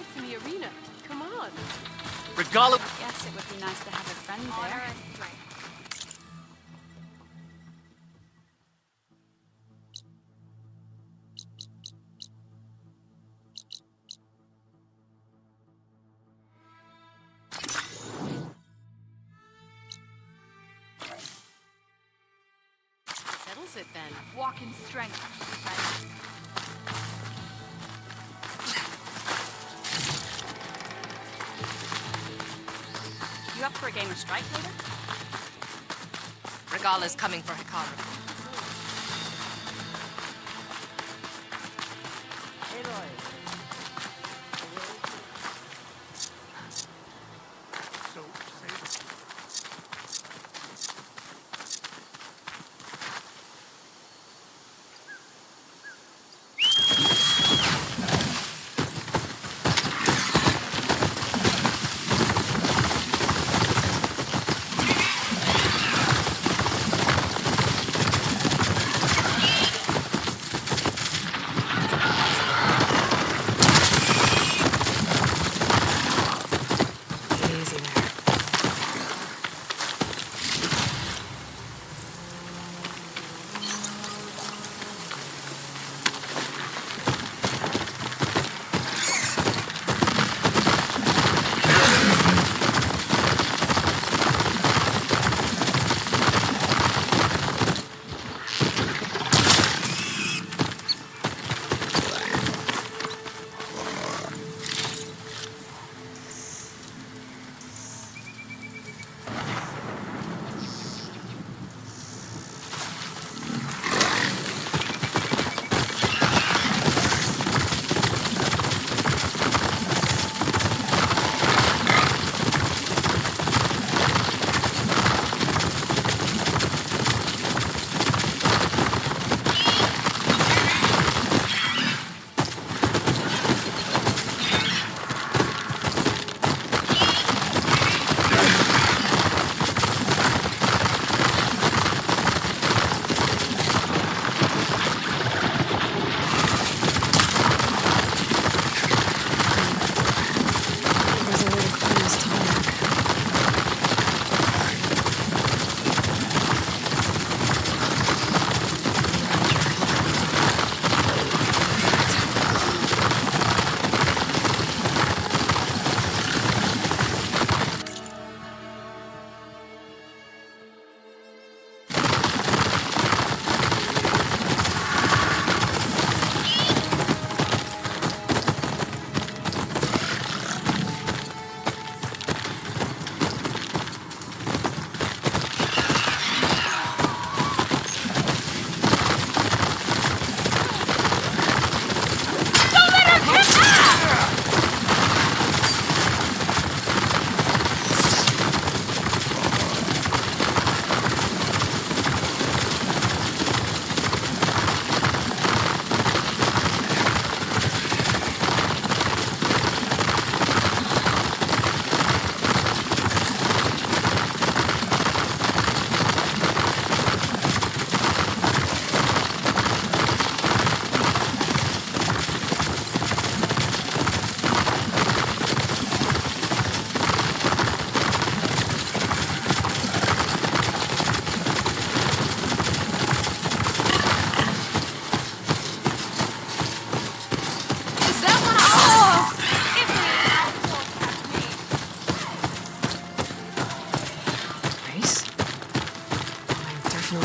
fights in the arena. Come on. Regalo. Guess it would be nice to have a friend there. Settles it then. Walk in strength. You up for a game of strike later? Regala's coming for Hikaru.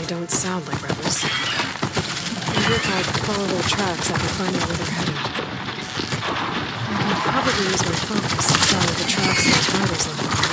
Don't sound like rebels. Maybe if I follow their tracks, I can find out where they're headed. I can probably use my focus to follow the tracks those riders left behind.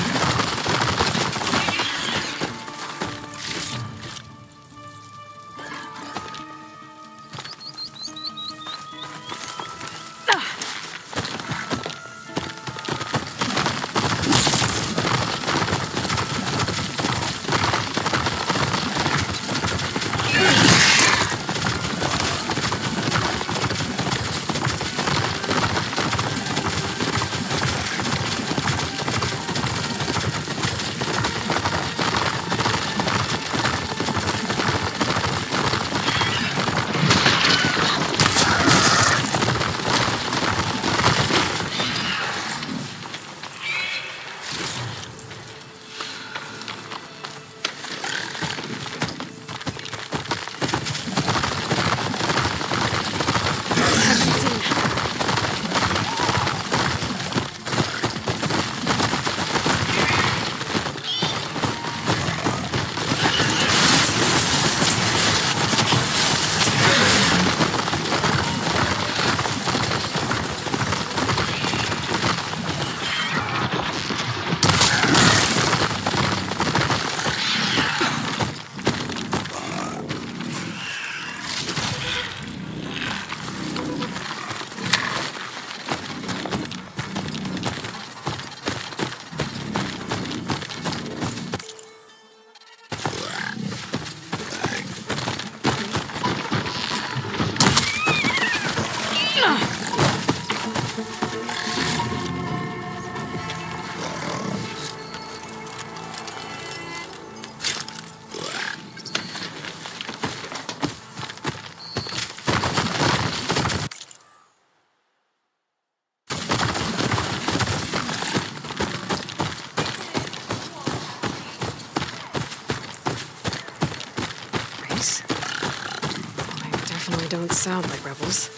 sound like rebels.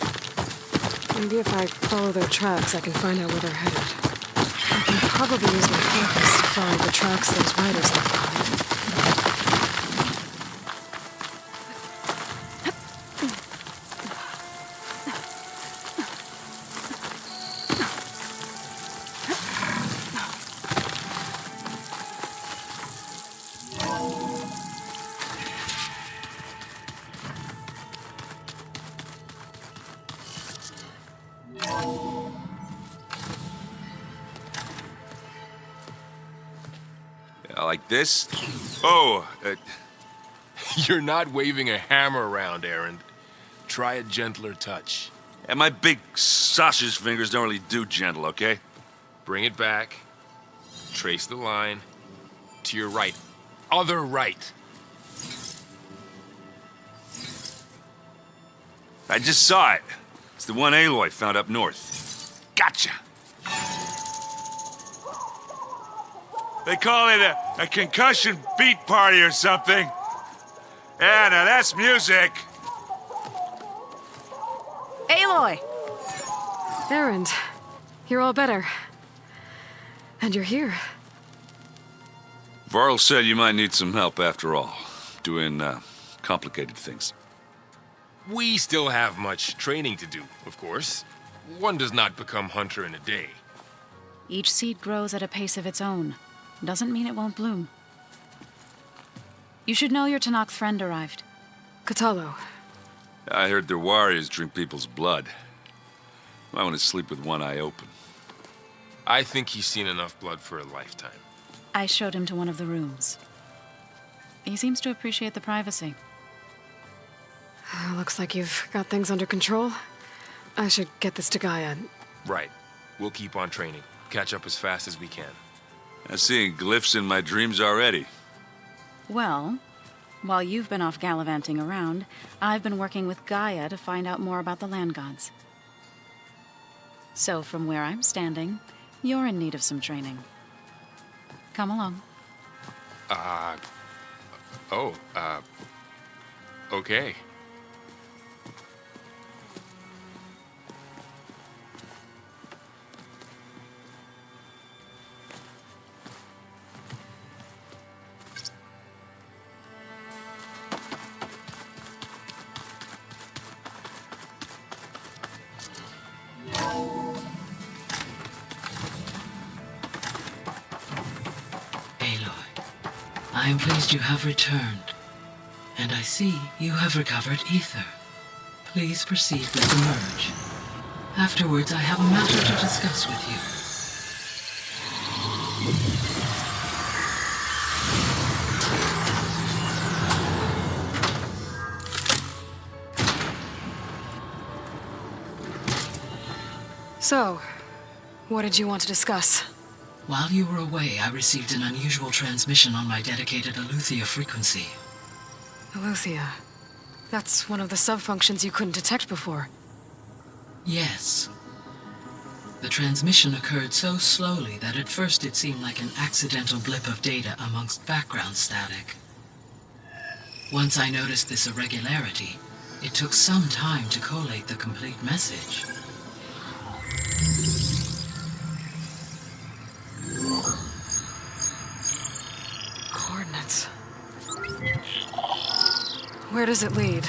Maybe if I follow their tracks, I can find out where they're headed. I can probably use my focus to follow the tracks those riders left behind. Like this? Oh, You're not waving a hammer around, Aaron. Try a gentler touch. and my big sausage fingers don't really do gentle, okay? Bring it back. Trace the line. To your right. Other right. I just saw it. It's the one Aloy found up north. Gotcha. They call it a concussion beat party or something. Yeah, now that's music. Aloy! Erend, you're all better. And you're here. Varl said you might need some help after all, doing complicated things. We still have much training to do, of course. One does not become hunter in a day. Each seed grows at a pace of its own. Doesn't mean it won't bloom. You should know your Tanakh friend arrived. Katalo. I heard their warriors drink people's blood. I want to sleep with one eye open. I think he's seen enough blood for a lifetime. I showed him to one of the rooms. He seems to appreciate the privacy. Looks like you've got things under control. I should get this to Gaia. Right. We'll keep on training. Catch up as fast as we can. I'm seeing glyphs in my dreams already. Well, while you've been off gallivanting around, I've been working with Gaia to find out more about the land gods. So from where I'm standing, you're in need of some training. Come along. Okay. I am pleased you have returned, and I see you have recovered ether. Please proceed with the merge. Afterwards, I have a matter to discuss with you. So, what did you want to discuss? While you were away, I received an unusual transmission on my dedicated Aletheia frequency. Aletheia. That's one of the sub-functions you couldn't detect before. Yes. The transmission occurred so slowly that at first it seemed like an accidental blip of data amongst background static. Once I noticed this irregularity, it took some time to collate the complete message. Coordinates. Where does it lead?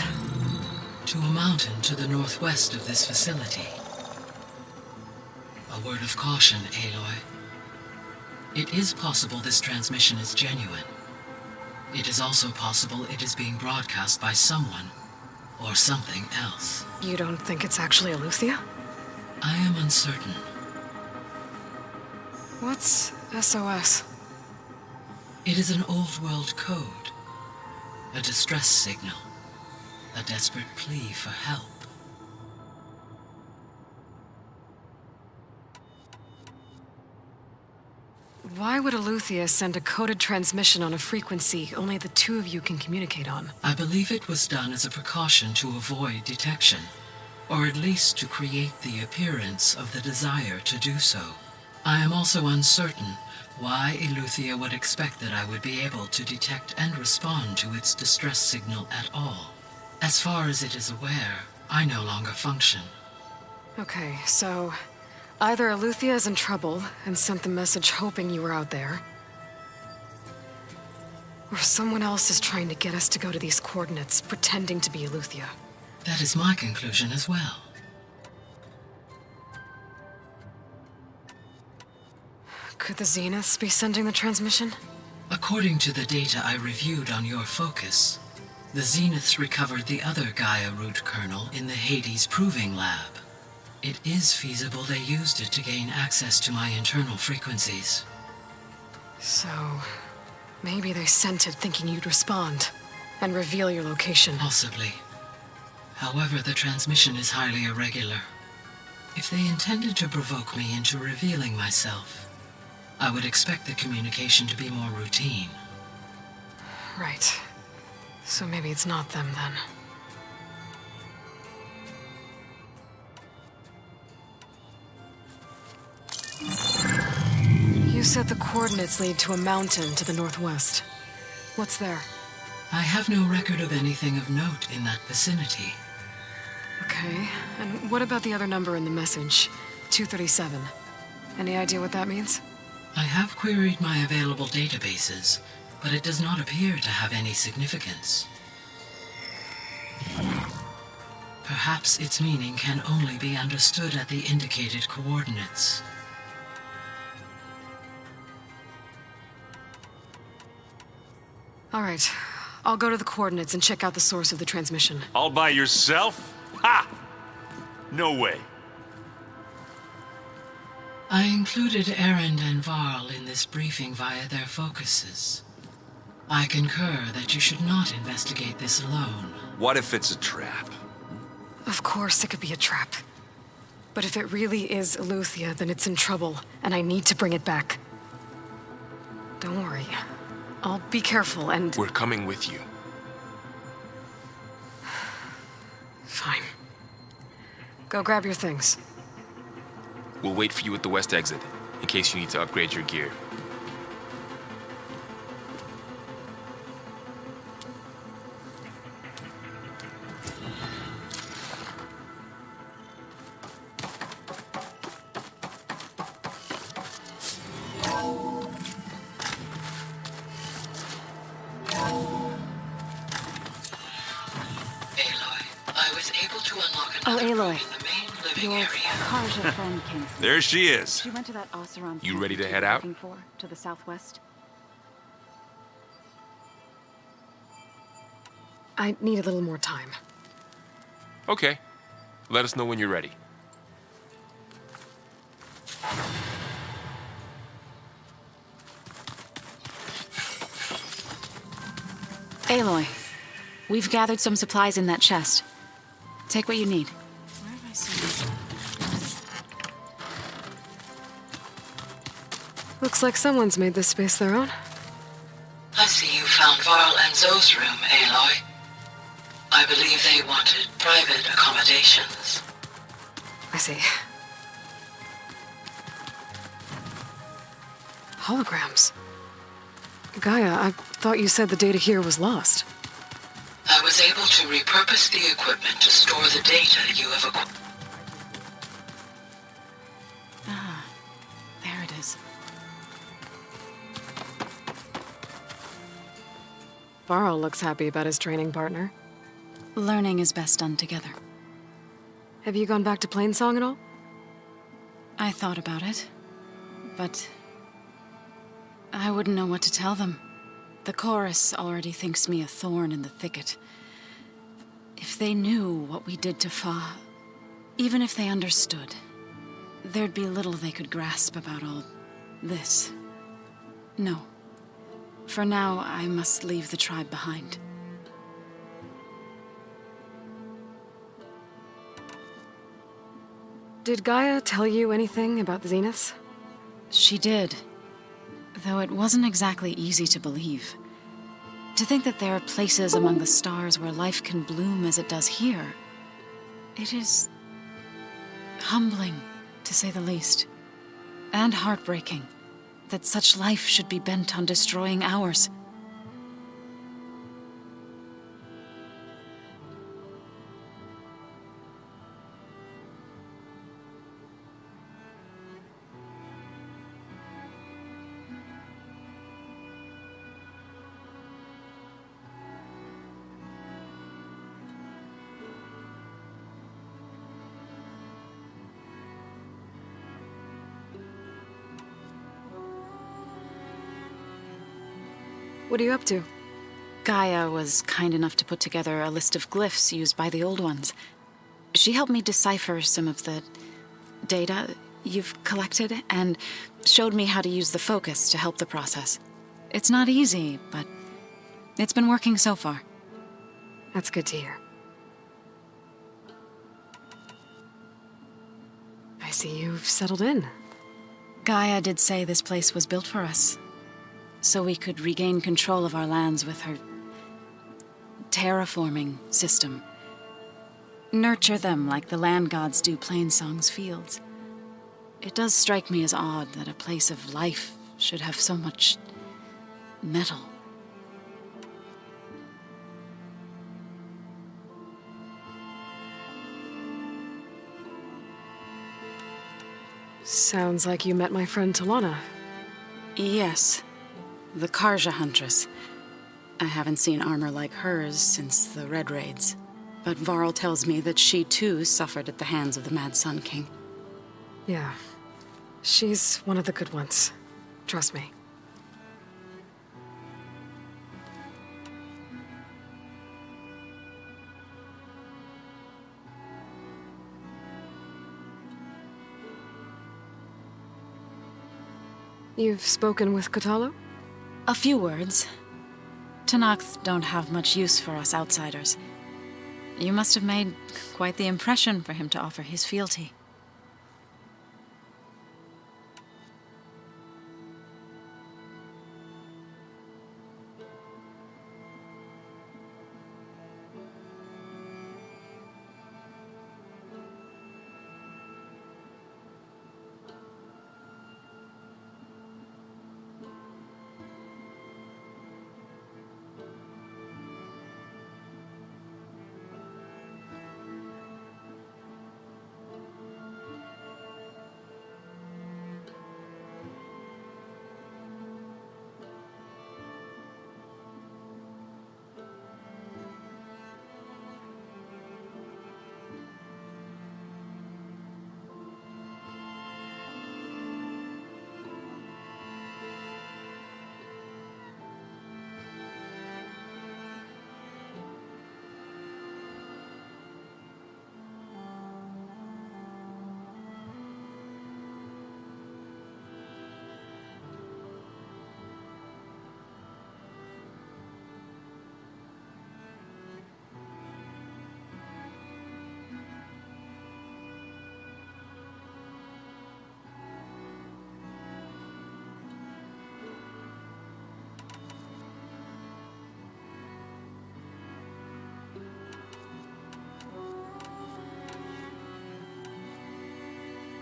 To a mountain to the northwest of this facility. A word of caution, Aloy. It is possible this transmission is genuine. It is also possible it is being broadcast by someone or something else. You don't think it's actually Aletheia? I am uncertain. What's SOS? It is an old-world code. A distress signal. A desperate plea for help. Why would Aletheia send a coded transmission on a frequency only the two of you can communicate on? I believe it was done as a precaution to avoid detection, or at least to create the appearance of the desire to do so. I am also uncertain why Aletheia would expect that I would be able to detect and respond to its distress signal at all. As far as it is aware, I no longer function. Okay, so either Eleuthia is in trouble and sent the message hoping you were out there, or someone else is trying to get us to go to these coordinates, pretending to be Eleuthia. That is my conclusion as well. Could the Zeniths be sending the transmission? According to the data I reviewed on your focus, the Zeniths recovered the other Gaia root kernel in the Hades Proving Lab. It is feasible they used it to gain access to my internal frequencies. So, maybe they sent it thinking you'd respond and reveal your location. Possibly. However, the transmission is highly irregular. If they intended to provoke me into revealing myself, I would expect the communication to be more routine. Right. So maybe it's not them then. You said the coordinates lead to a mountain to the northwest. What's there? I have no record of anything of note in that vicinity. Okay, and what about the other number in the message? 237. Any idea what that means? I have queried my available databases, but it does not appear to have any significance. Perhaps its meaning can only be understood at the indicated coordinates. All right, I'll go to the coordinates and check out the source of the transmission. All by yourself? Ha! No way. I included Erend and Varl in this briefing via their focuses. I concur that you should not investigate this alone. What if it's a trap? Of course it could be a trap. But if it really is Eleuthia, then it's in trouble, and I need to bring it back. Don't worry. I'll be careful and... We're coming with you. Fine. Go grab your things. We'll wait for you at the west exit, in case you need to upgrade your gear. Oh, Aloy. In the main living Your area. Karja friend came through. There she is. She went to that Oseram You ready to camp head you were out? looking for, to the southwest. I need a little more time. Okay. Let us know when you're ready. Aloy, we've gathered some supplies in that chest. Take what you need. Where have I seen this? Looks like someone's made this space their own. I see you found Varl and Zoe's room, Aloy. I believe they wanted private accommodations. I see. Holograms. Gaia, I thought you said the data here was lost. I was able to repurpose the equipment to store the data you have acquired. Ah, there it is. Varl looks happy about his training partner. Learning is best done together. Have you gone back to Plainsong at all? I thought about it, but I wouldn't know what to tell them. The chorus already thinks me a thorn in the thicket. If they knew what we did to Fa, even if they understood, there'd be little they could grasp about all this. No. For now, I must leave the tribe behind. Did Gaia tell you anything about the Zeniths? She did. Though it wasn't exactly easy to believe. To think that there are places among the stars where life can bloom as it does here. It is humbling, to say the least. And heartbreaking that such life should be bent on destroying ours. What are you up to? Gaia was kind enough to put together a list of glyphs used by the Old Ones. She helped me decipher some of the data you've collected and showed me how to use the focus to help the process. It's not easy, but it's been working so far. That's good to hear. I see you've settled in. Gaia did say this place was built for us, so we could regain control of our lands with her terraforming system. Nurture them like the land gods do Plainsong's fields. It does strike me as odd that a place of life should have so much metal. Sounds like you met my friend Talana. Yes, the Karja Huntress. I haven't seen armor like hers since the Red Raids, but Varl tells me that she too suffered at the hands of the Mad Sun King. Yeah. She's one of the good ones. Trust me. You've spoken with Kotallo? A few words. Tenakth don't have much use for us outsiders. You must have made quite the impression for him to offer his fealty.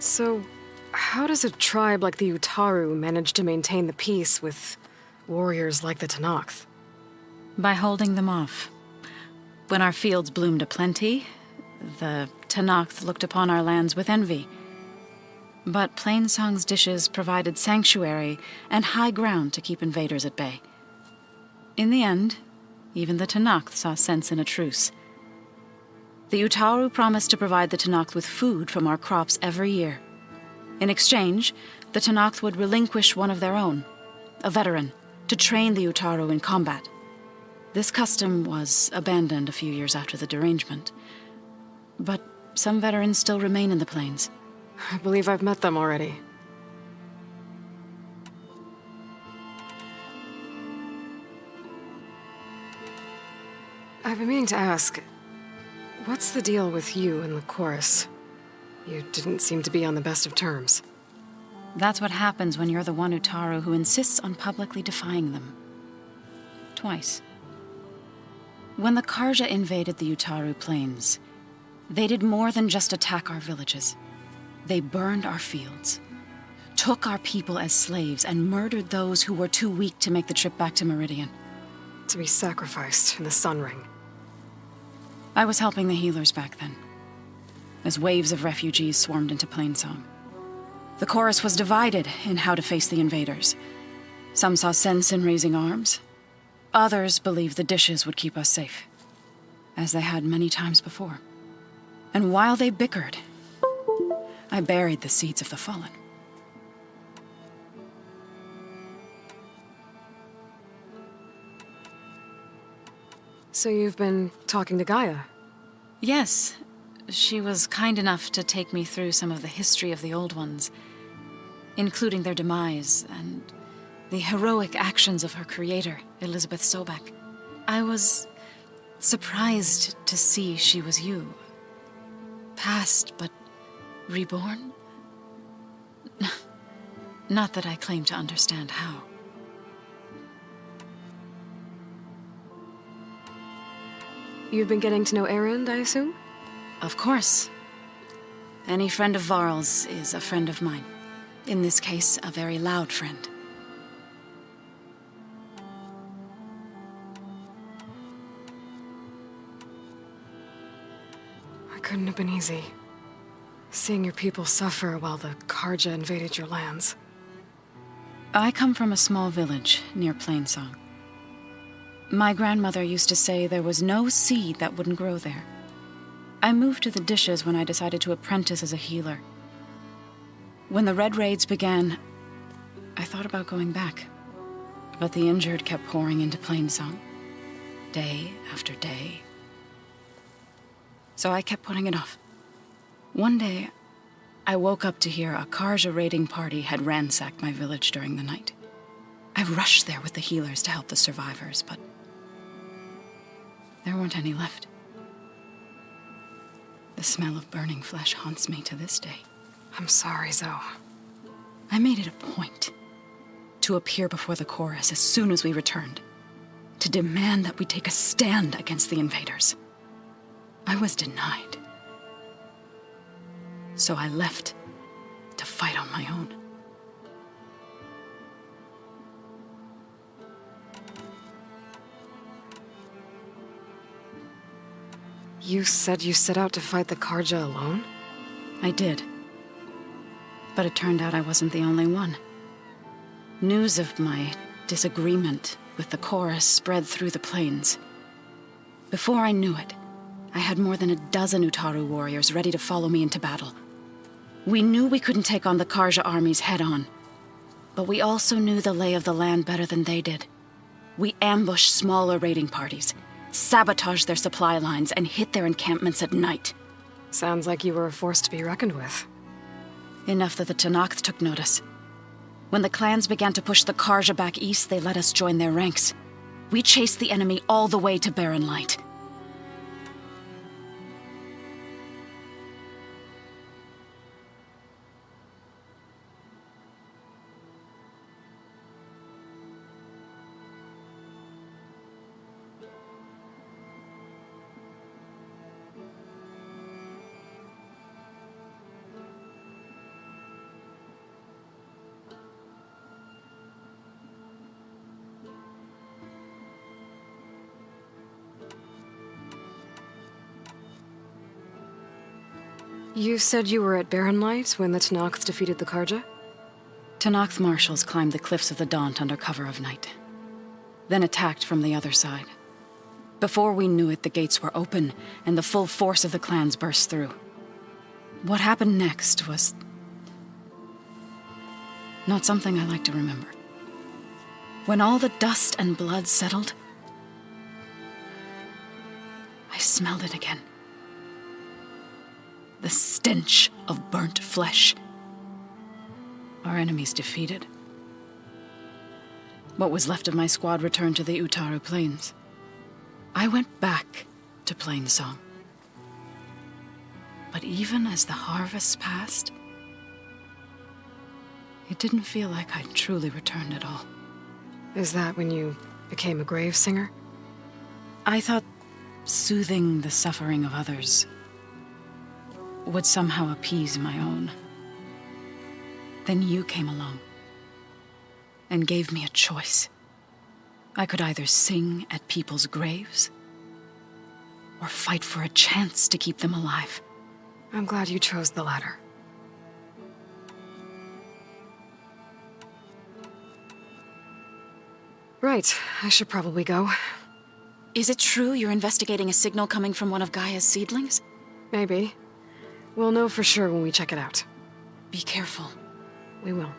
So, how does a tribe like the Utaru manage to maintain the peace with warriors like the Tenakth? By holding them off. When our fields bloomed aplenty, the Tenakth looked upon our lands with envy. But Plainsong's dishes provided sanctuary and high ground to keep invaders at bay. In the end, even the Tenakth saw sense in a truce. The Utaru promised to provide the Tenakth with food from our crops every year. In exchange, the Tenakth would relinquish one of their own, a veteran, to train the Utaru in combat. This custom was abandoned a few years after the derangement. But some veterans still remain in the plains. I believe I've met them already. I've been meaning to ask, what's the deal with you and the chorus? You didn't seem to be on the best of terms. That's what happens when you're the one Utaru who insists on publicly defying them. Twice. When the Karja invaded the Utaru plains, they did more than just attack our villages. They burned our fields, took our people as slaves, and murdered those who were too weak to make the trip back to Meridian. To be sacrificed in the Sun Ring. I was helping the healers back then, as waves of refugees swarmed into Plainsong. The chorus was divided in how to face the invaders. Some saw sense in raising arms. Others believed the dishes would keep us safe, as they had many times before. And while they bickered, I buried the seeds of the fallen. So you've been talking to Gaia? Yes, she was kind enough to take me through some of the history of the Old Ones, including their demise and the heroic actions of her creator, Elizabeth Sobek. I was surprised to see she was you. Past, but reborn? Not that I claim to understand how. You've been getting to know Erend, I assume? Of course. Any friend of Varl's is a friend of mine. In this case, a very loud friend. It couldn't have been easy. Seeing your people suffer while the Karja invaded your lands. I come from a small village near Plainsong. My grandmother used to say there was no seed that wouldn't grow there. I moved to the Dishes when I decided to apprentice as a healer. When the Red Raids began, I thought about going back. But the injured kept pouring into Plainsong, day after day. So I kept putting it off. One day, I woke up to hear a Karja raiding party had ransacked my village during the night. I rushed there with the healers to help the survivors, but there weren't any left. The smell of burning flesh haunts me to this day. I'm sorry, Zoe. I made it a point to appear before the chorus as soon as we returned, to demand that we take a stand against the invaders. I was denied. So I left to fight on my own. You said you set out to fight the Karja alone? I did. But it turned out I wasn't the only one. News of my disagreement with the chorus spread through the plains. Before I knew it, I had more than a dozen Utaru warriors ready to follow me into battle. We knew we couldn't take on the Karja armies head-on, but we also knew the lay of the land better than they did. We ambushed smaller raiding parties, sabotaged their supply lines, and hit their encampments at night. Sounds like you were a force to be reckoned with. Enough that the Tenakth took notice. When the clans began to push the Karja back east, they let us join their ranks. We chased the enemy all the way to Barren Light. You said you were at Barren Light when the Tenakth defeated the Karja? Tenakth marshals climbed the cliffs of the Daunt under cover of night, then attacked from the other side. Before we knew it, the gates were open, and the full force of the clans burst through. What happened next was not something I like to remember. When all the dust and blood settled, I smelled it again. The stench of burnt flesh. Our enemies defeated. What was left of my squad returned to the Utaru Plains. I went back to Plainsong. But even as the harvest passed, it didn't feel like I'd truly returned at all. Is that when you became a grave singer? I thought soothing the suffering of others would somehow appease my own. Then you came along and gave me a choice. I could either sing at people's graves or fight for a chance to keep them alive. I'm glad you chose the latter. Right, I should probably go. Is it true you're investigating a signal coming from one of Gaia's seedlings? Maybe. We'll know for sure when we check it out. Be careful. We will.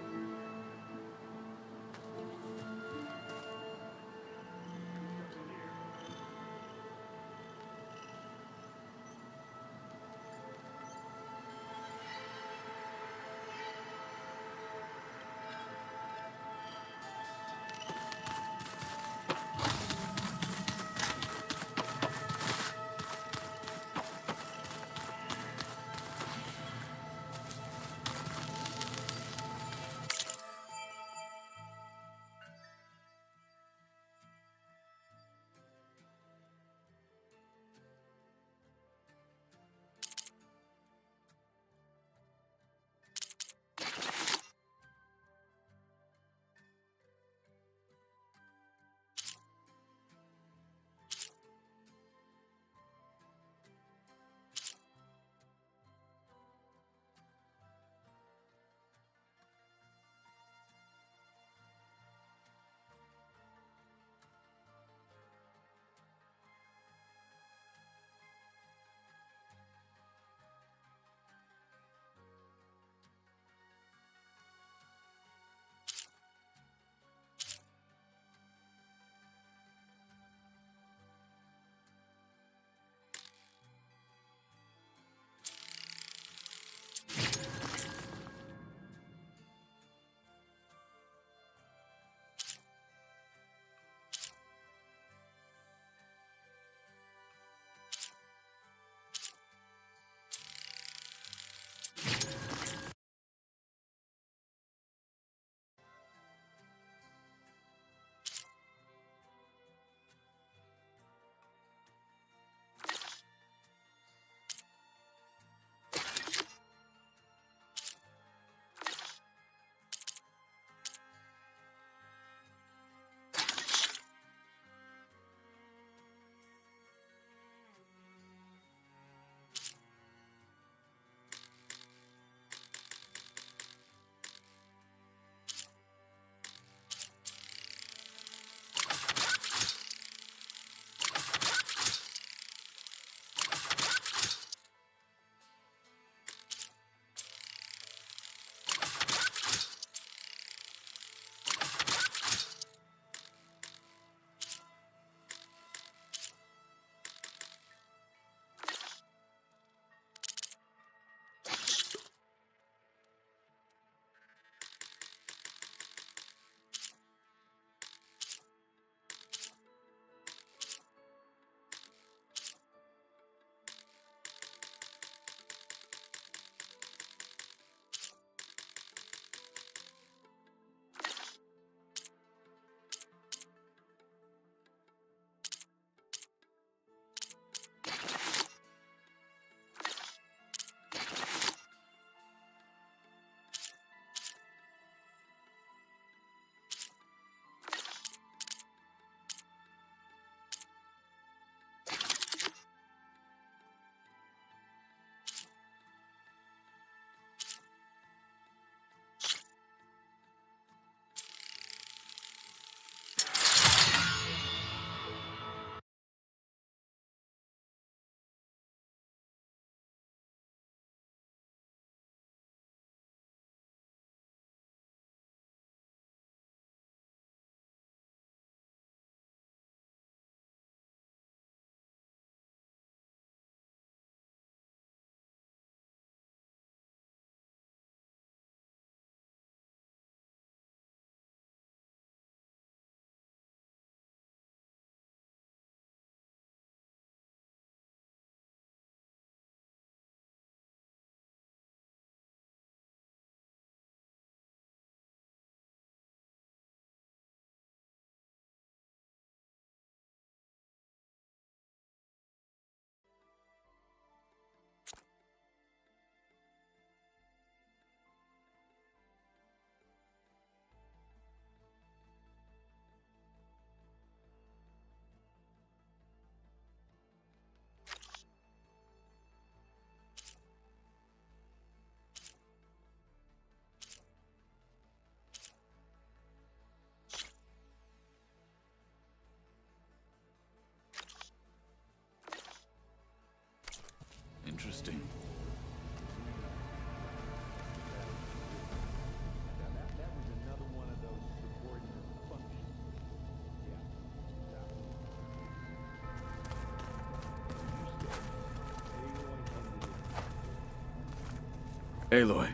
Aloy.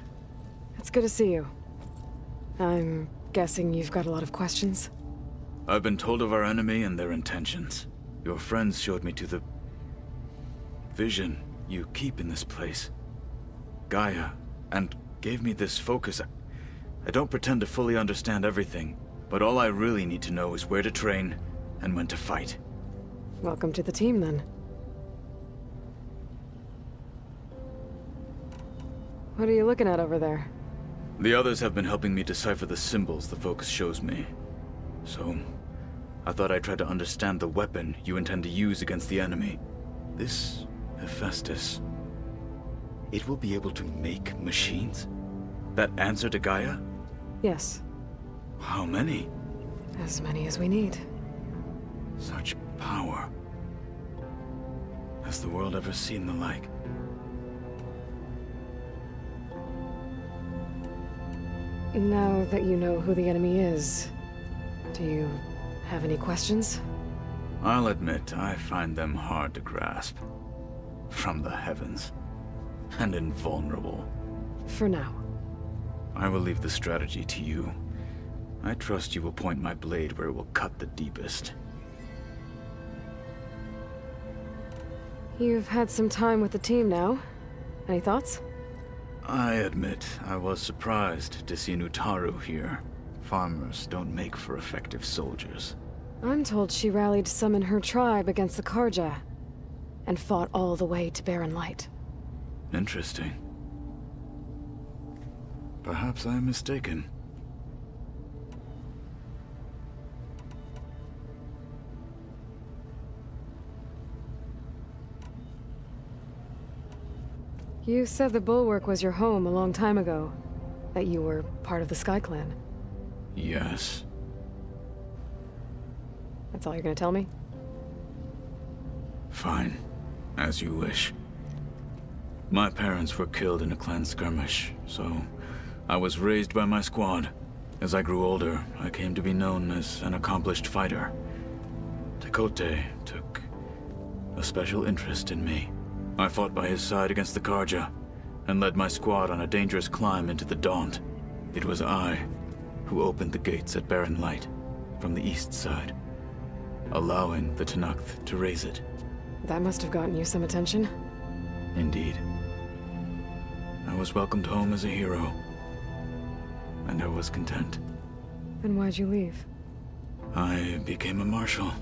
It's good to see you. I'm guessing you've got a lot of questions? I've been told of our enemy and their intentions. Your friends showed me to the vision you keep in this place, Gaia, and gave me this focus. I don't pretend to fully understand everything, but all I really need to know is where to train and when to fight. Welcome to the team, then. What are you looking at over there? The others have been helping me decipher the symbols the focus shows me. So, I thought I'd try to understand the weapon you intend to use against the enemy. This Hephaestus. It will be able to make machines? That answer to Gaia? Yes. How many? As many as we need. Such power. Has the world ever seen the like? Now that you know who the enemy is, do you have any questions? I'll admit, I find them hard to grasp. From the heavens. And invulnerable. For now. I will leave the strategy to you. I trust you will point my blade where it will cut the deepest. You've had some time with the team now. Any thoughts? I admit, I was surprised to see Nutaru here. Farmers don't make for effective soldiers. I'm told she rallied some in her tribe against the Karja, and fought all the way to Barren Light. Interesting. Perhaps I am mistaken. You said the Bulwark was your home a long time ago. That you were part of the Sky Clan. Yes. That's all you're gonna tell me? Fine. As you wish. My parents were killed in a clan skirmish, so I was raised by my squad. As I grew older, I came to be known as an accomplished fighter. Tekote took a special interest in me. I fought by his side against the Karja, and led my squad on a dangerous climb into the Daunt. It was I who opened the gates at Barren Light, from the east side, allowing the Tenakth to raise it. That must have gotten you some attention. Indeed. I was welcomed home as a hero, and I was content. Then why'd you leave? I became a marshal.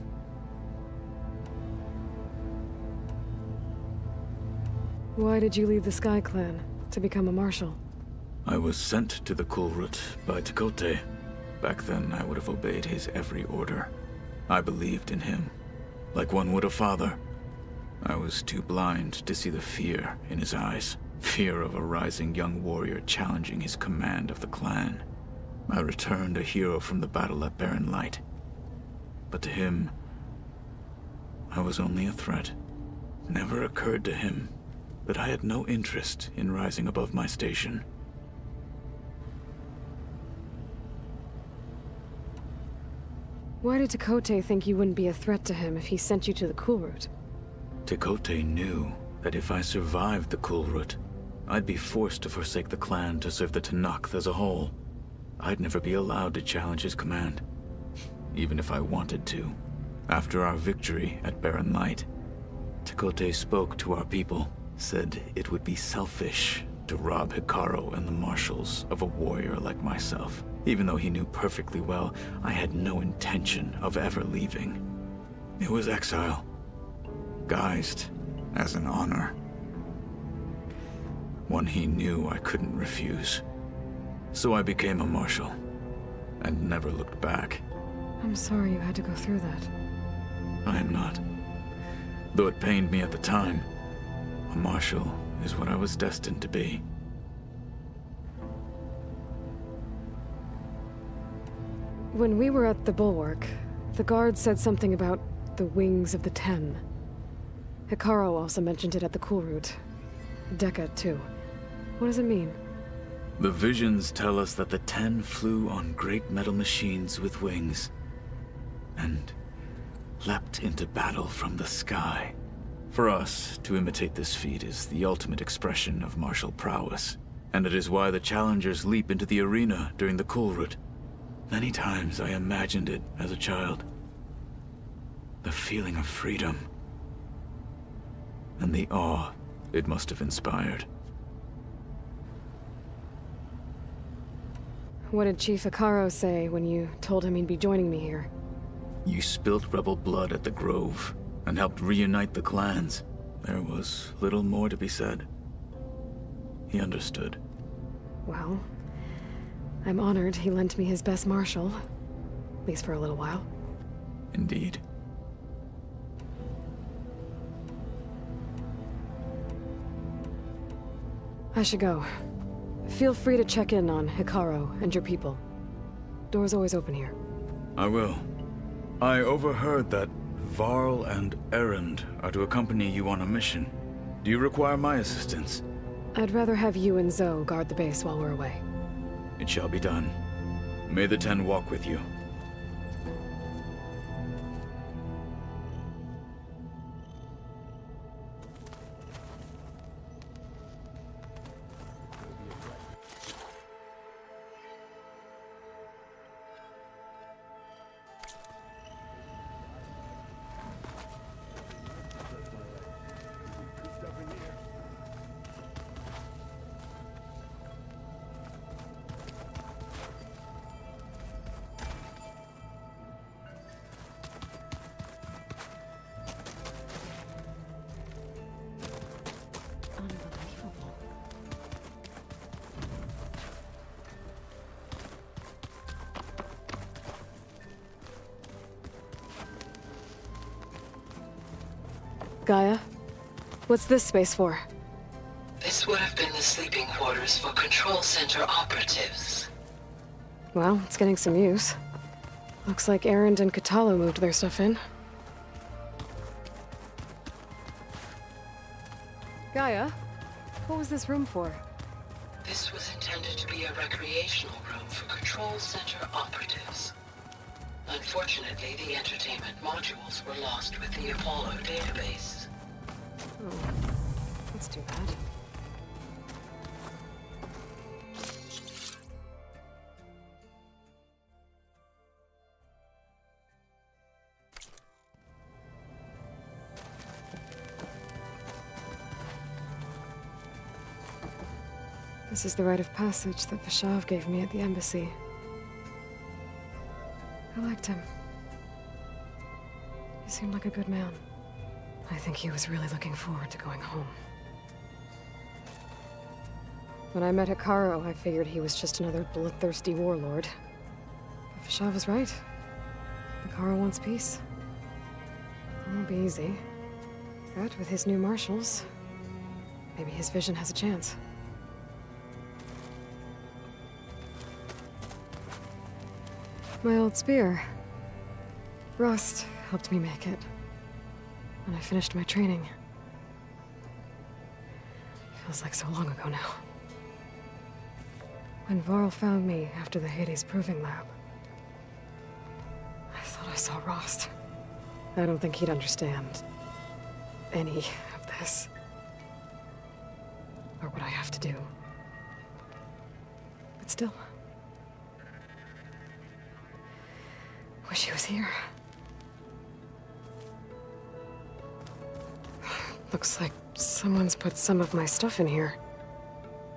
Why did you leave the Sky Clan to become a marshal? I was sent to the Kulrut by Tekote. Back then, I would have obeyed his every order. I believed in him, like one would a father. I was too blind to see the fear in his eyes. Fear of a rising young warrior challenging his command of the clan. I returned a hero from the battle at Barren Light. But to him, I was only a threat. Never occurred to him that I had no interest in rising above my station. Why did Tekote think you wouldn't be a threat to him if he sent you to the Kulrut? Tekote knew that if I survived the Kulrut, I'd be forced to forsake the clan to serve the Tenakth as a whole. I'd never be allowed to challenge his command, even if I wanted to. After our victory at Barren Light, Tekote spoke to our people, said it would be selfish to rob Hikaru and the marshals of a warrior like myself, even though he knew perfectly well I had no intention of ever leaving. It was exile, guised as an honor. One he knew I couldn't refuse. So I became a marshal, and never looked back. I'm sorry you had to go through that. I am not. Though it pained me at the time, a marshal is what I was destined to be. When we were at the Bulwark, the guard said something about the Wings of the Ten. Hikaru also mentioned it at the Kulrut. Dekka, too. What does it mean? The visions tell us that the Ten flew on great metal machines with wings, and leapt into battle from the sky. For us, to imitate this feat is the ultimate expression of martial prowess. And it is why the challengers leap into the arena during the Kulrut. Many times I imagined it as a child. The feeling of freedom. And the awe it must have inspired. What did Chief Hikaru say when you told him he'd be joining me here? You spilt rebel blood at the Grove, and helped reunite the clans. There was little more to be said. He understood. Well, I'm honored he lent me his best marshal. At least for a little while. Indeed. I should go. Feel free to check in on Hikaru and your people. Door's always open here. I will. I overheard that Varl and Erend are to accompany you on a mission. Do you require my assistance? I'd rather have you and Zoe guard the base while we're away. It shall be done. May the Ten walk with you. Unbelievable. Gaia? What's this space for? This would have been the sleeping quarters for Control Center operatives. Well, it's getting some use. Looks like Erend and Katalo moved their stuff in. Gaia? What was this room for? This was intended to be a recreational room for Control Center operatives. Unfortunately, the entertainment modules were lost with the Apollo database. Oh, that's too bad. This is the rite of passage that Vashav gave me at the embassy. I liked him. He seemed like a good man. I think he was really looking forward to going home. When I met Hikaru, I figured he was just another bloodthirsty warlord. But Vashav was right. Hikaru wants peace. It won't be easy. But with his new marshals, maybe his vision has a chance. My old spear. Rust helped me make it. When I finished my training. Feels like so long ago now. When Varl found me after the Hades Proving Lab, I thought I saw Rost. I don't think he'd understand any of this. Or what I have to do. But still. Wish he was here. Looks like someone's put some of my stuff in here.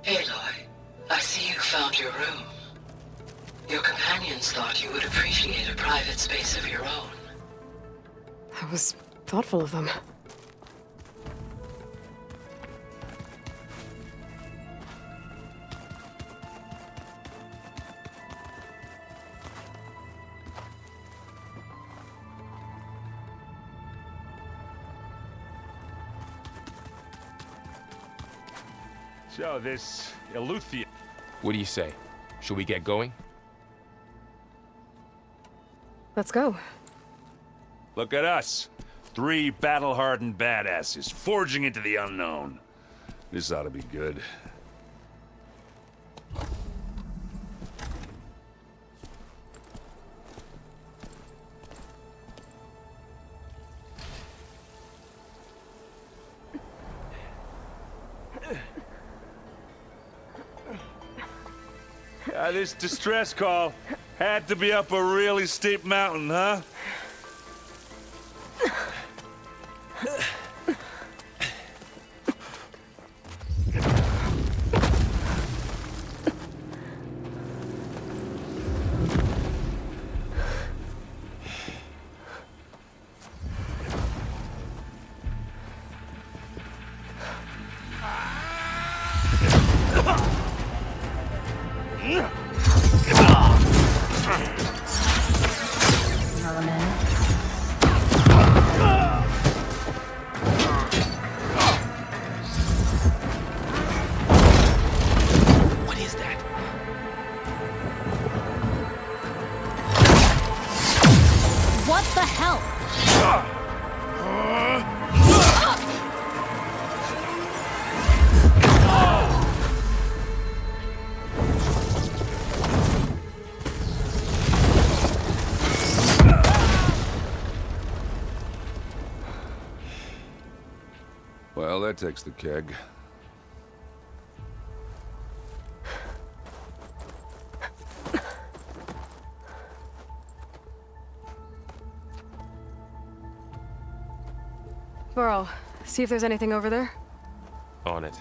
Aloy, I see you found your room. Your companions thought you would appreciate a private space of your own. That was thoughtful of them. So, this Eleuthia... What do you say? Should we get going? Let's go. Look at us. 3 battle-hardened badasses forging into the unknown. This ought to be good. This distress call had to be up a really steep mountain, huh? What the hell? Well, that takes the keg. Burrow, see if there's anything over there. On it.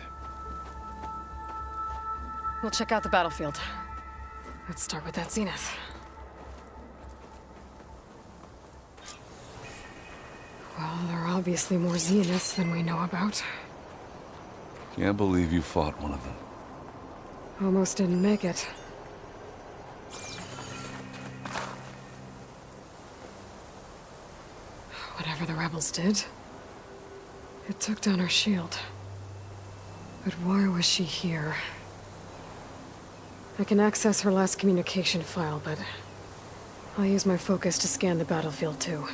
We'll check out the battlefield. Let's start with that zenith. Well, there are obviously more zeniths than we know about. Can't believe you fought one of them. Almost didn't make it. Whatever the rebels did, it took down our shield. But why was she here? I can access her last communication file, but I'll use my focus to scan the battlefield too.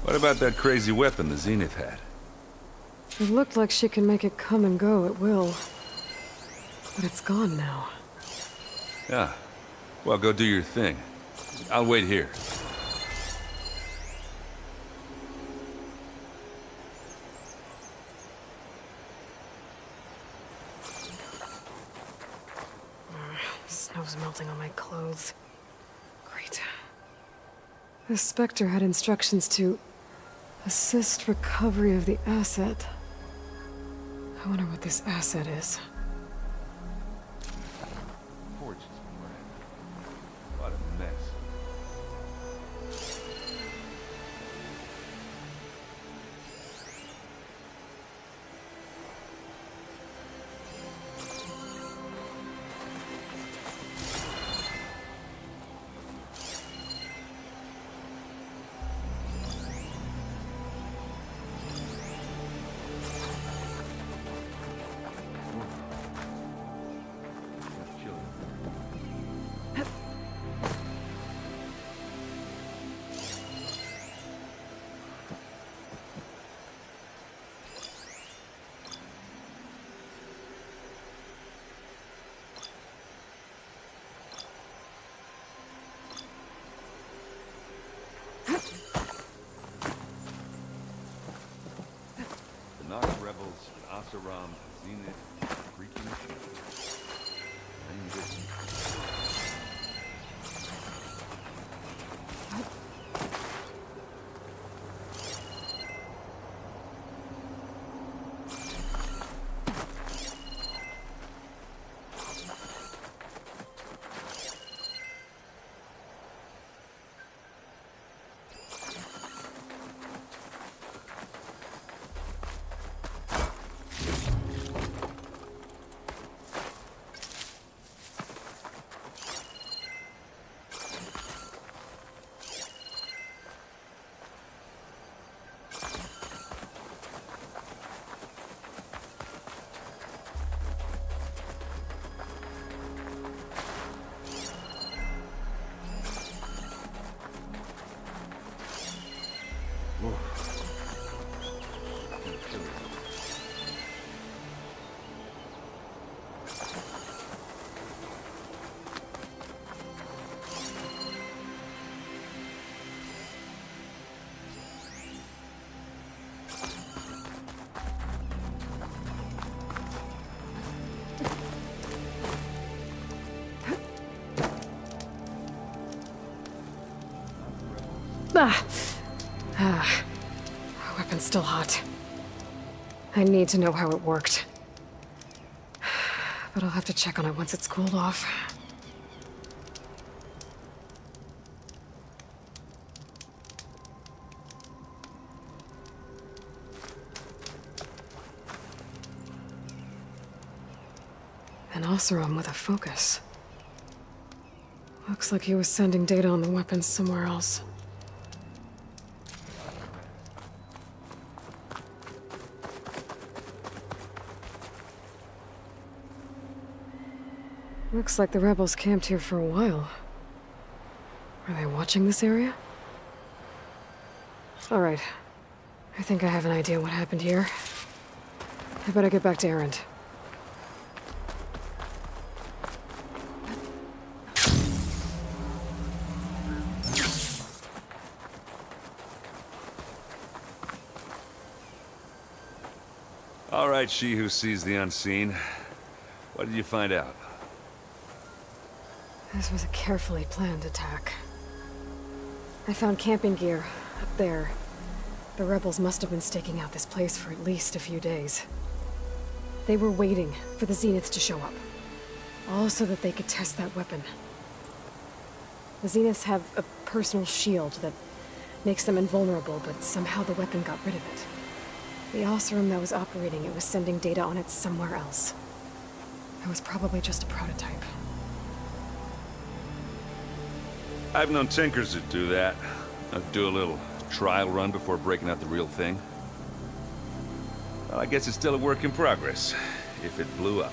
What about that crazy weapon the Zenith had? It looked like she can make it come and go at will. But it's gone now. Yeah. Well, go do your thing. I'll wait here. Snow's melting on my clothes. Great. The Spectre had instructions to assist recovery of the asset. I wonder what this asset is. Forge is wrecked. What a mess. The Nox rebels, Asaram, Zenith, Greek machines. Same distance. Our weapon's still hot. I need to know how it worked. But I'll have to check on it once it's cooled off. An Oseram with a focus. Looks like he was sending data on the weapons somewhere else. Looks like the rebels camped here for a while. Are they watching this area? Alright. I think I have an idea what happened here. I better get back to Erend. All right, she who sees the unseen. What did you find out? This was a carefully planned attack. I found camping gear up there. The rebels must have been staking out this place for at least a few days. They were waiting for the Zeniths to show up. All so that they could test that weapon. The Zeniths have a personal shield that makes them invulnerable, but somehow the weapon got rid of it. The Oseram that was operating it was sending data on it somewhere else. It was probably just a prototype. I've known tinkers that do that. I'd do a little trial run before breaking out the real thing. Well, I guess it's still a work in progress, if it blew up.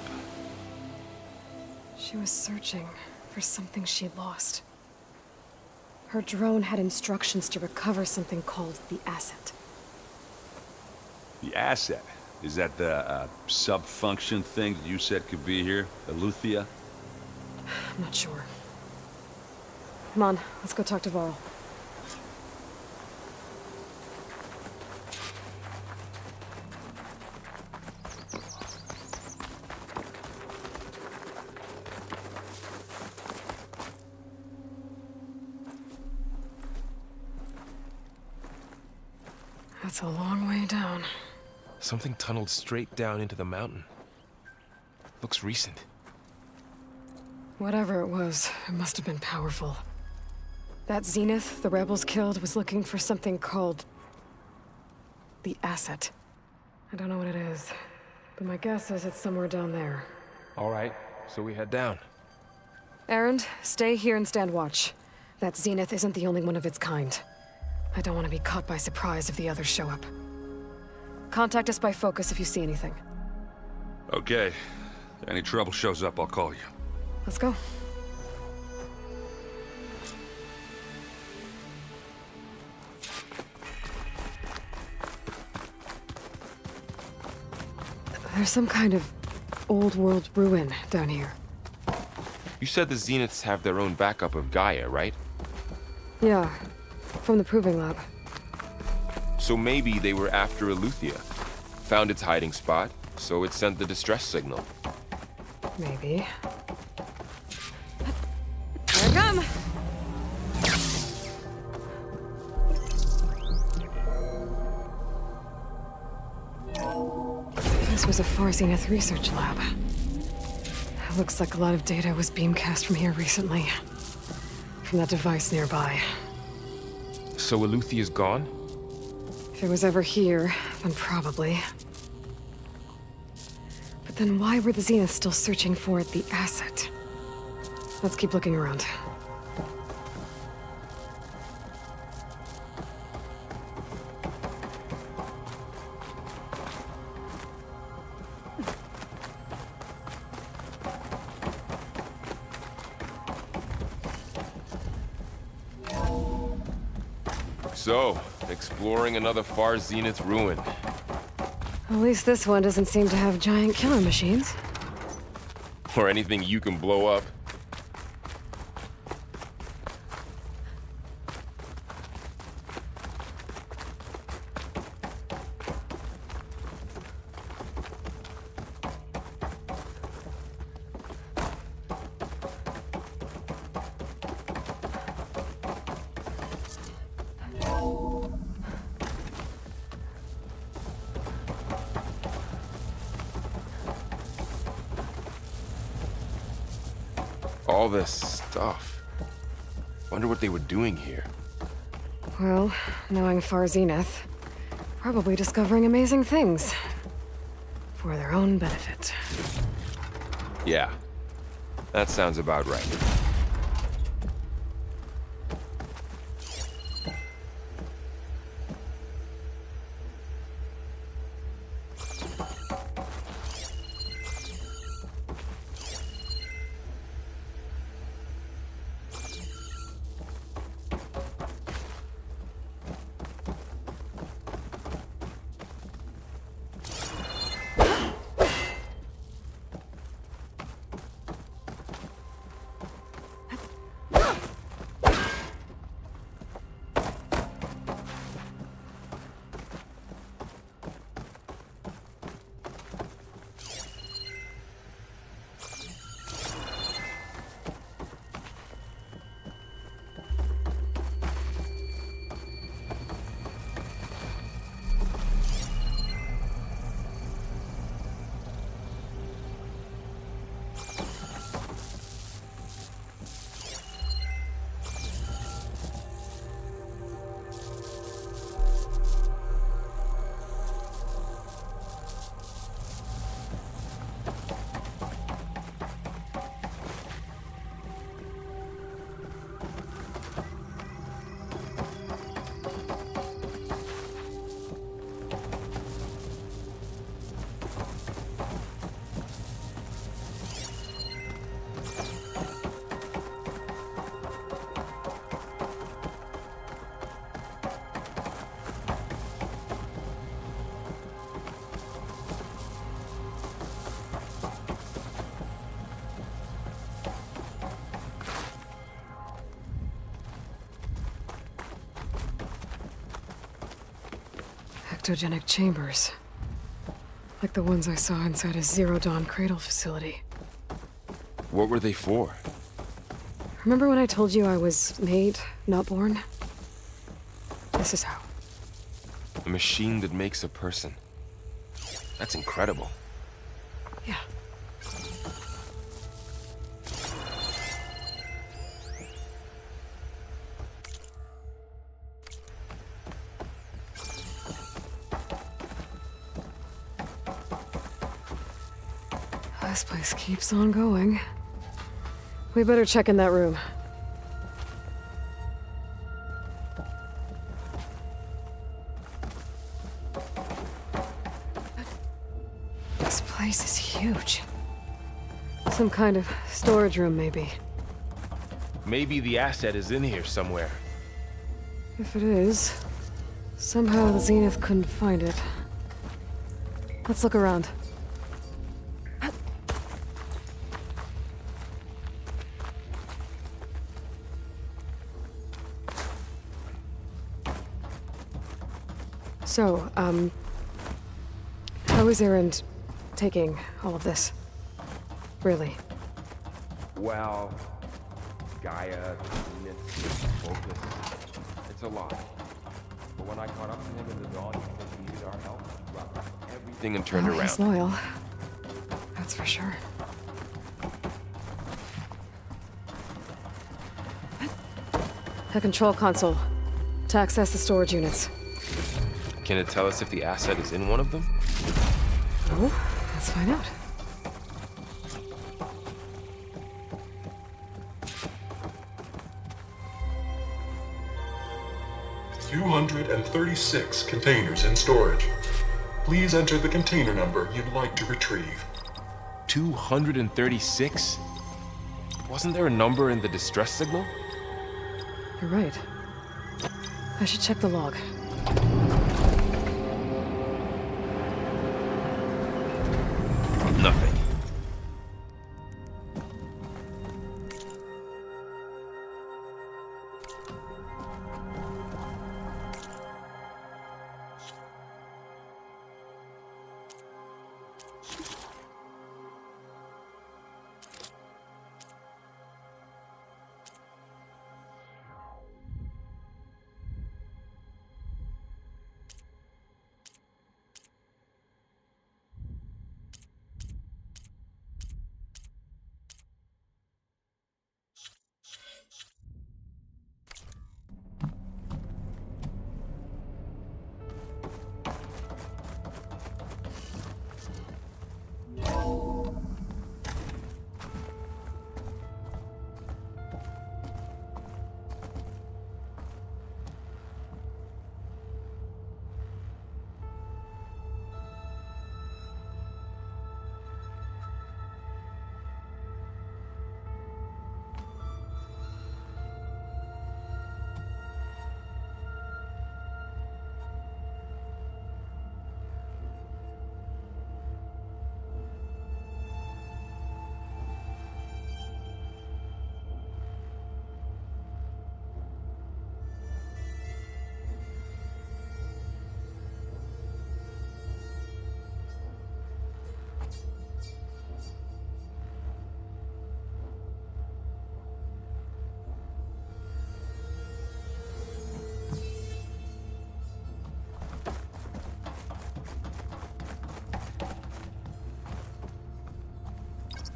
She was searching for something she lost. Her drone had instructions to recover something called the asset. The asset? Is that the sub-function thing that you said could be here? Eleuthia? I'm not sure. Come on, let's go talk to Varl. That's a long way down. Something tunneled straight down into the mountain. Looks recent. Whatever it was, it must have been powerful. That Zenith the rebels killed was looking for something called the asset. I don't know what it is, but my guess is it's somewhere down there. All right, so we head down. Erend, stay here and stand watch. That Zenith isn't the only one of its kind. I don't want to be caught by surprise if the others show up. Contact us by focus if you see anything. Okay. If any trouble shows up, I'll call you. Let's go. There's some kind of old-world ruin down here. You said the Zeniths have their own backup of Gaia, right? Yeah, from the proving lab. So maybe they were after Eleuthia. Found its hiding spot, so it sent the distress signal. Maybe. Here I come! This was a Far Zenith research lab. Looks like a lot of data was beamcast from here recently. From that device nearby. So Eleuthia's gone? If it was ever here, then probably. But then why were the Zeniths still searching for the asset? Let's keep looking around. So, exploring another Far Zenith ruin. At least this one doesn't seem to have giant killer machines. Or anything you can blow up. All this stuff. Wonder what they were doing here. Well, knowing Far Zenith, probably discovering amazing things. For their own benefit. Yeah, that sounds about right. Ectogenic chambers. Like the ones I saw inside a Zero Dawn cradle facility. What were they for? Remember when I told you I was made, not born? This is how. A machine that makes a person. That's incredible. Yeah. This place keeps on going. We better check in that room. This place is huge. Some kind of storage room, maybe. Maybe the asset is in here somewhere. If it is, somehow the Zenith couldn't find it. Let's look around. So, how is Erend taking all of this? Really? Well, Gaia, Zenith, Focus. It's a lot. But when I caught up to him in the dawn, he said he needed our help. Dropped everything and turned Oh, around. he's loyal. That's for sure. The control console. To access the storage units. Can it tell us if the asset is in one of them? Oh, let's find out. $236 containers in storage. Please enter the container number you'd like to retrieve. 236? Wasn't there a number in the distress signal? You're right. I should check the log. Nothing.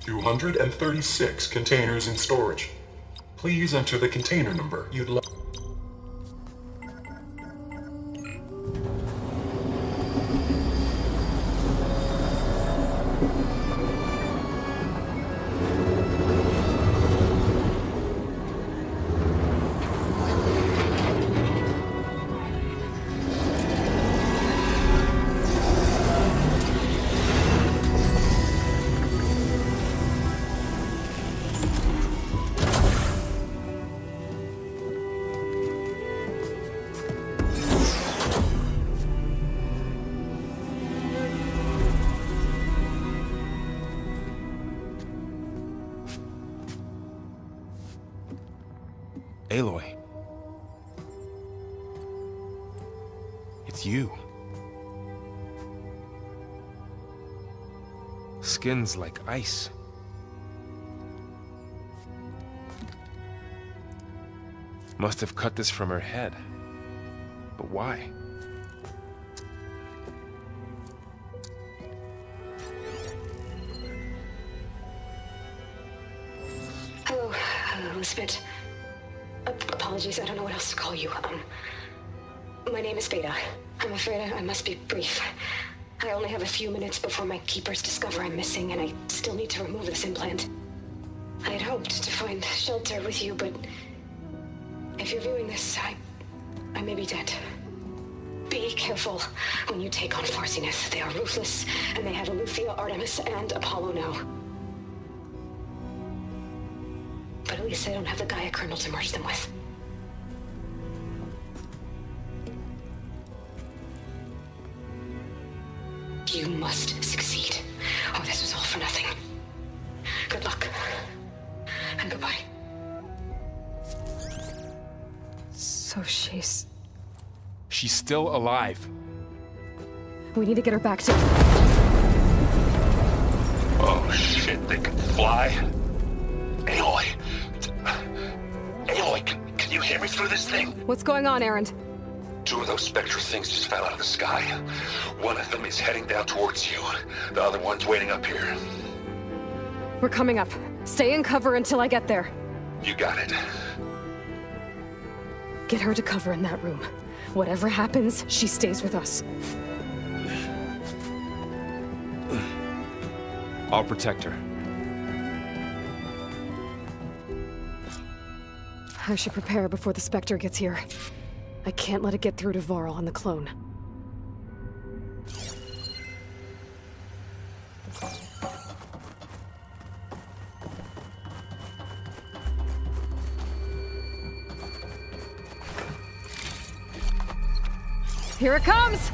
236 containers in storage. Please enter the container number you'd like. Aloy. It's you. Skin's like ice. Must have cut this from her head. But why? Hello, Elizabeth. Apologies, I don't know what else to call you. My name is Beta. I'm afraid I must be brief. I only have a few minutes before my keepers discover I'm missing, and I still need to remove this implant. I had hoped to find shelter with you, but if you're viewing this, I may be dead. Be careful when you take on Farsiness. They are ruthless, and they have Aletheia, Artemis, and Apollo now. But at least I don't have the Gaia kernel to merge them with. You must succeed, or this was all for nothing. Good luck. And goodbye. So she's still alive. We need to get her back to... Oh shit, they can fly? Aloy! Aloy, can you hear me through this thing? What's going on, Erend? Two of those spectral things just fell out of the sky. One of them is heading down towards you. The other one's waiting up here. We're coming up. Stay in cover until I get there. You got it. Get her to cover in that room. Whatever happens, she stays with us. I'll protect her. I should prepare before the Spectre gets here. I can't let it get through to Varl and the clone. Here it comes!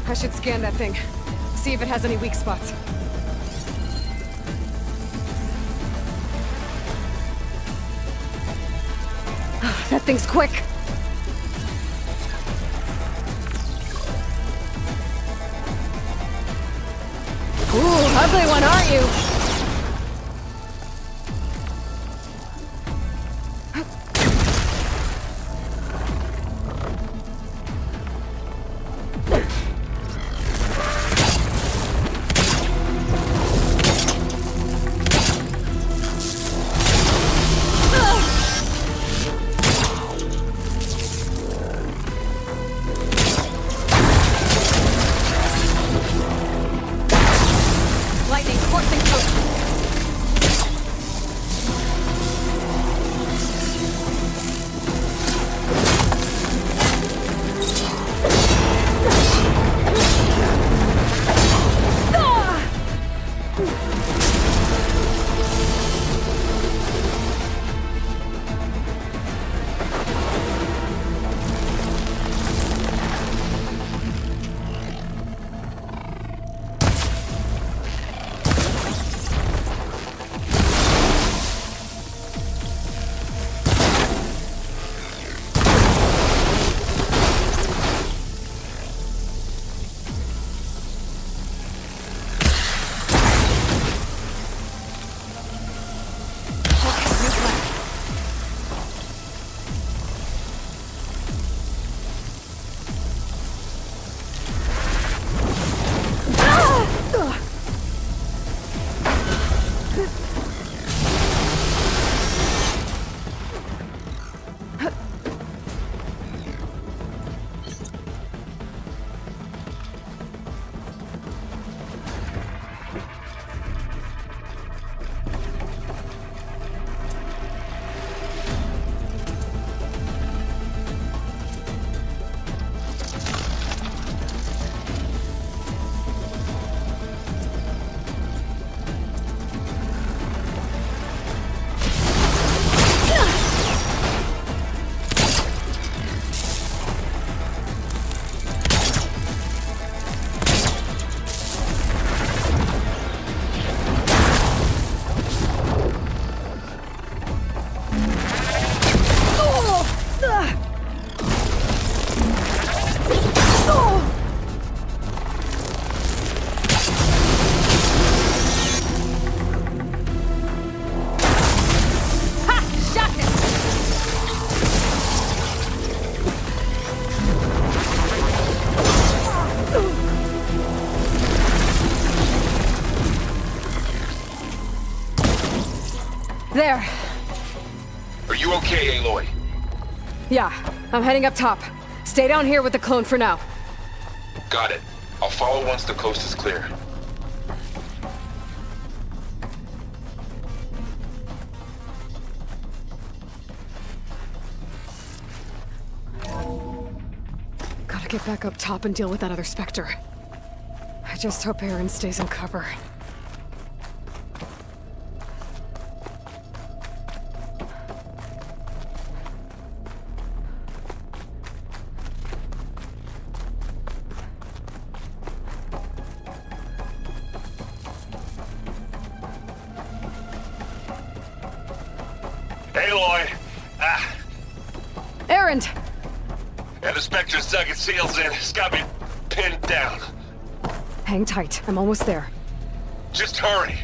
I should scan that thing. See if it has any weak spots. That thing's quick! Ooh, ugly one, aren't you? Lightning coursing through. you okay, Aloy? Yeah, I'm heading up top. Stay down here with the clone for now. Got it. I'll follow once the coast is clear. Gotta get back up top and deal with that other Spectre. I just hope Aaron stays in cover. Aloy! Aaron! And the Spectre's dug its heels in. It's got me pinned down. Hang tight, I'm almost there. Just hurry.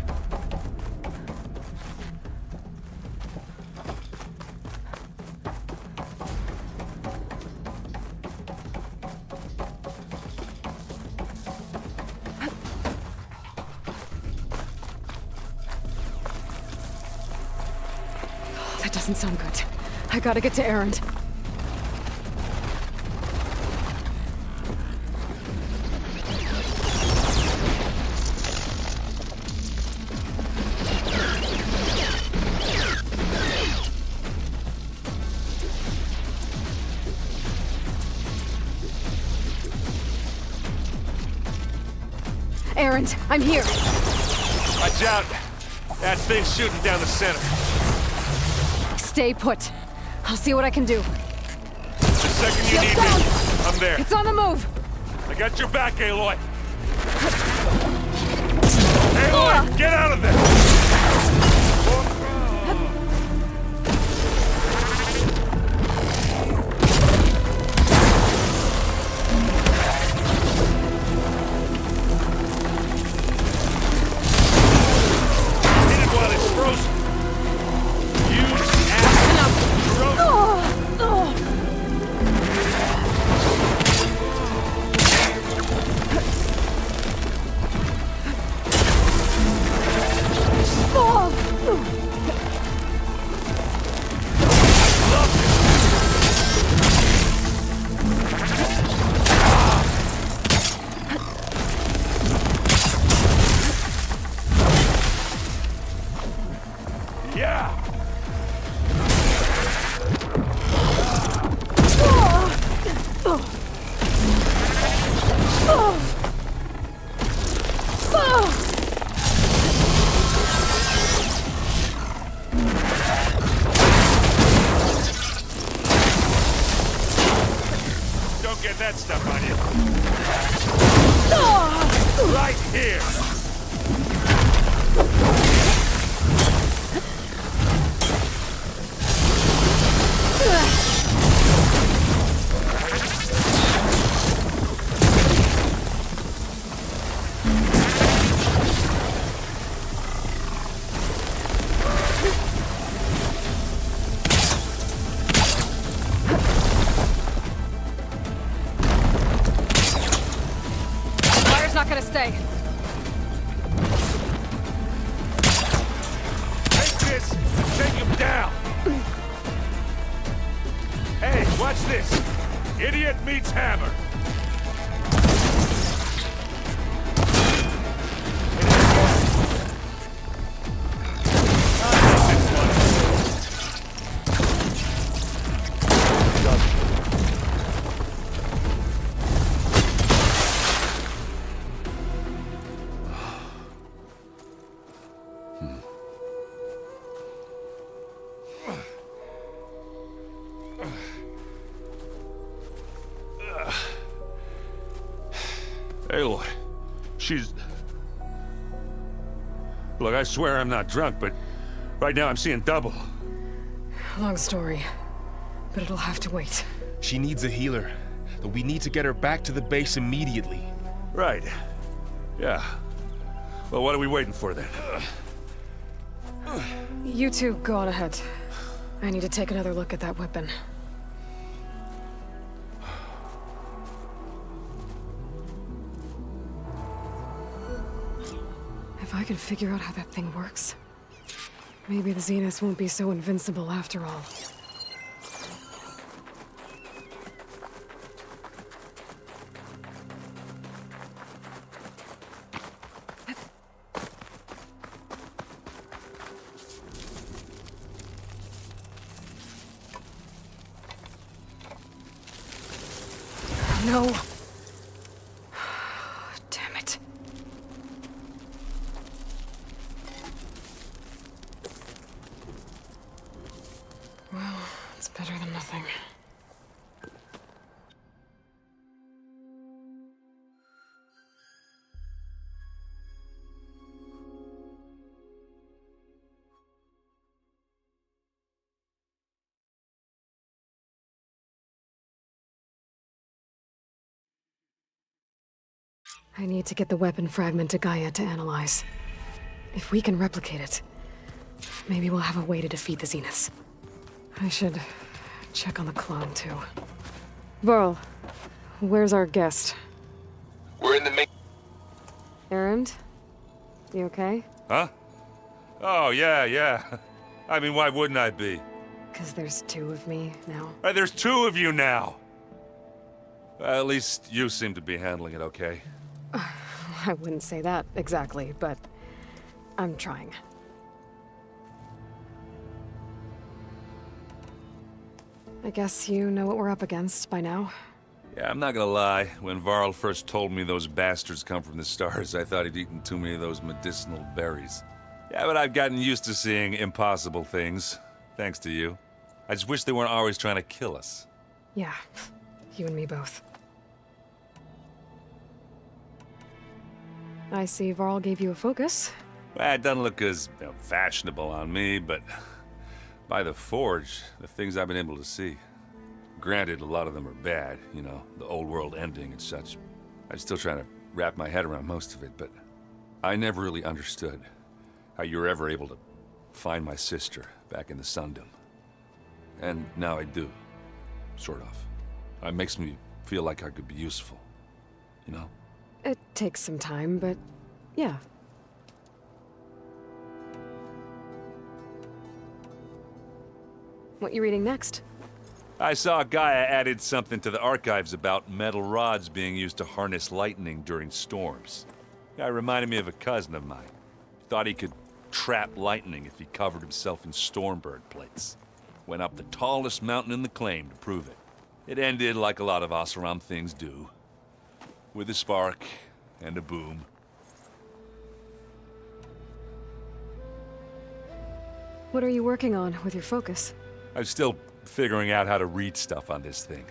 That doesn't sound good. I gotta get to Aaron. Aaron, I'm here. Watch out. That thing's shooting down the center. Stay put. I'll see what I can do. The second you need down. me, I'm there. It's on the move. I got your back, Aloy. Aloy, get out of there! Hit it while it's frozen. Use Yeah! Don't get that stuff on you. Right here! Fire's not gonna stay. Take this and take him down! Hey, watch this! Idiot meets hammer! Aloy, she's... Look, I swear I'm not drunk, but right now I'm seeing double. Long story, but it'll have to wait. She needs a healer, but we need to get her back to the base immediately. Right. Yeah. Well, what are we waiting for then? You two go on ahead. I need to take another look at that weapon. If I can figure out how that thing works. Maybe the Zeniths won't be so invincible after all. No. Damn it. Well, it's better than nothing. I need to get the weapon fragment to Gaia to analyze. If we can replicate it, maybe we'll have a way to defeat the Zeniths. I should check on the clone, too. Varl, where's our guest? We're in the main... Erend? You okay? Huh? Oh, yeah. I mean, why wouldn't I be? 'Cause there's two of me now. There's two of you now! At least you seem to be handling it okay. I wouldn't say that exactly, but I'm trying. I guess you know what we're up against by now. Yeah, I'm not gonna lie. When Varl first told me those bastards come from the stars, I thought he'd eaten too many of those medicinal berries. Yeah, but I've gotten used to seeing impossible things, thanks to you. I just wish they weren't always trying to kill us. Yeah, you and me both. I see Varl gave you a focus. Well, it doesn't look as fashionable on me, but by the Forge, the things I've been able to see. Granted, a lot of them are bad, you know, the old world ending and such. I'm still trying to wrap my head around most of it, but I never really understood how you were ever able to find my sister back in the Sundom. And now I do, sort of. It makes me feel like I could be useful, you know? It takes some time, but yeah. What you reading next? I saw Gaia added something to the archives about metal rods being used to harness lightning during storms. Guy reminded me of a cousin of mine. Thought he could trap lightning if he covered himself in Stormbird plates. Went up the tallest mountain in the claim to prove it. It ended like a lot of Oseram things do. With a spark and a boom. What are you working on with your focus? I'm still figuring out how to read stuff on this thing.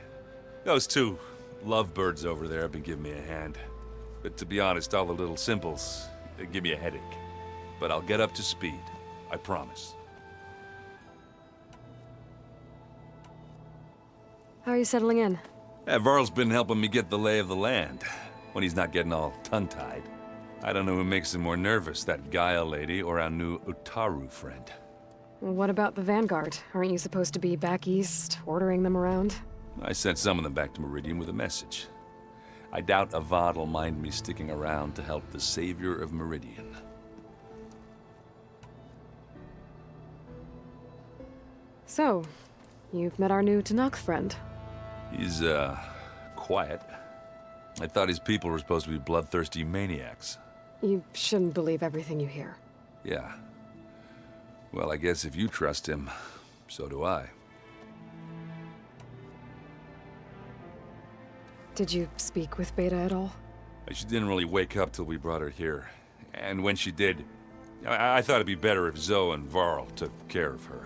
Those two lovebirds over there have been giving me a hand. But to be honest, all the little symbols, they give me a headache. But I'll get up to speed. I promise. How are you settling in? Varl's been helping me get the lay of the land, when he's not getting all tongue-tied. I don't know who makes him more nervous, that Gaia lady or our new Utaru friend. What about the Vanguard? Aren't you supposed to be back east, ordering them around? I sent some of them back to Meridian with a message. I doubt Avad'll mind me sticking around to help the savior of Meridian. So, you've met our new Tanakh friend. He's, quiet. I thought his people were supposed to be bloodthirsty maniacs. You shouldn't believe everything you hear. Yeah. Well, I guess if you trust him, so do I. Did you speak with Beta at all? She didn't really wake up till we brought her here. And when she did, I thought it'd be better if Zoe and Varl took care of her.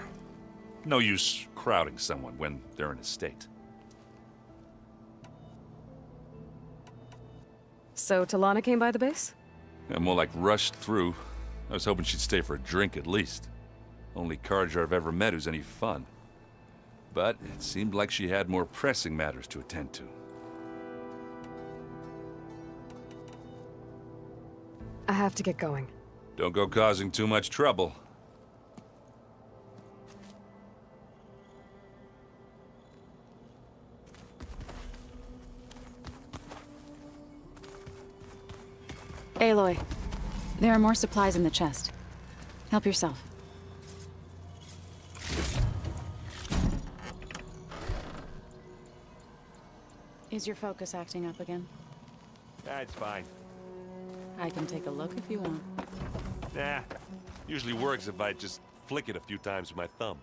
No use crowding someone when they're in a state. So Talana came by the base? Yeah, more like rushed through. I was hoping she'd stay for a drink at least. Only Carja I've ever met who's any fun. But it seemed like she had more pressing matters to attend to. I have to get going. Don't go causing too much trouble. Aloy, there are more supplies in the chest. Help yourself. Is your focus acting up again? That's fine. I can take a look if you want. Nah, usually works if I just flick it a few times with my thumb.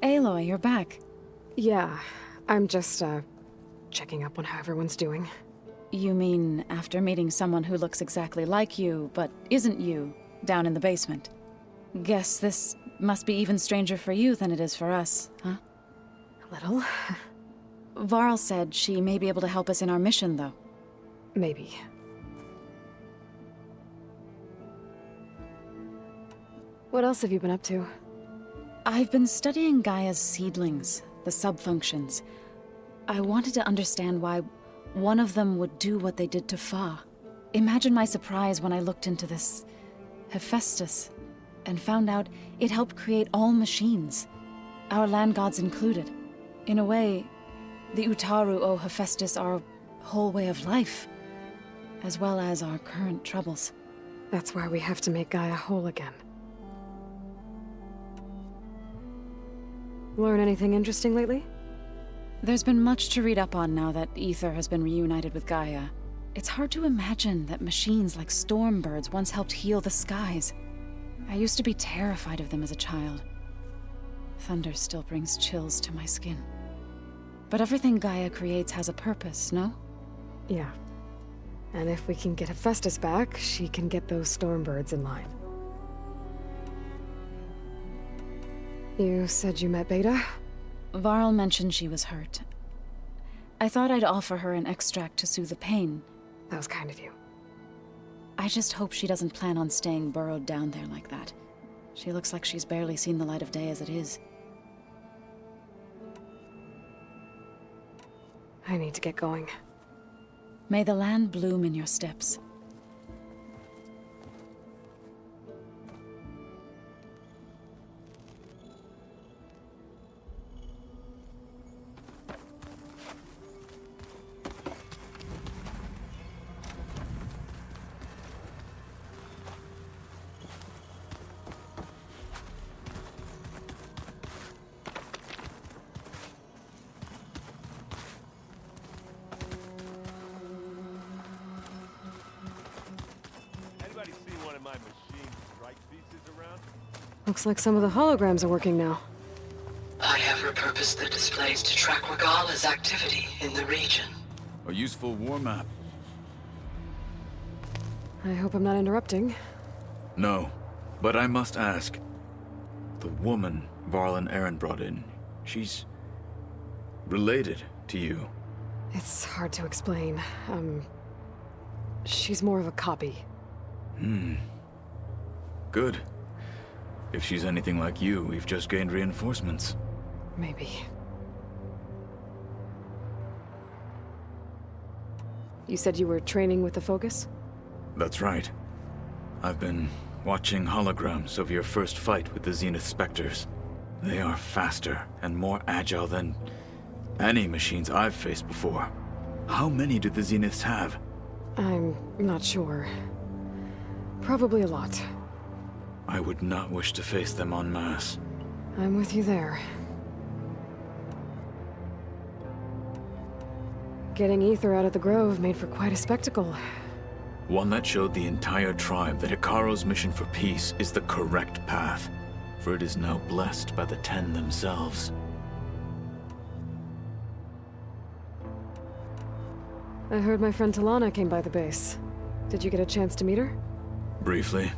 Aloy, you're back. Yeah, I'm just, checking up on how everyone's doing. You mean after meeting someone who looks exactly like you, but isn't you, down in the basement? Guess this must be even stranger for you than it is for us, huh? A little. Varl said she may be able to help us in our mission, though. Maybe. What else have you been up to? I've been studying Gaia's seedlings, the subfunctions. I wanted to understand why one of them would do what they did to Fa. Imagine my surprise when I looked into this Hephaestus and found out it helped create all machines, our land gods included. In a way, the Utaru owe Hephaestus our whole way of life, as well as our current troubles. That's why we have to make Gaia whole again. Learn anything interesting lately? There's been much to read up on now that Ether has been reunited with Gaia. It's hard to imagine that machines like stormbirds once helped heal the skies. I used to be terrified of them as a child. Thunder still brings chills to my skin. But everything Gaia creates has a purpose, no? Yeah. And if we can get Hephaestus back, she can get those stormbirds in line. You said you met Beta? Varl mentioned she was hurt. I thought I'd offer her an extract to soothe the pain. That was kind of you. I just hope she doesn't plan on staying burrowed down there like that. She looks like she's barely seen the light of day as it is. I need to get going. May the land bloom in your steps. Anybody seen one of my machine strike pieces around? Looks like some of the holograms are working now. I have repurposed the displays to track Regala's activity in the region. A useful war map. I hope I'm not interrupting. No, but I must ask. The woman Varl and Aaron brought in, she's related to you. It's hard to explain. She's more of a copy. Good. If she's anything like you, we've just gained reinforcements. Maybe. You said you were training with the Focus? That's right. I've been watching holograms of your first fight with the Zenith Spectres. They are faster and more agile than any machines I've faced before. How many do the Zeniths have? I'm not sure. Probably a lot. I would not wish to face them en masse. I'm with you there. Getting Ether out of the Grove made for quite a spectacle. One that showed the entire tribe that Hikaru's mission for peace is the correct path, for it is now blessed by the Ten themselves. I heard my friend Talana came by the base. Did you get a chance to meet her? Briefly.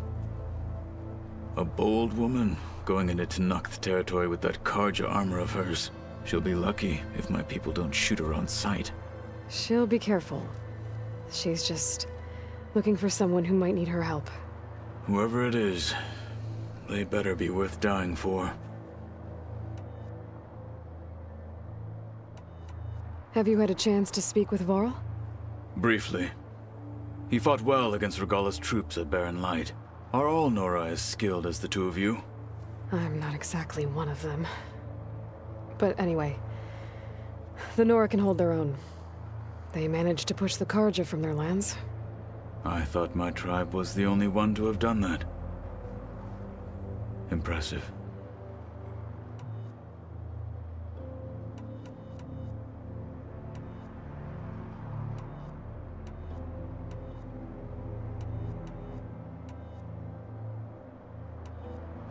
A bold woman going into Tenakth territory with that Karja armor of hers. She'll be lucky if my people don't shoot her on sight. She'll be careful. She's just looking for someone who might need her help. Whoever it is, they better be worth dying for. Have you had a chance to speak with Varl? Briefly. He fought well against Regala's troops at Barren Light. Are all Nora as skilled as the two of you? I'm not exactly one of them. But anyway, the Nora can hold their own. They managed to push the Karja from their lands. I thought my tribe was the only one to have done that. Impressive.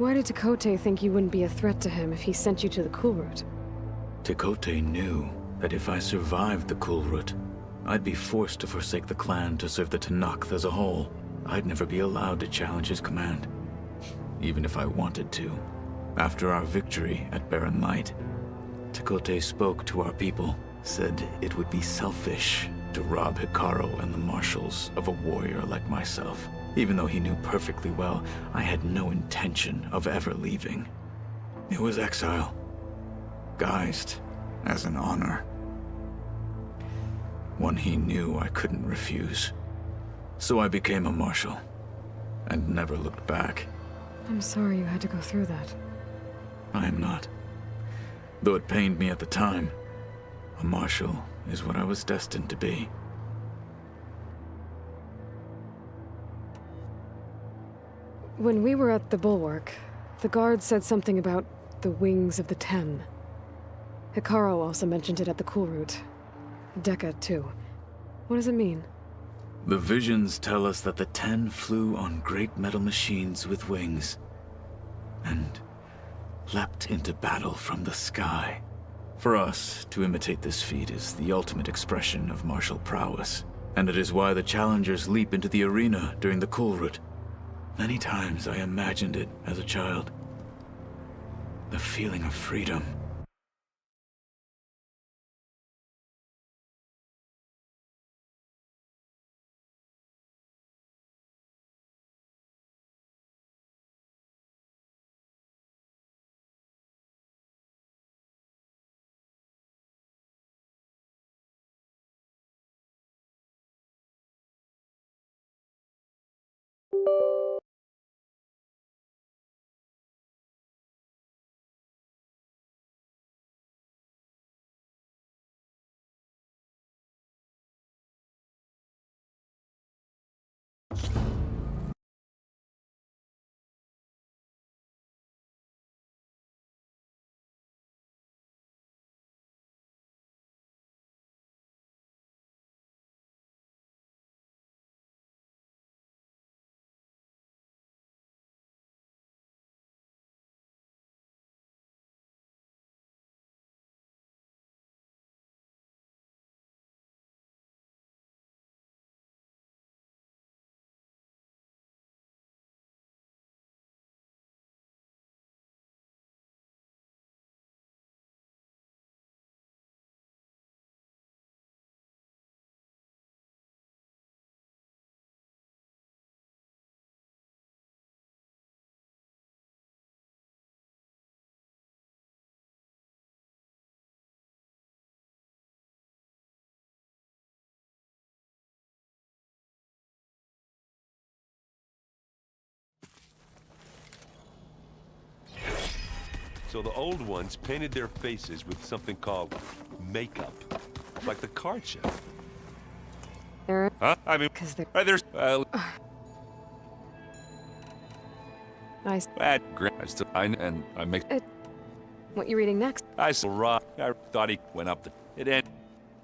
Why did Takote think you wouldn't be a threat to him if he sent you to the Cool Route? Takote knew that if I survived the Cool Route, I'd be forced to forsake the clan to serve the Tanakh as a whole. I'd never be allowed to challenge his command, even if I wanted to. After our victory at Barren Light, Takote spoke to our people, said it would be selfish to rob Hikaru and the marshals of a warrior like myself. Even though he knew perfectly well I had no intention of ever leaving. It was exile, guised as an honor. One he knew I couldn't refuse. So I became a marshal, and never looked back. I'm sorry you had to go through that. I am not. Though it pained me at the time, a marshal is what I was destined to be. When we were at the Bulwark, the guard said something about the Wings of the Ten. Hikaru also mentioned it at the Cool Route. Dekka, too. What does it mean? The visions tell us that the Ten flew on great metal machines with wings, and leapt into battle from the sky. For us, to imitate this feat is the ultimate expression of martial prowess, and it is why the challengers leap into the arena during the Cool Route. Many times I imagined it as a child. The feeling of freedom. So the old ones painted their faces with something called makeup. Like the card show. They're... Huh? I mean, Because they're... there's... Nice. bad I still... and I make... What you reading next? I still rock. I thought he went up the... It ended.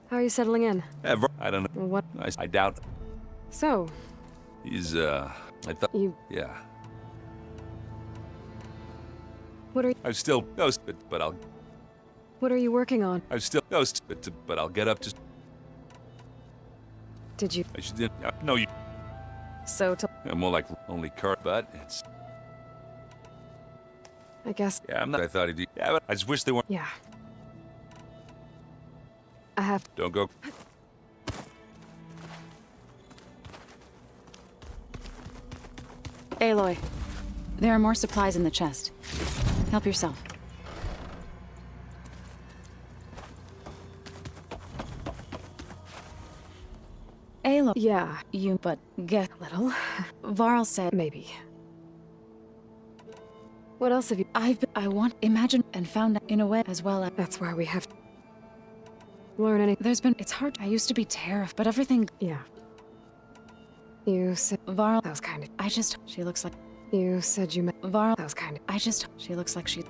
How are you settling in? Ever. I don't know. What? I doubt. So, He's, I thought... you... Yeah. What are you... I'm still ghost, but I'll... What are you working on? I'm still ghost, but I'll get up to... Did you... I should... No, you... So, I'm more like only card, but it's... I guess... Yeah, I'm not... I thought he'd do... Yeah, but I just wish they weren't... Yeah. I have... Don't go... Aloy, there are more supplies in the chest. Help yourself. Aloy. Yeah. But get A little. Varl said Maybe. What else have you... I want imagine and found out in a way as well as That's why we have to... learn any... it's hard. I used to be terrified, but everything Yeah. You said... Varl That was kind of... she looks like You said you met... Varl That was kind of... she looks like she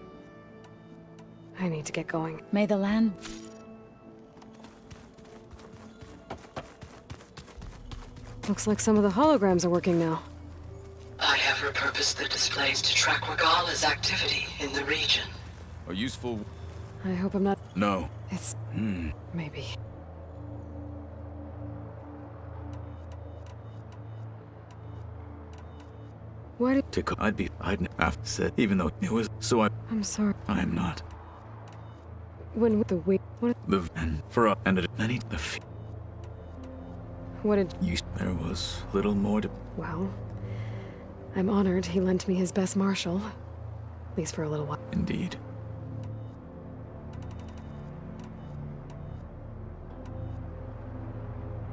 I need to get going. may the land Looks like some of the holograms are working now. I have repaired repurposed the displays to track Regala's activity in the region. A useful... I hope I'm not... No. It's... maybe. Why did... I'd have said, even though it was, so I'm sorry. I'm not. When the wait... What... And for and many, What did... there was little more to, Well... I'm honored he lent me his best martial. At least for a little while. indeed.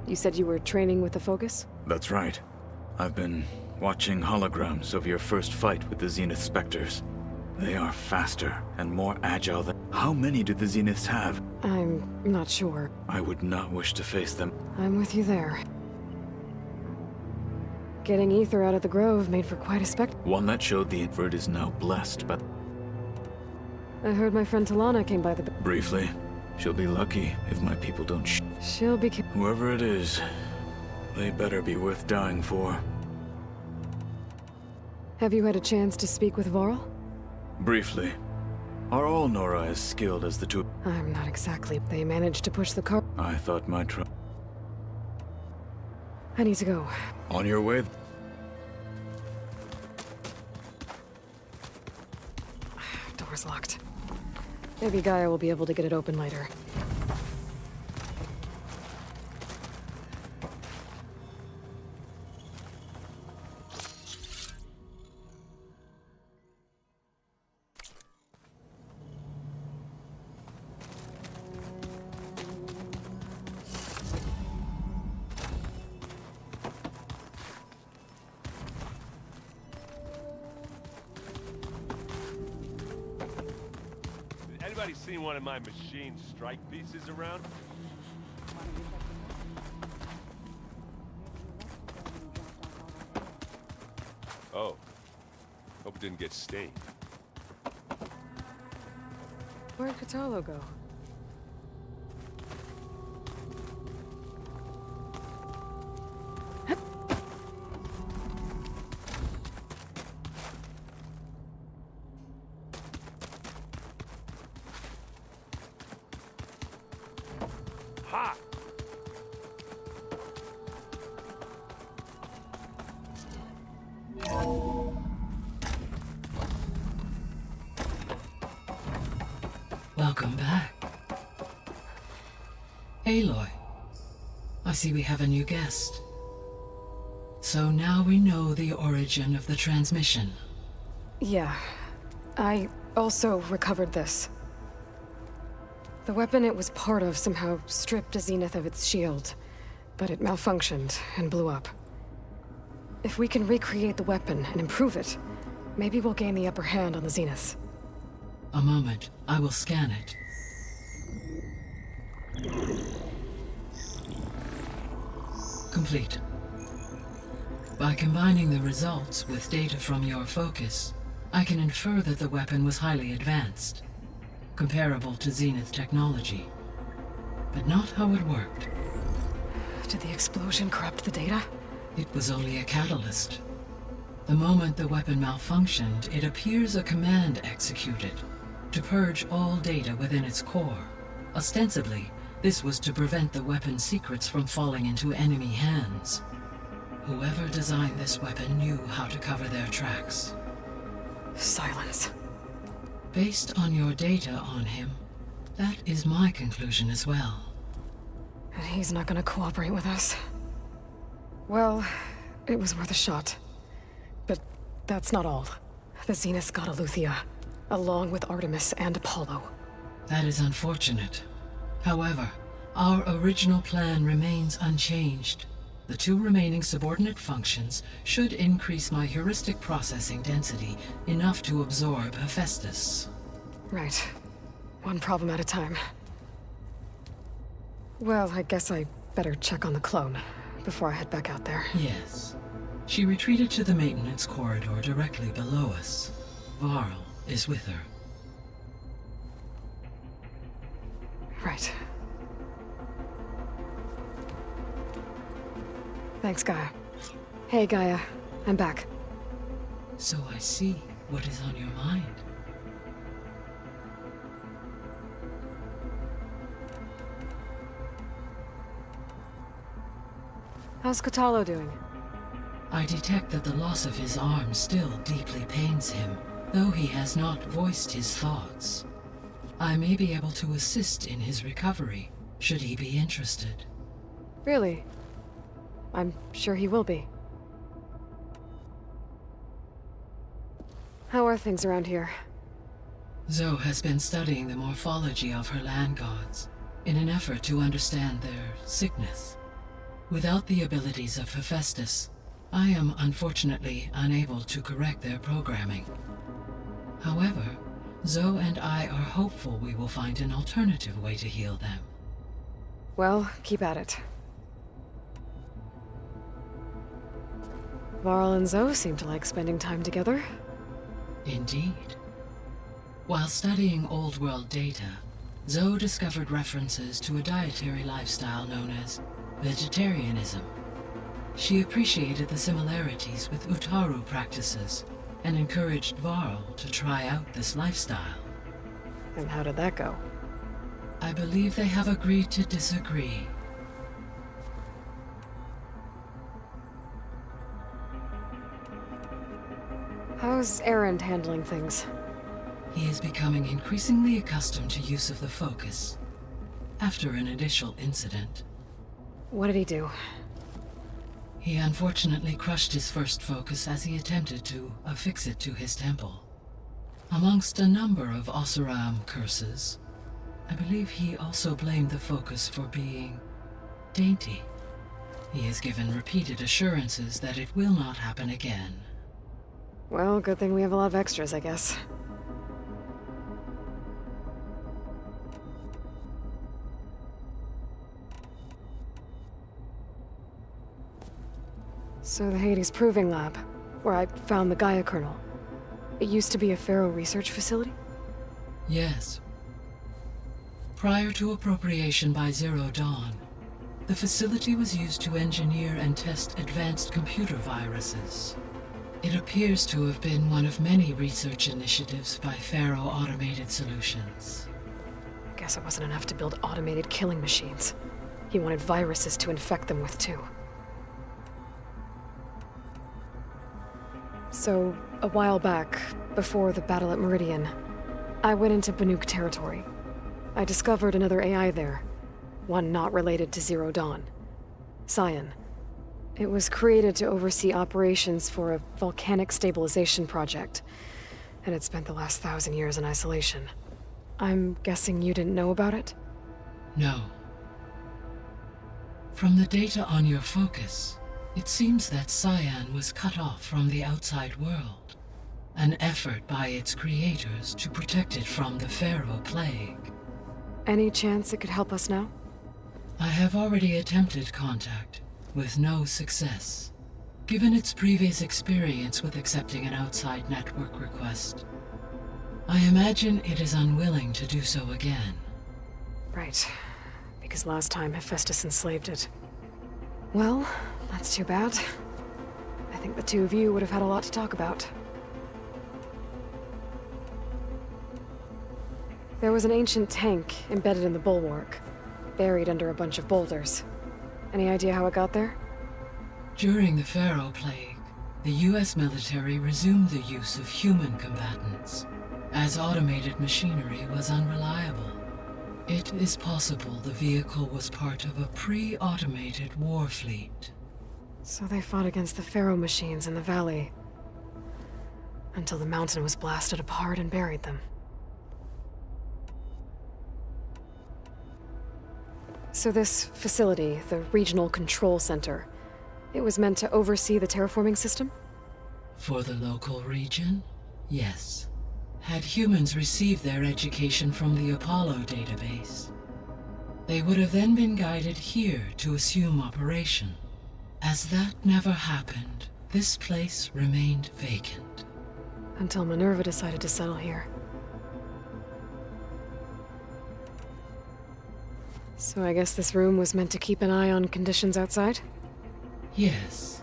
You said you were training with the Focus? That's right. I've been watching holograms of your first fight with the Zenith Spectres. They are faster and more agile than... How many do the Zeniths have? I'm not sure. I would not wish to face them. I'm with you there. Getting Ether out of the Grove made for quite a spectacle. One that showed the invert is now blessed, but I heard my friend Talana came by the... briefly, she'll be lucky if my people don't She'll be... Whoever it is, they better be worth dying for. Have you had a chance to speak with Varl? Briefly. Are all Nora as skilled as the two? I'm not exactly. They managed to push the car... I thought my I need to go. On your way. Door's locked. Maybe Gaia will be able to get it open later. Anybody seen one of my machine strike pieces around? Oh. Hope it didn't get stained. Where'd Catalo go? Ha! Welcome back. Aloy, I see we have a new guest. So now we know the origin of the transmission. Yeah. I also recovered this. The weapon it was part of somehow stripped a Zenith of its shield, but it malfunctioned and blew up. If we can recreate the weapon and improve it, maybe we'll gain the upper hand on the Zeniths. A moment, I will scan it. Complete. By combining the results with data from your focus, I can infer that the weapon was highly advanced, comparable to Zenith technology, but not how it worked. Did the explosion corrupt the data? It was only a catalyst. The moment the weapon malfunctioned, it appears a command executed to purge all data within its core. Ostensibly, this was to prevent the weapon's secrets from falling into enemy hands. Whoever designed this weapon knew how to cover their tracks. Silence. Based on your data on him, that is my conclusion as well. And he's not gonna cooperate with us. Well, it was worth a shot. But that's not all. The Zeniths got Aletheia, along with Artemis and Apollo. That is unfortunate. However, our original plan remains unchanged. The two remaining subordinate functions should increase my heuristic processing density enough to absorb Hephaestus. Right. One problem at a time. Well, I guess I better check on the clone before I head back out there. Yes. She retreated to the maintenance corridor directly below us. Varl is with her. Right. Thanks, Gaia. Hey, Gaia. I'm back. So I see what is on your mind. How's Kotallo doing? I detect that the loss of his arm still deeply pains him, though he has not voiced his thoughts. I may be able to assist in his recovery, should he be interested. Really? I'm sure he will be. How are things around here? Zoe has been studying the morphology of her land gods in an effort to understand their sickness. Without the abilities of Hephaestus, I am unfortunately unable to correct their programming. However, Zoe and I are hopeful we will find an alternative way to heal them. Well, keep at it. Varl and Zoe seem to like spending time together. Indeed. While studying Old World data, Zoe discovered references to a dietary lifestyle known as vegetarianism. She appreciated the similarities with Utaru practices and encouraged Varl to try out this lifestyle. And how did that go? I believe they have agreed to disagree. How's Erend handling things? He is becoming increasingly accustomed to use of the focus, after an initial incident. What did he do? He unfortunately crushed his first focus as he attempted to affix it to his temple. Amongst a number of Oseram curses, I believe he also blamed the focus for being dainty. He has given repeated assurances that it will not happen again. Well, good thing we have a lot of extras, I guess. So the Hades Proving Lab, where I found the Gaia kernel. It used to be a Pharaoh research facility? Yes. Prior to appropriation by Zero Dawn, the facility was used to engineer and test advanced computer viruses. It appears to have been one of many research initiatives by Pharaoh Automated Solutions. Guess it wasn't enough to build automated killing machines. He wanted viruses to infect them with, too. So, a while back, before the battle at Meridian, I went into Banuk territory. I discovered another AI there, one not related to Zero Dawn. Cyan. It was created to oversee operations for a volcanic stabilization project, and it spent the last 1,000 years in isolation. I'm guessing you didn't know about it? No. From the data on your focus, it seems that Cyan was cut off from the outside world, an effort by its creators to protect it from the Pharaoh Plague. Any chance it could help us now? I have already attempted contact, with no success, given its previous experience with accepting an outside network request. I imagine it is unwilling to do so again. Right. Because last time Hephaestus enslaved it. Well, that's too bad. I think the two of you would have had a lot to talk about. There was an ancient tank embedded in the bulwark, buried under a bunch of boulders. Any idea how it got there? During the Pharaoh Plague, the US military resumed the use of human combatants, as automated machinery was unreliable. It is possible the vehicle was part of a pre-automated war fleet. So they fought against the Pharaoh machines in the valley, until the mountain was blasted apart and buried them. So this facility, the Regional Control Center, it was meant to oversee the terraforming system? For the local region, yes. Had humans received their education from the Apollo database, they would have then been guided here to assume operation. As that never happened, this place remained vacant. Until Minerva decided to settle here. So I guess this room was meant to keep an eye on conditions outside? Yes.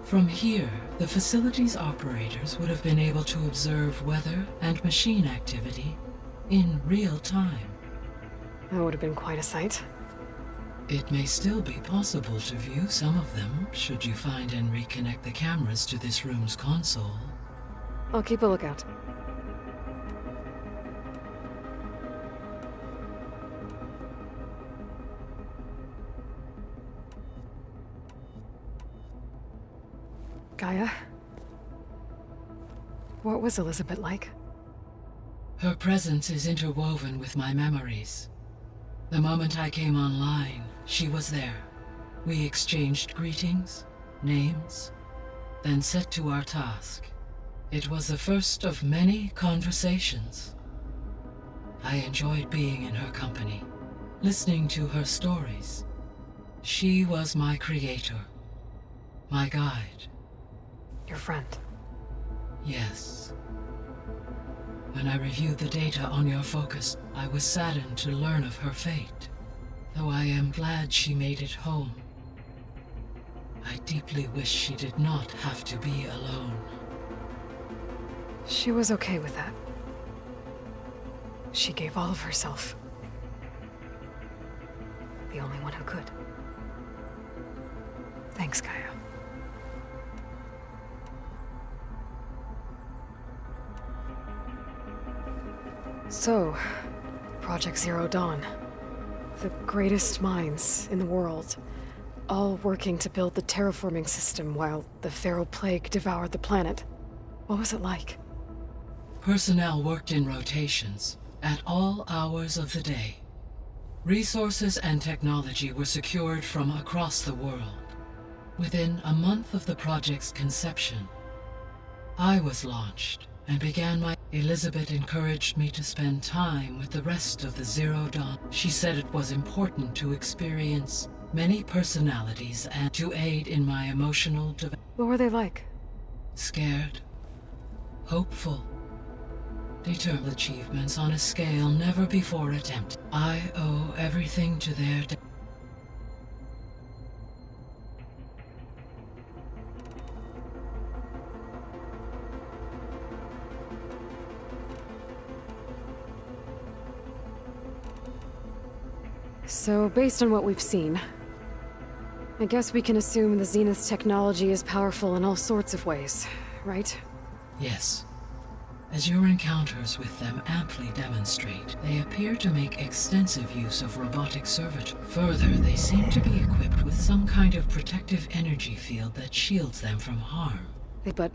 From here, the facility's operators would have been able to observe weather and machine activity in real time. That would have been quite a sight. It may still be possible to view some of them, should you find and reconnect the cameras to this room's console. I'll keep a lookout. Gaia? What was Elizabeth like? Her presence is interwoven with my memories. The moment I came online, she was there. We exchanged greetings, names, then set to our task. It was the first of many conversations. I enjoyed being in her company, listening to her stories. She was my creator, my guide. Your friend. Yes. When I reviewed the data on your focus, I was saddened to learn of her fate, though I am glad she made it home. I deeply wish she did not have to be alone. She was okay with that. She gave all of herself. The only one who could. Thanks, Gaia. So, Project Zero Dawn. The greatest minds in the world, all working to build the terraforming system while the Pharaoh Plague devoured the planet. What was it like? Personnel worked in rotations, at all hours of the day. Resources and technology were secured from across the world. Within a month of the project's conception, I was launched and began my... Elizabeth encouraged me to spend time with the rest of the Zero Dawn. She said it was important to experience many personalities and to aid in my emotional development. What were they like? Scared, hopeful, determined achievements on a scale never before attempted. I owe everything to their... So, based on what we've seen, I guess we can assume the Zenith's technology is powerful in all sorts of ways, right? Yes. As your encounters with them amply demonstrate, they appear to make extensive use of robotic servitude. Further, they seem to be equipped with some kind of protective energy field that shields them from harm. But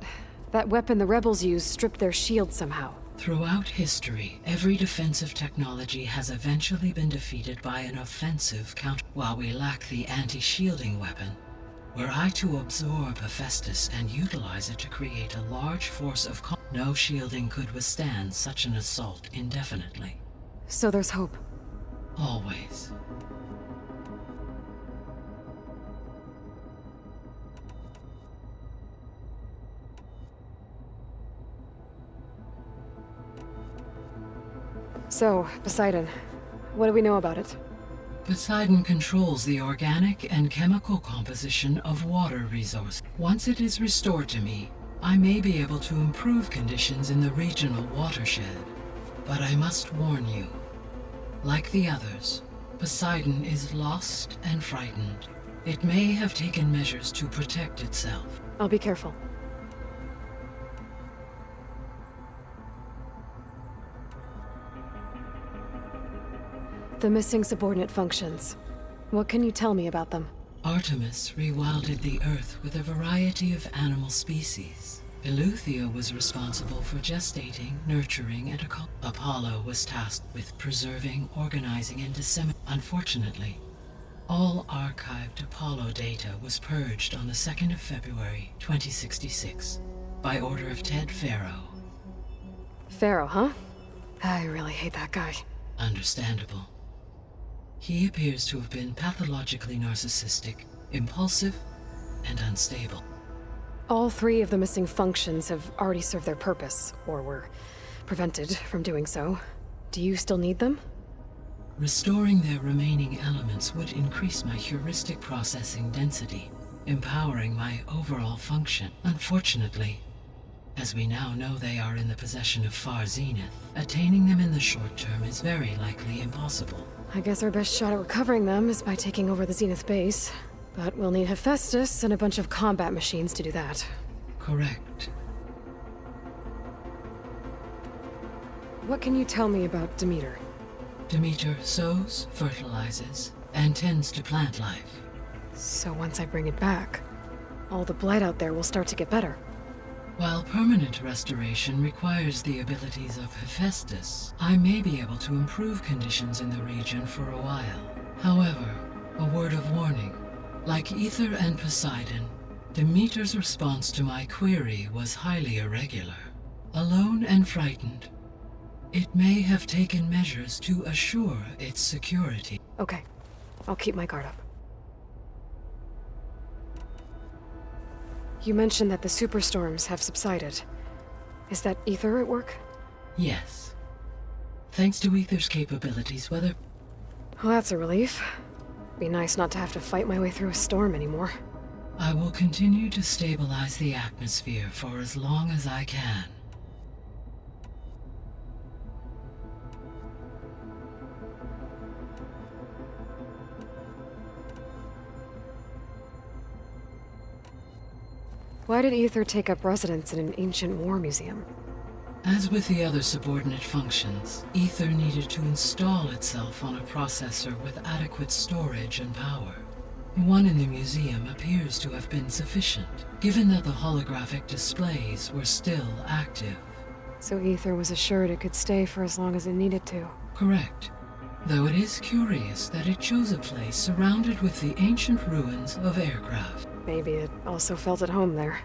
that weapon the rebels used stripped their shield somehow. Throughout history, every defensive technology has eventually been defeated by an offensive counter. While we lack the anti-shielding weapon, were I to absorb Hephaestus and utilize it to create a large force of no shielding could withstand such an assault indefinitely. So there's hope. Always. So, Poseidon, what do we know about it? Poseidon controls the organic and chemical composition of water resource. Once it is restored to me, I may be able to improve conditions in the regional watershed. But I must warn you, like the others, Poseidon is lost and frightened. It may have taken measures to protect itself. I'll be careful. The missing subordinate functions. What can you tell me about them? Artemis rewilded the Earth with a variety of animal species. Eleuthia was responsible for gestating, nurturing, and Apollo was tasked with preserving, organizing, and disseminating. Unfortunately, all archived Apollo data was purged on the 2nd of February, 2066, by order of Ted Pharaoh. Pharaoh, huh? I really hate that guy. Understandable. He appears to have been pathologically narcissistic, impulsive, and unstable. All three of the missing functions have already served their purpose, or were prevented from doing so. Do you still need them? Restoring their remaining elements would increase my heuristic processing density. empowering my overall function. Unfortunately, as we now know they are in the possession of Far Zenith, attaining them in the short term is very likely impossible. I guess our best shot at recovering them is by taking over the Zenith base. But we'll need Hephaestus and a bunch of combat machines to do that. Correct. What can you tell me about Demeter? Demeter sows, fertilizes, and tends to plant life. So once I bring it back, all the blight out there will start to get better. While permanent restoration requires the abilities of Hephaestus, I may be able to improve conditions in the region for a while. However, a word of warning. Like Ether and Poseidon, Demeter's response to my query was highly irregular. Alone and frightened, it may have taken measures to assure its security. Okay, I'll keep my guard up. You mentioned that the superstorms have subsided. Is that Ether at work? Yes. Thanks to Ether's capabilities, whether... Well, that's a relief. Be nice not to have to fight my way through a storm anymore. I will continue to stabilize the atmosphere for as long as I can. Why did Ether take up residence in an ancient war museum? As with the other subordinate functions, Ether needed to install itself on a processor with adequate storage and power. One in the museum appears to have been sufficient, given that the holographic displays were still active. So Ether was assured it could stay for as long as it needed to. Correct. Though it is curious that it chose a place surrounded with the ancient ruins of aircraft. Maybe it also felt at home there.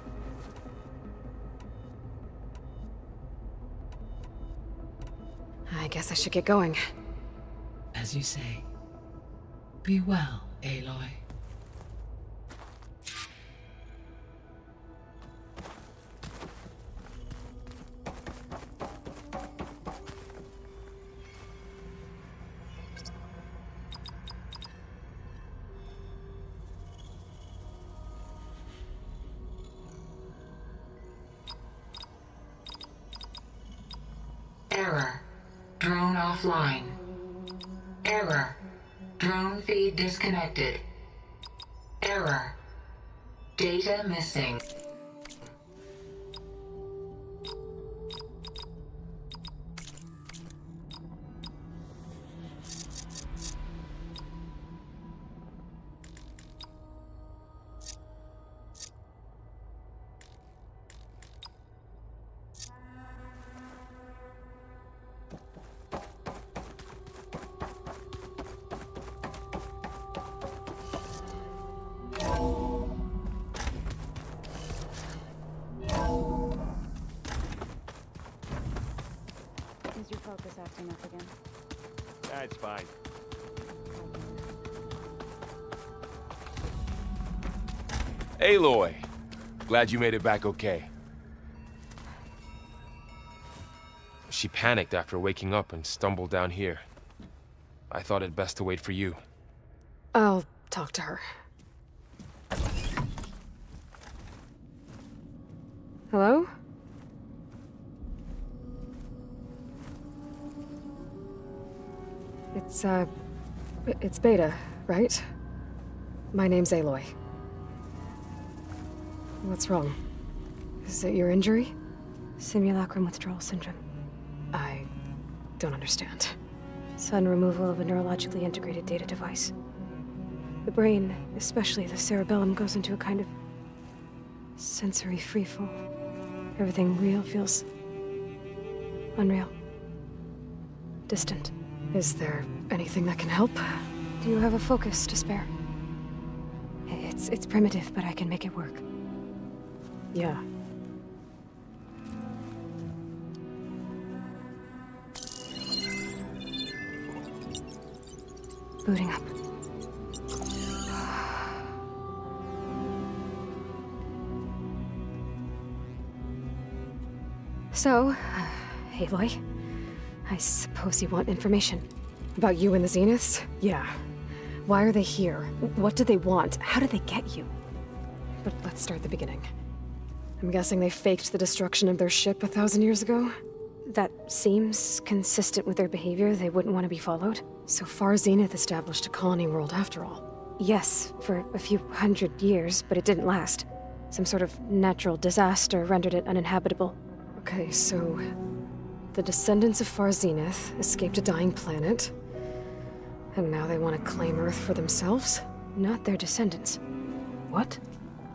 I guess I should get going. As you say. Be well, Aloy. Error. Drone offline. Error. Drone feed disconnected. Error. Data missing. Is your focus acting up again? That's fine. Aloy, glad you made it back okay. She panicked after waking up and stumbled down here. I thought it best to wait for you. I'll talk to her. Hello? It's Beta, right? My name's Aloy. What's wrong? Is it your injury? Simulacrum withdrawal syndrome. I don't understand. Sudden removal of a neurologically integrated data device. The brain, especially the cerebellum, goes into a kind of sensory freefall. Everything real feels unreal. Distant. Is there anything that can help? Do you have a focus to spare? It's primitive, but I can make it work. Yeah. Booting up. So, Aloy, I suppose you want information. About you and the Zeniths? Yeah. Why are they here? What do they want? How did they get you? but let's start at the beginning. I'm guessing they faked the destruction of their ship 1,000 years ago? That seems consistent with their behavior. They wouldn't want to be followed. So far, Zenith established a colony world after all. Yes, for a few hundred years, but it didn't last. Some sort of natural disaster rendered it uninhabitable. Okay, so the descendants of Far Zenith escaped a dying planet, and now they want to claim Earth for themselves? Not their descendants. What?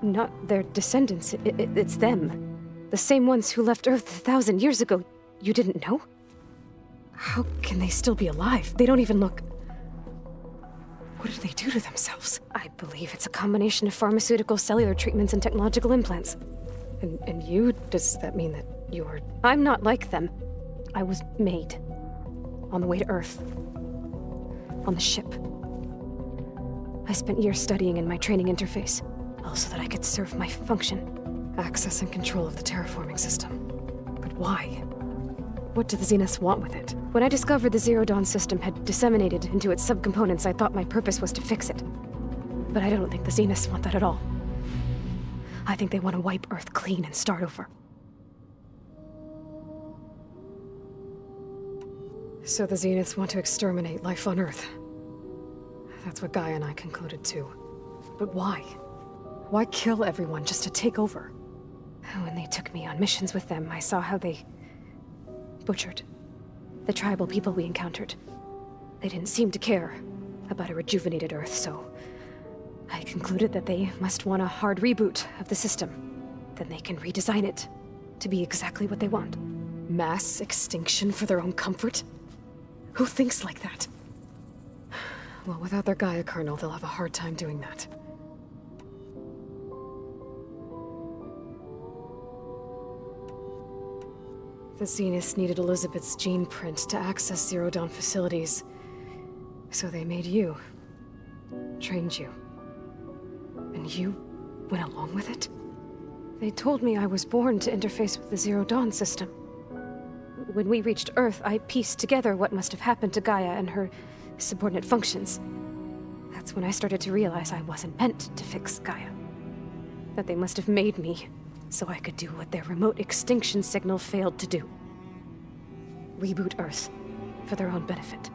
Not their descendants. It's them. The same ones who left Earth 1,000 years ago. You didn't know? How can they still be alive? They don't even look... What did they do to themselves? I believe it's a combination of pharmaceutical, cellular treatments, and technological implants. And you? Does that mean that you're... I'm not like them. I was made. On the way to Earth. On the ship. I spent years studying in my training interface, all so that I could serve my function. Access and control of the terraforming system. But why? What do the Zeniths want with it? When I discovered the Zero Dawn system had disseminated into its subcomponents, I thought my purpose was to fix it. But I don't think the Zeniths want that at all. I think they want to wipe Earth clean and start over. So the Zeniths want to exterminate life on Earth. That's what Gaia and I concluded too. But why? Why kill everyone just to take over? When they took me on missions with them, I saw how they butchered the tribal people we encountered. They didn't seem to care about a rejuvenated Earth, so I concluded that they must want a hard reboot of the system. Then they can redesign it to be exactly what they want. Mass extinction for their own comfort? Who thinks like that? Well, without their Gaia kernel, they'll have a hard time doing that. The Zeniths needed Elizabeth's gene print to access Zero Dawn facilities. So they made you. Trained you. And you went along with it? They told me I was born to interface with the Zero Dawn system. When we reached Earth, I pieced together what must have happened to Gaia and her subordinate functions. That's when I started to realize I wasn't meant to fix Gaia. That they must have made me so I could do what their remote extinction signal failed to do. Reboot Earth for their own benefit.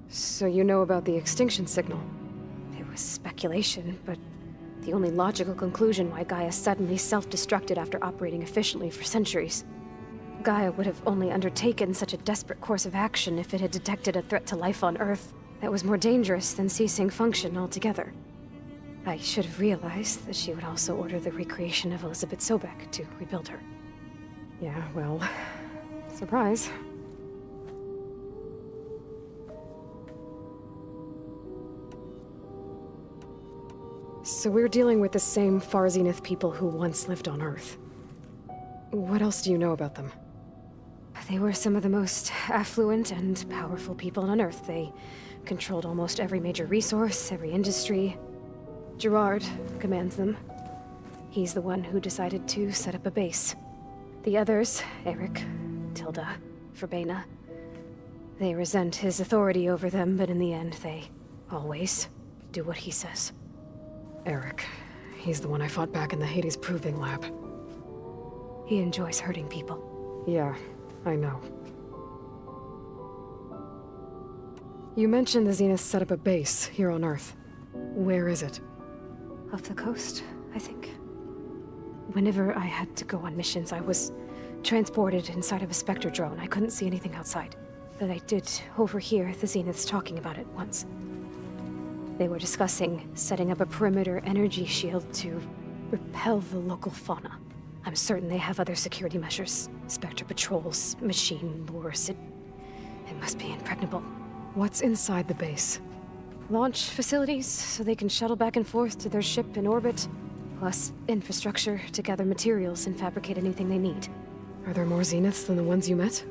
So you know about the extinction signal? It was speculation, but the only logical conclusion why Gaia suddenly self-destructed after operating efficiently for centuries. Gaia would have only undertaken such a desperate course of action if it had detected a threat to life on Earth that was more dangerous than ceasing function altogether. I should have realized that she would also order the recreation of Elizabeth Sobek to rebuild her. Yeah, well, surprise. So we're dealing with the same Far Zenith people who once lived on Earth. What else do you know about them? They were some of the most affluent and powerful people on Earth. They controlled almost every major resource, every industry. Gerard commands them. He's the one who decided to set up a base. The others, Eric, Tilda, Verbena, they resent his authority over them, but in the end, they always do what he says. Eric. He's the one I fought back in the Hades Proving Lab. He enjoys hurting people. Yeah, I know. You mentioned the Zeniths set up a base here on Earth. Where is it? Off the coast, I think. Whenever I had to go on missions, I was transported inside of a Spectre drone. I couldn't see anything outside. But I did overhear the Zeniths talking about it once. They were discussing setting up a perimeter energy shield to repel the local fauna. I'm certain they have other security measures. Spectre patrols, machine lures. It must be impregnable. What's inside the base? Launch facilities, so they can shuttle back and forth to their ship in orbit. Plus infrastructure to gather materials and fabricate anything they need. Are there more Zeniths than the ones you met?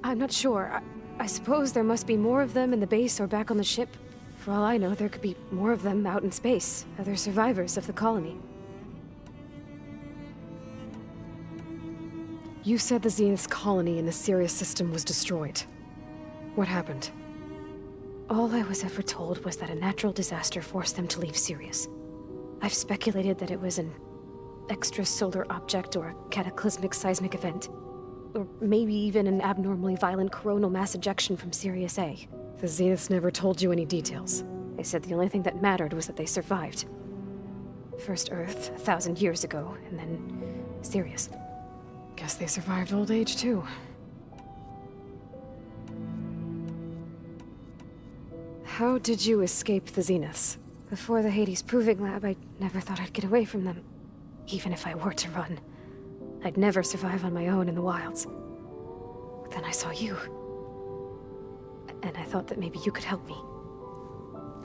I'm not sure. I suppose there must be more of them in the base or back on the ship. For all I know, there could be more of them out in space, other survivors of the colony. You said the Zenith's colony in the Sirius system was destroyed. What happened? All I was ever told was that a natural disaster forced them to leave Sirius. I've speculated that it was an extrasolar object or a cataclysmic seismic event. Or maybe even an abnormally violent coronal mass ejection from Sirius A. The Zeniths never told you any details. They said the only thing that mattered was that they survived. First Earth, 1,000 years ago, and then Sirius. Guess they survived old age, too. How did you escape the Zeniths? Before the Hades Proving Lab, I never thought I'd get away from them. Even if I were to run. I'd never survive on my own in the wilds. But then I saw you. And I thought that maybe you could help me.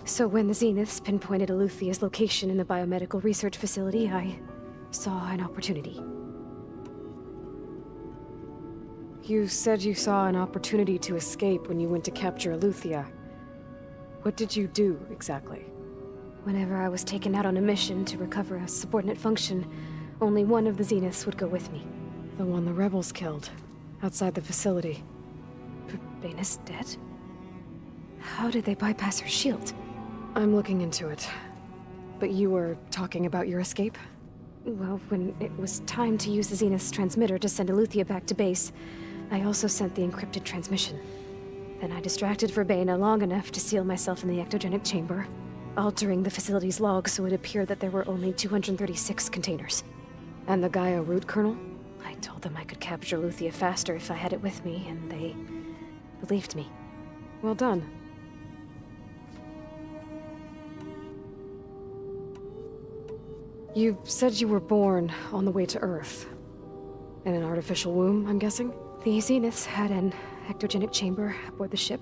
So when the Zeniths pinpointed Eluthia's location in the biomedical research facility, I saw an opportunity. You said you saw an opportunity to escape when you went to capture Eluthia. What did you do, exactly? Whenever I was taken out on a mission to recover a subordinate function, only one of the Zeniths would go with me. The one the rebels killed, outside the facility. Baina's dead? How did they bypass her shield? I'm looking into it. But you were talking about your escape? Well, when it was time to use the Zenith's transmitter to send Eluthia back to base, I also sent the encrypted transmission. Then I distracted Verbaina long enough to seal myself in the ectogenic chamber, altering the facility's log so it appeared that there were only 236 containers. And the Gaia root kernel? I told them I could capture Eluthia faster if I had it with me, and they believed me. Well done. You said you were born on the way to Earth. In an artificial womb, I'm guessing? The Zeniths had an ectogenic chamber aboard the ship.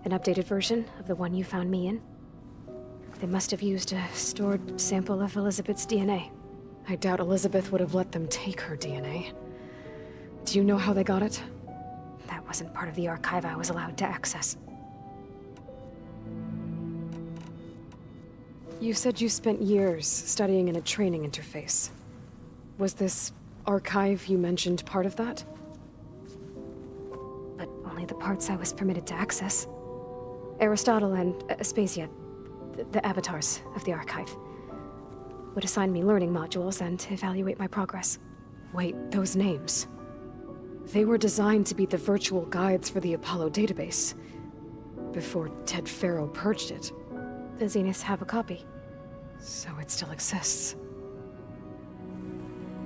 An updated version of the one you found me in. They must have used a stored sample of Elizabeth's DNA. I doubt Elizabeth would have let them take her DNA. Do you know how they got it? That wasn't part of the archive I was allowed to access. You said you spent years studying in a training interface. Was this archive you mentioned part of that? But only the parts I was permitted to access. Aristotle and Aspasia, the avatars of the archive, would assign me learning modules and evaluate my progress. Wait, those names. They were designed to be the virtual guides for the Apollo database, before Ted Faro purged it. The Zeniths have a copy. So it still exists.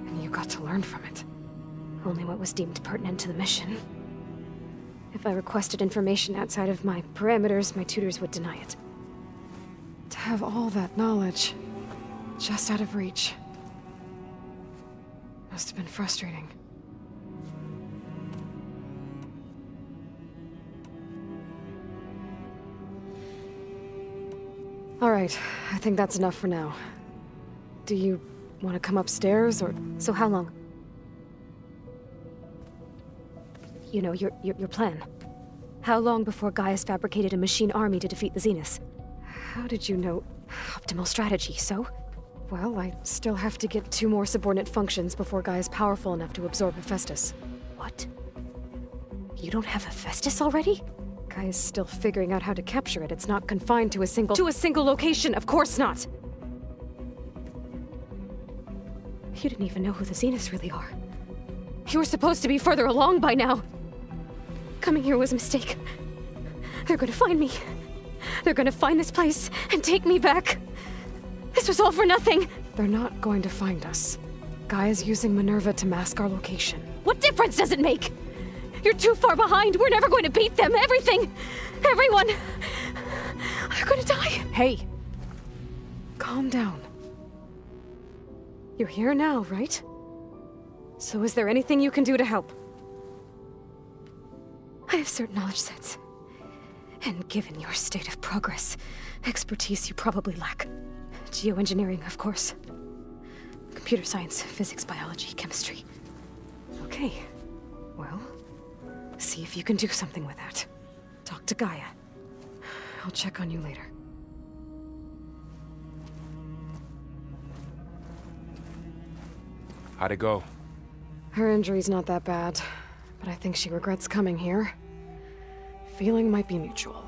And you got to learn from it. Only what was deemed pertinent to the mission. If I requested information outside of my parameters, my tutors would deny it. To have all that knowledge, just out of reach, must have been frustrating. All right, I think that's enough for now. Do you want to come upstairs, or...? So how long? You know, your plan. How long before Gaia's fabricated a machine army to defeat the Zeniths? How did you know? Optimal strategy, so? Well, I still have to get 2 more subordinate functions before Gaia's powerful enough to absorb Hephaestus. What? You don't have Hephaestus already? Gaia's still figuring out how to capture it. It's not confined to a single location, of course not! You didn't even know who the Zeniths really are. You were supposed to be further along by now. Coming here was a mistake. They're gonna find me. They're gonna find this place and take me back. This was all for nothing. They're not going to find us. Gaia's using Minerva to mask our location. What difference does it make? You're too far behind. We're never going to beat them. Everything. Everyone. They're gonna die. Hey. Calm down. You're here now, right? So is there anything you can do to help? I have certain knowledge sets. And given your state of progress, expertise you probably lack. Geoengineering, of course. Computer science, physics, biology, chemistry. Okay. Well, see if you can do something with that. Talk to Gaia. I'll check on you later. How'd it go? Her injury's not that bad, but I think she regrets coming here. Feeling might be mutual.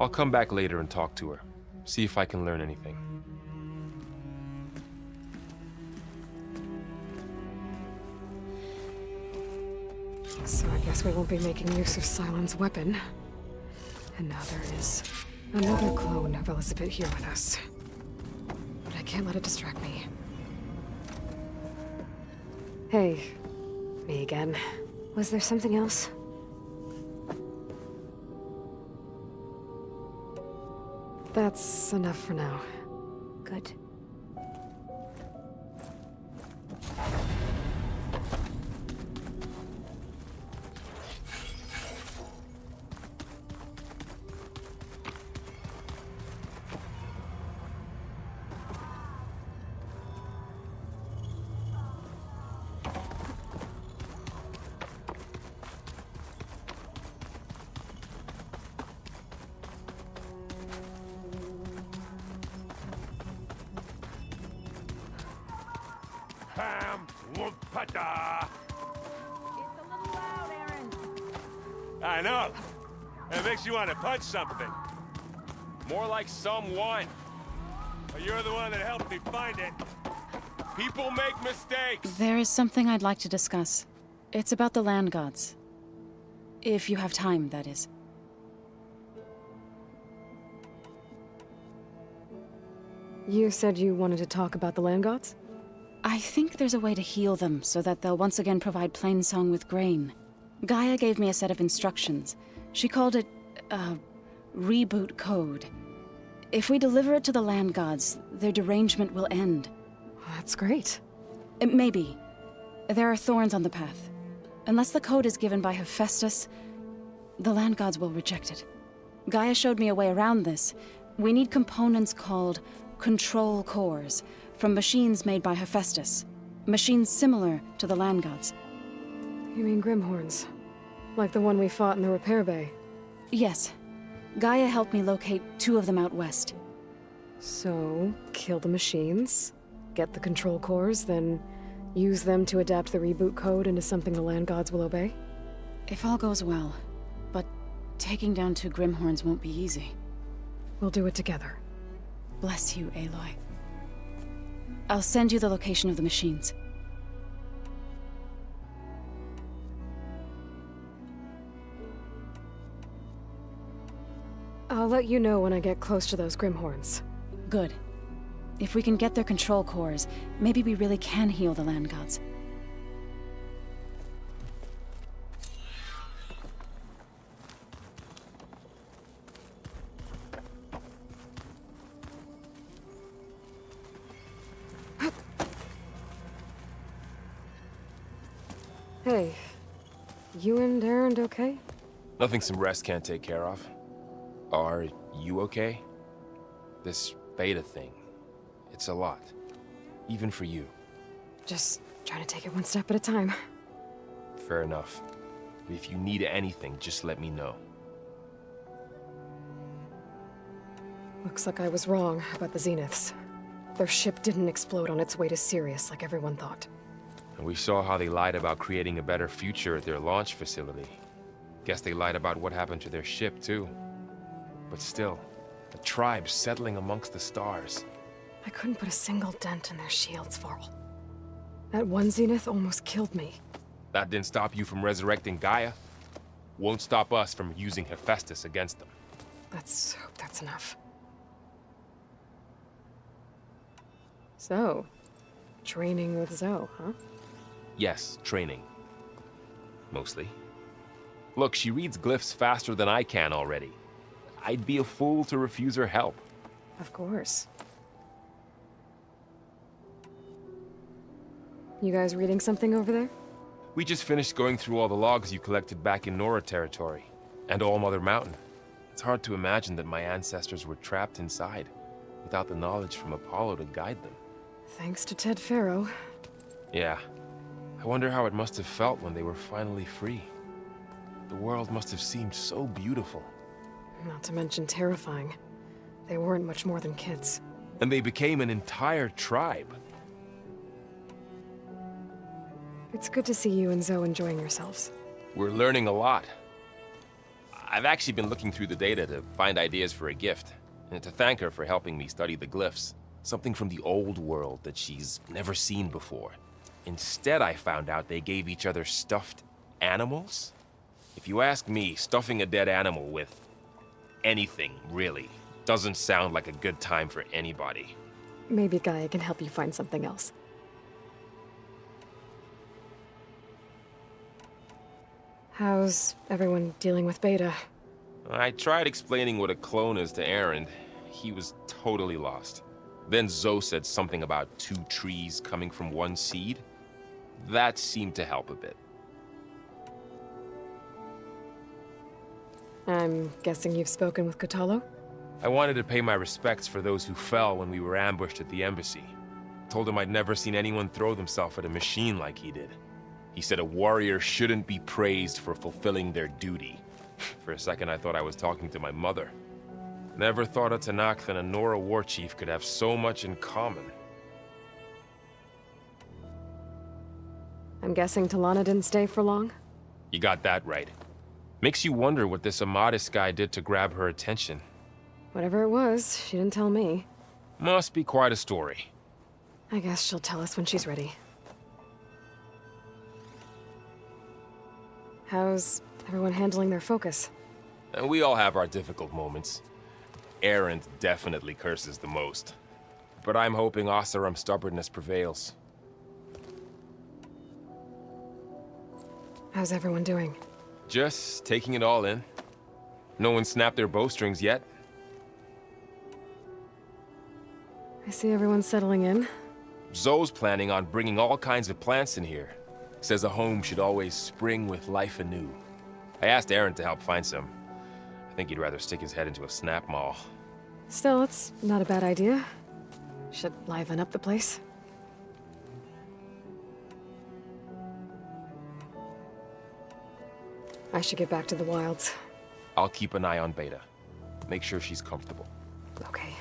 I'll come back later and talk to her. See if I can learn anything. So I guess we won't be making use of Cylon's weapon. And now there is another clone of Elizabeth here with us. But I can't let it distract me. Hey, me again. Was there something else? That's enough for now. Good. I know. It makes you want to punch something. More like someone. But you're the one that helped me find it. People make mistakes. There is something I'd like to discuss. It's about the land gods. If you have time, that is. You said you wanted to talk about the land gods? I think there's a way to heal them so that they'll once again provide Plainsong with grain. Gaia gave me a set of instructions. She called it, reboot code. If we deliver it to the land gods, their derangement will end. That's great. Maybe. There are thorns on the path. Unless the code is given by Hephaestus, the land gods will reject it. Gaia showed me a way around this. We need components called control cores from machines made by Hephaestus. Machines similar to the land gods. You mean Grimhorns? Like the one we fought in the repair bay? Yes. Gaia helped me locate 2 of them out west. So, kill the machines, get the control cores, then use them to adapt the reboot code into something the land gods will obey? If all goes well. But taking down 2 Grimhorns won't be easy. We'll do it together. Bless you, Aloy. I'll send you the location of the machines. I'll let you know when I get close to those Grimhorns. Good. If we can get their control cores, maybe we really can heal the land gods. Hey, you and Erend okay? Nothing some rest can't take care of. Are you okay? This beta thing, it's a lot. Even for you. Just trying to take it one step at a time. Fair enough. If you need anything, just let me know. Looks like I was wrong about the Zeniths. Their ship didn't explode on its way to Sirius like everyone thought. And we saw how they lied about creating a better future at their launch facility. Guess they lied about what happened to their ship, too. But still, a tribe settling amongst the stars. I couldn't put a single dent in their shields, Varl. That one Zenith almost killed me. That didn't stop you from resurrecting Gaia. Won't stop us from using Hephaestus against them. Let's hope that's enough. So, training with Zoe, huh? Yes, training. Mostly. Look, she reads glyphs faster than I can already. I'd be a fool to refuse her help. Of course. You guys reading something over there? We just finished going through all the logs you collected back in Nora territory, and All Mother Mountain. It's hard to imagine that my ancestors were trapped inside, without the knowledge from Apollo to guide them. Thanks to Ted Faro. Yeah. I wonder how it must have felt when they were finally free. The world must have seemed so beautiful. Not to mention terrifying. They weren't much more than kids. And they became an entire tribe. It's good to see you and Zoe enjoying yourselves. We're learning a lot. I've actually been looking through the data to find ideas for a gift, and to thank her for helping me study the glyphs. Something from the old world that she's never seen before. Instead, I found out they gave each other stuffed animals. If you ask me, stuffing a dead animal with anything, really, doesn't sound like a good time for anybody. Maybe Gaia can help you find something else. How's everyone dealing with Beta? I tried explaining what a clone is to Aaron. He was totally lost. Then Zoe said something about 2 trees coming from 1 seed. That seemed to help a bit. I'm guessing you've spoken with Kotallo? I wanted to pay my respects for those who fell when we were ambushed at the embassy. Told him I'd never seen anyone throw themselves at a machine like he did. He said a warrior shouldn't be praised for fulfilling their duty. For a second, I thought I was talking to my mother. Never thought a Tanakh and a Nora war chief could have so much in common. I'm guessing Talana didn't stay for long? You got that right. Makes you wonder what this Amadis guy did to grab her attention. Whatever it was, she didn't tell me. Must be quite a story. I guess she'll tell us when she's ready. How's everyone handling their focus? And we all have our difficult moments. Aaron definitely curses the most. But I'm hoping Oseram's stubbornness prevails. How's everyone doing? Just taking it all in. No one snapped their bowstrings yet. I see everyone settling in. Zoe's planning on bringing all kinds of plants in here. Says a home should always spring with life anew. I asked Aaron to help find some. I think he'd rather stick his head into a snap mall. Still, it's not a bad idea. Should liven up the place. I should get back to the wilds. I'll keep an eye on Beta. Make sure she's comfortable. Okay.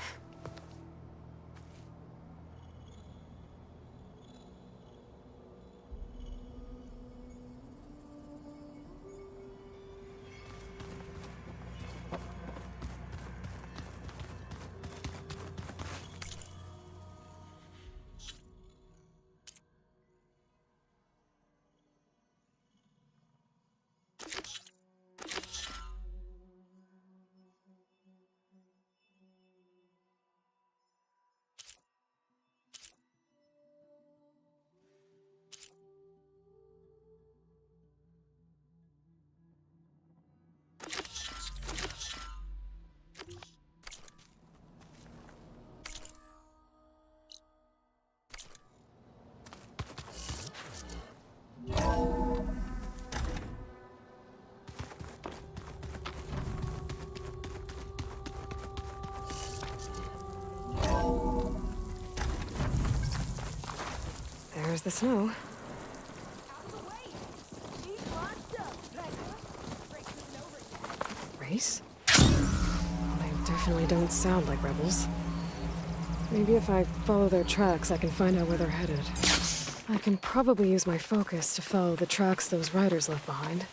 There's the snow. Race? Well, they definitely don't sound like rebels. Maybe if I follow their tracks, I can find out where they're headed. I can probably use my focus to follow the tracks those riders left behind.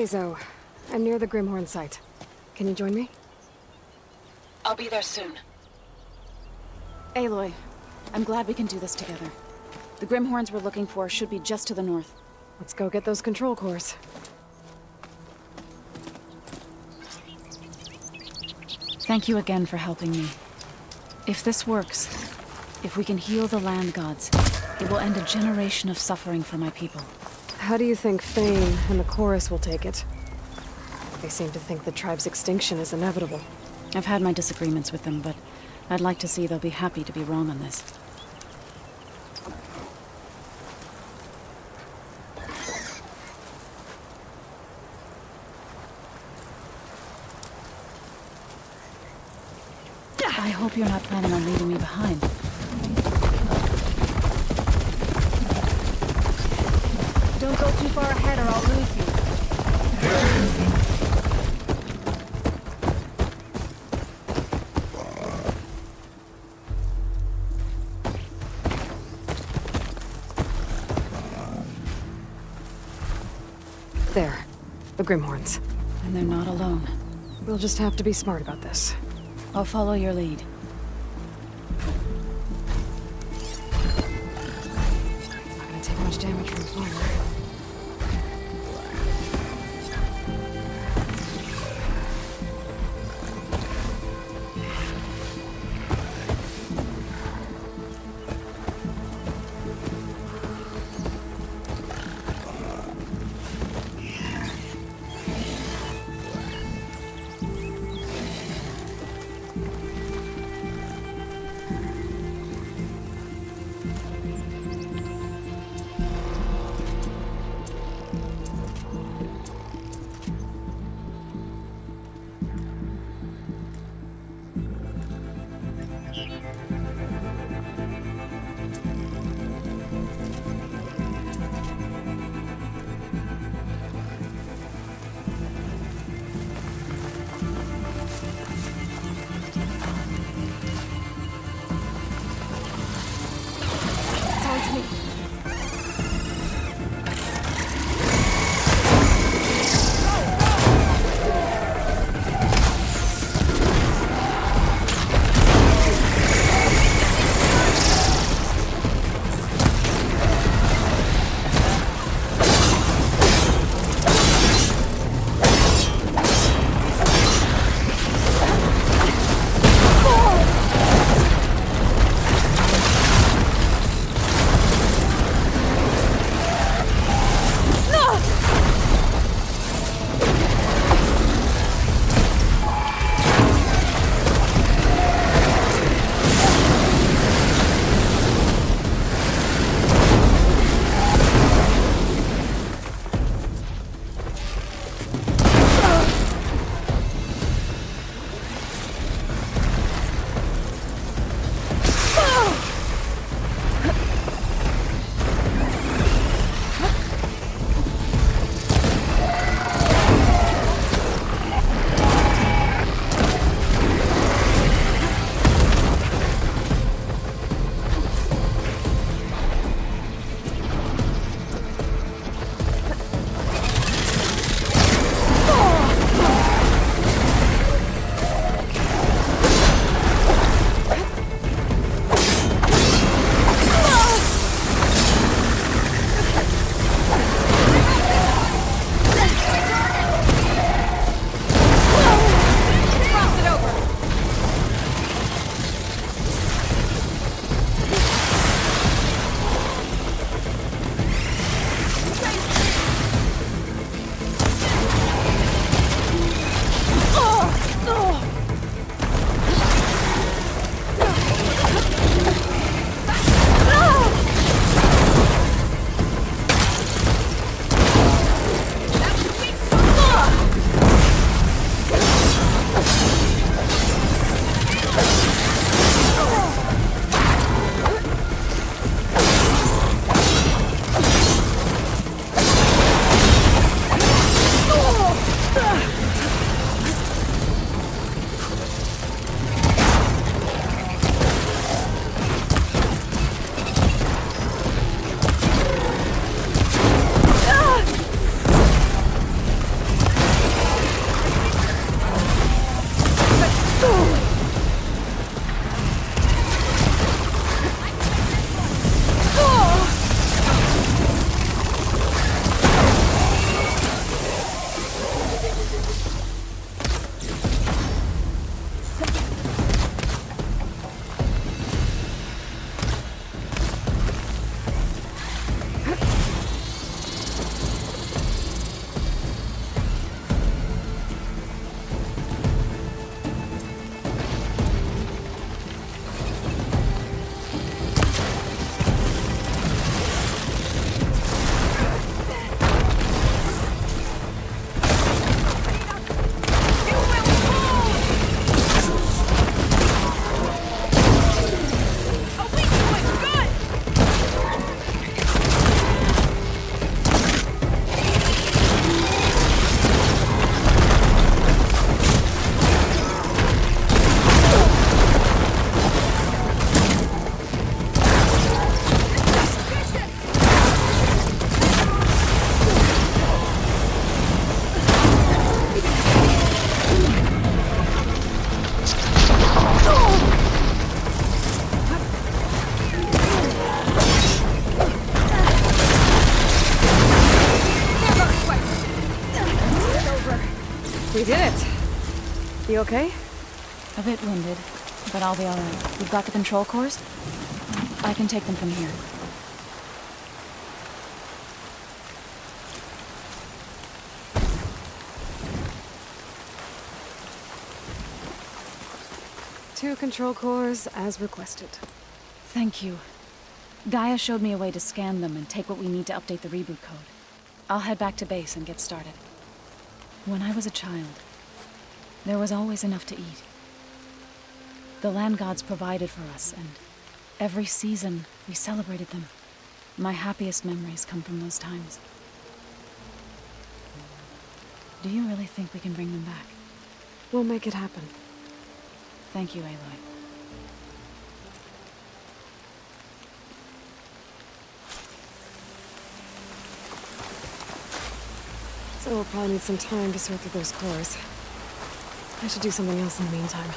Hey, Zoe. I'm near the Grimhorn site. Can you join me? I'll be there soon. Aloy, I'm glad we can do this together. The Grimhorns we're looking for should be just to the north. Let's go get those control cores. Thank you again for helping me. If this works, if we can heal the land gods, it will end a generation of suffering for my people. How do you think Thane and the chorus will take it? They seem to think the tribe's extinction is inevitable. I've had my disagreements with them, but I'd like to see they'll be happy to be wrong on this. I hope you're not planning on leaving me behind. Don't go too far ahead or I'll lose you. There. The Grimhorns. And they're not alone. We'll just have to be smart about this. I'll follow your lead. Not gonna take much damage from fire. You okay? A bit winded, but I'll be alright. You've got the control cores? I can take them from here. Two control cores, as requested. Thank you. Gaia showed me a way to scan them and take what we need to update the reboot code. I'll head back to base and get started. When I was a child, there was always enough to eat. The land gods provided for us, and every season we celebrated them. My happiest memories come from those times. Do you really think we can bring them back? We'll make it happen. Thank you, Aloy. So we'll probably need some time to sort through those cores. I should do something else in the meantime.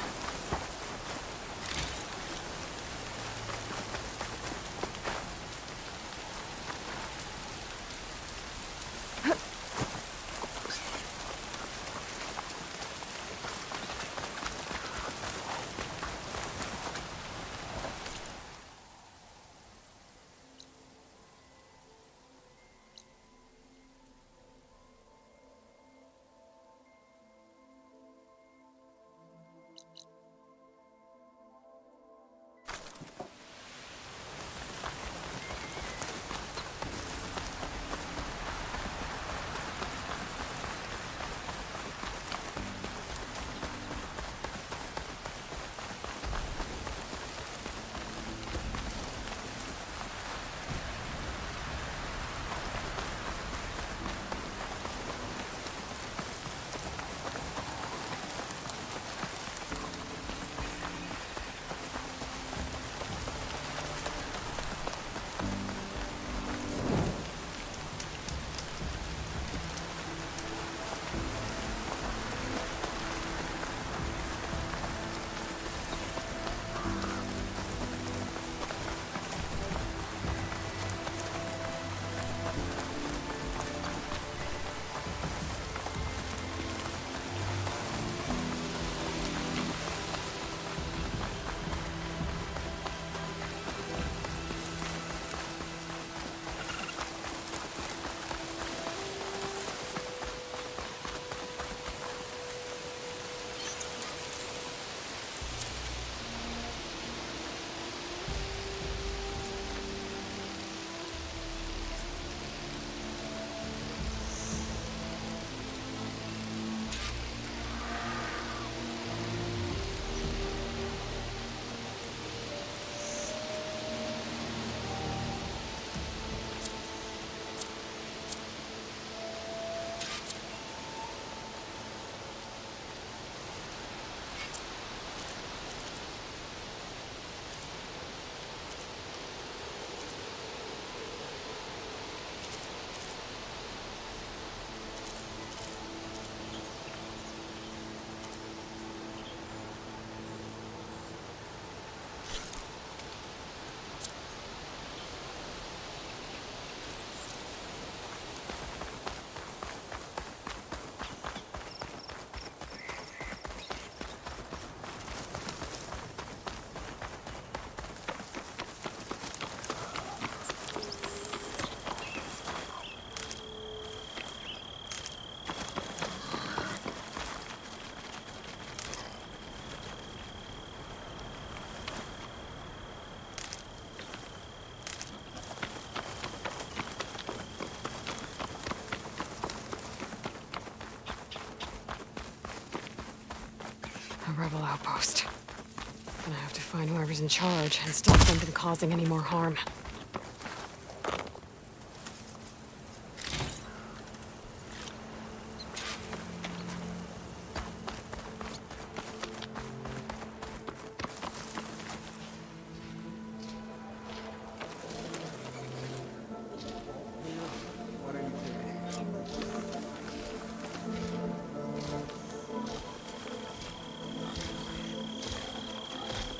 A rebel outpost. Gonna have to find whoever's in charge and stop them from causing any more harm.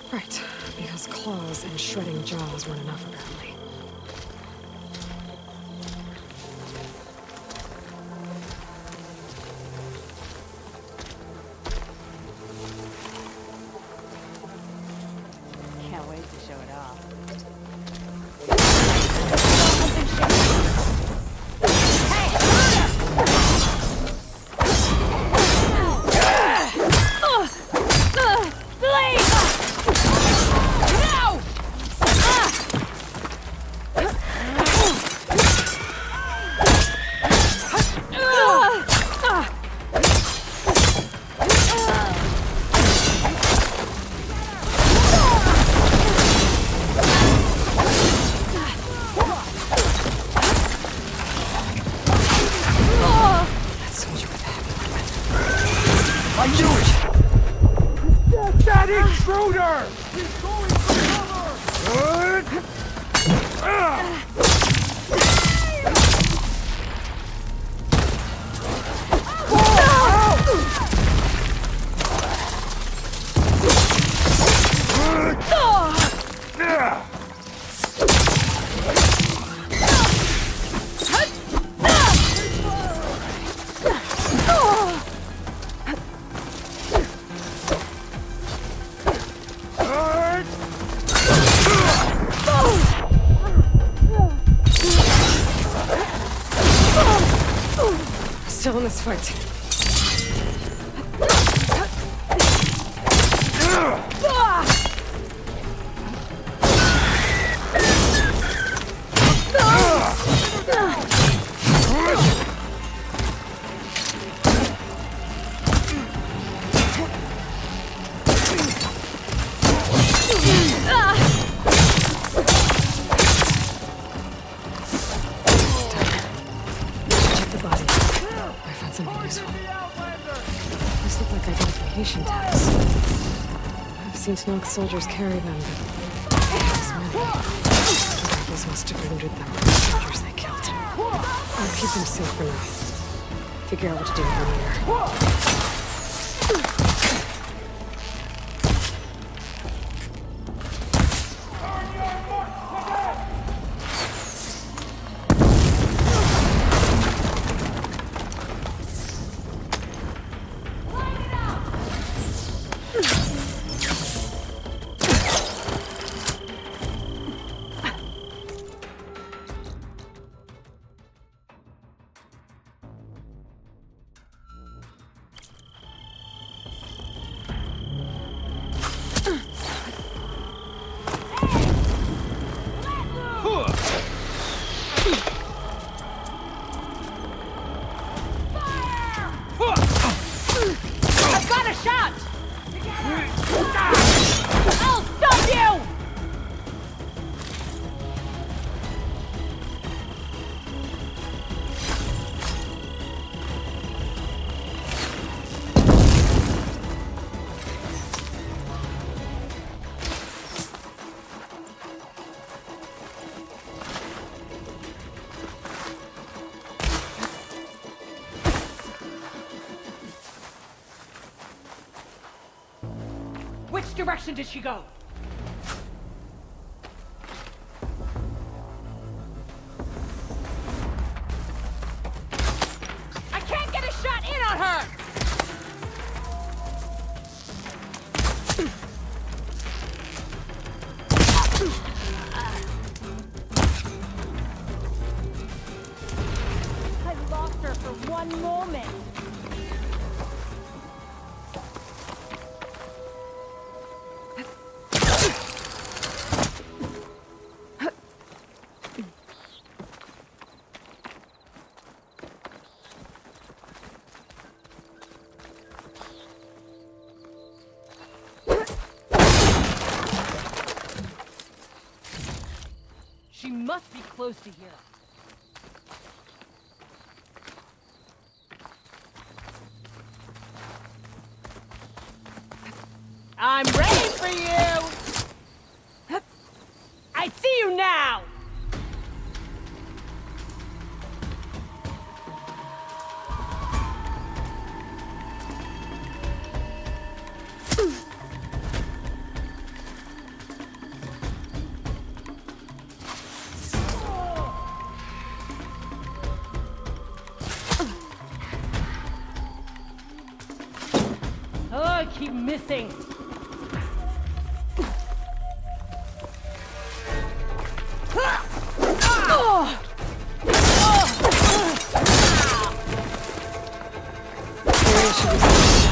Right, because claws and shredding jaws weren't enough, apparently. Still in this fight. Snog soldiers carry them, but this many. The rebels must have wounded them with the soldiers they killed. I'll keep them safe for now. Figure out what to do with them later. Which direction did she go? I can't get a shot in on her! I lost her for one moment. She must be close to here. I'm ready for you! I see you now! Oh, I keep missing. Area should be safe.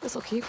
This'll keep.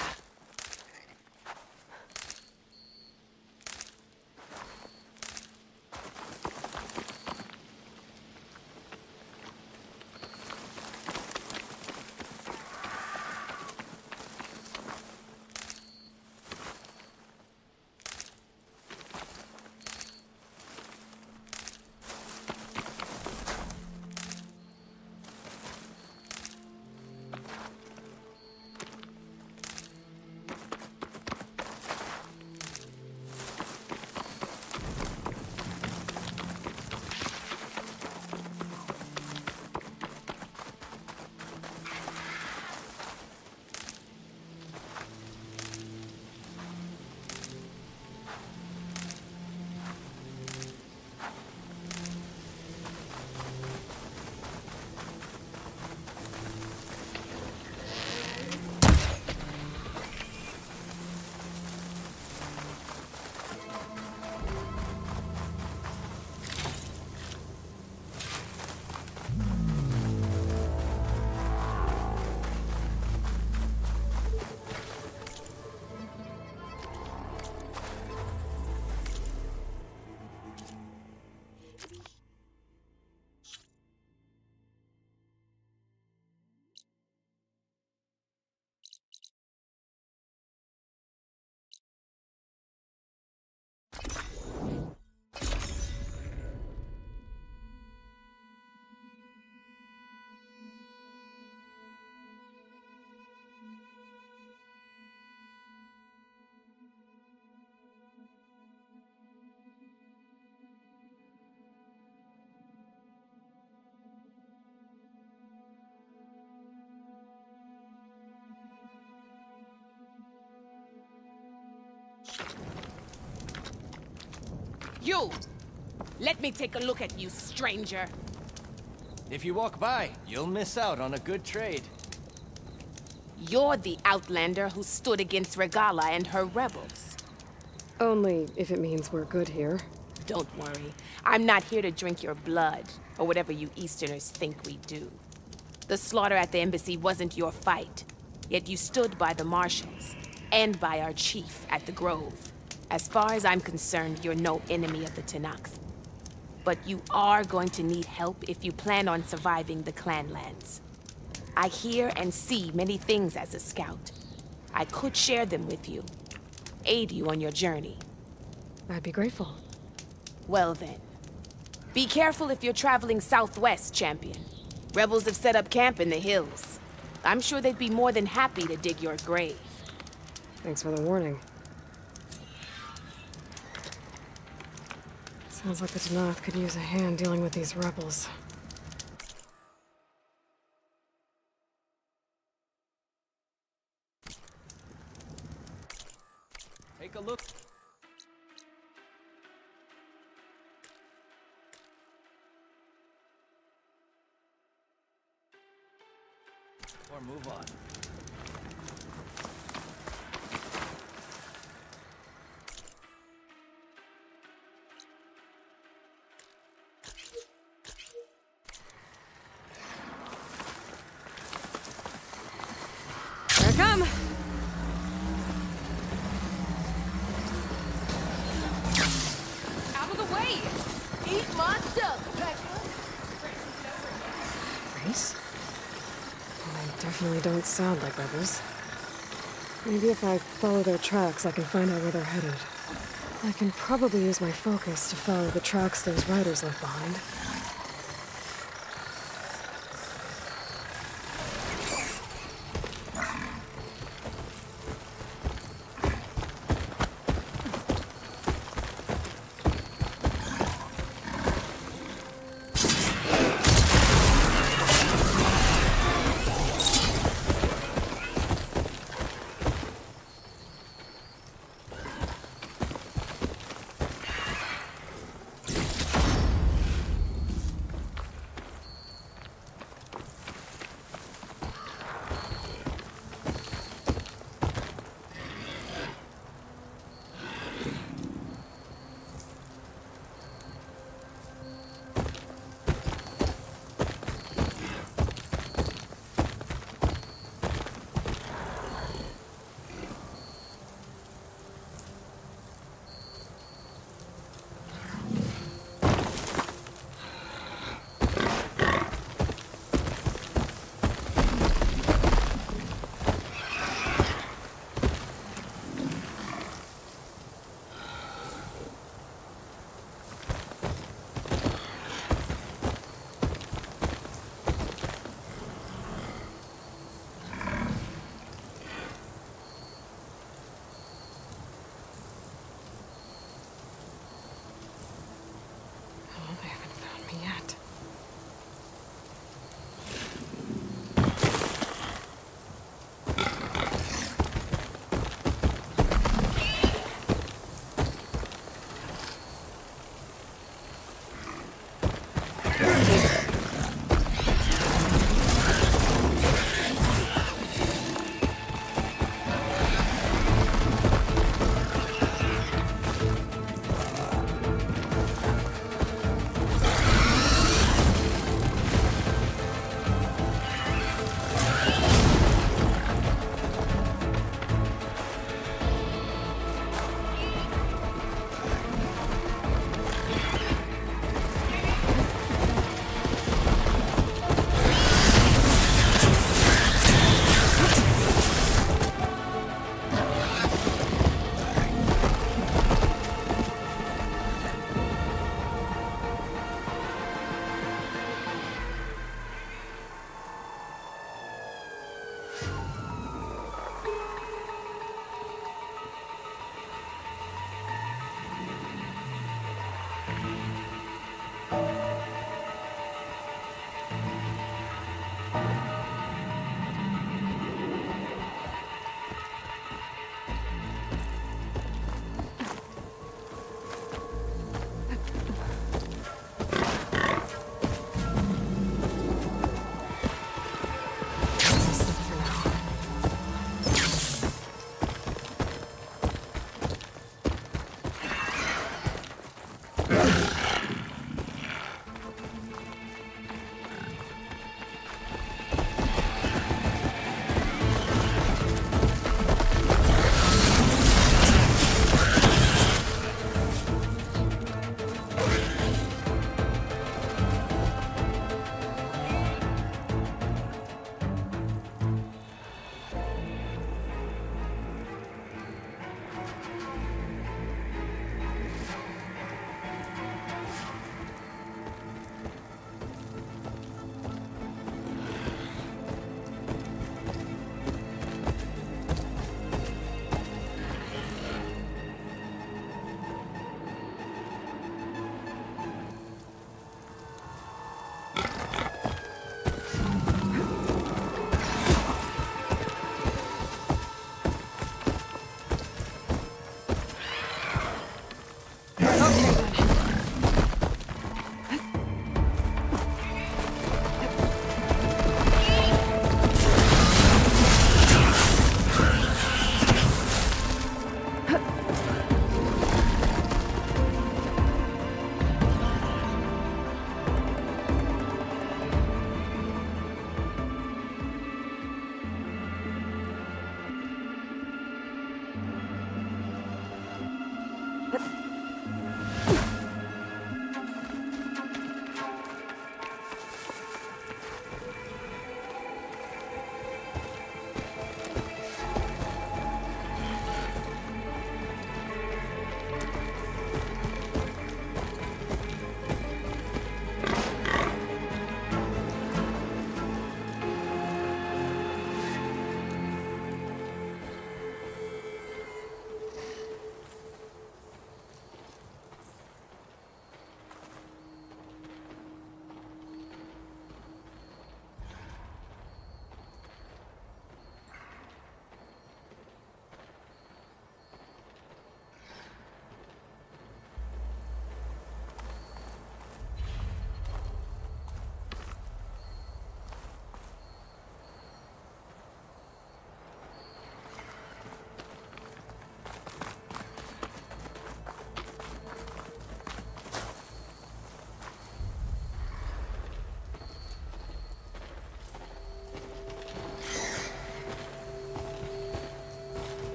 You! Let me take a look at you, stranger. If you walk by, you'll miss out on a good trade. You're the outlander who stood against Regala and her rebels. Only if it means we're good here. Don't worry. I'm not here to drink your blood, or whatever you Easterners think we do. The slaughter at the embassy wasn't your fight, yet you stood by the marshals, and by our chief at the Grove. As far as I'm concerned, you're no enemy of the Tenakth. But you are going to need help if you plan on surviving the clanlands. I hear and see many things as a scout. I could share them with you, aid you on your journey. I'd be grateful. Well then, be careful if you're traveling southwest, champion. Rebels have set up camp in the hills. I'm sure they'd be more than happy to dig your grave. Thanks for the warning. Sounds like the Tenakth could use a hand dealing with these rebels. Take a look. Or move on. Here I come! Out of the way! Eat my stuff, Race? They definitely don't sound like rebels. Maybe if I follow their tracks, I can find out where they're headed. I can probably use my focus to follow the tracks those riders left behind.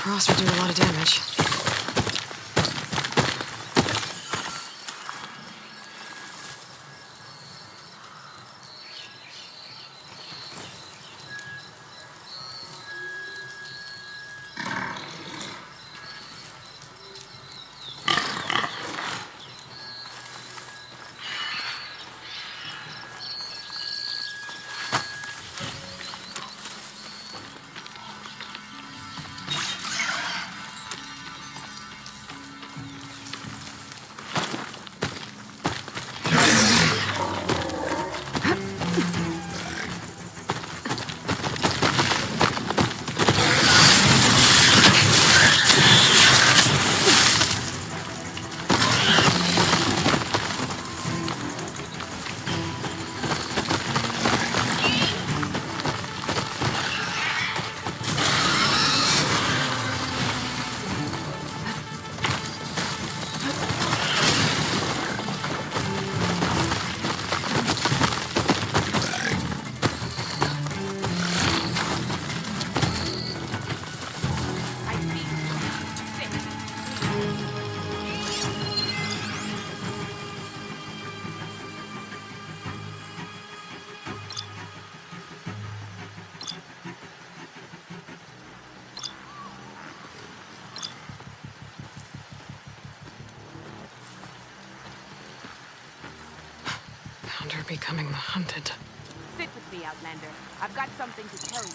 frost would do a lot of damage. They're becoming the hunted. Sit with me, Outlander. I've got something to tell you.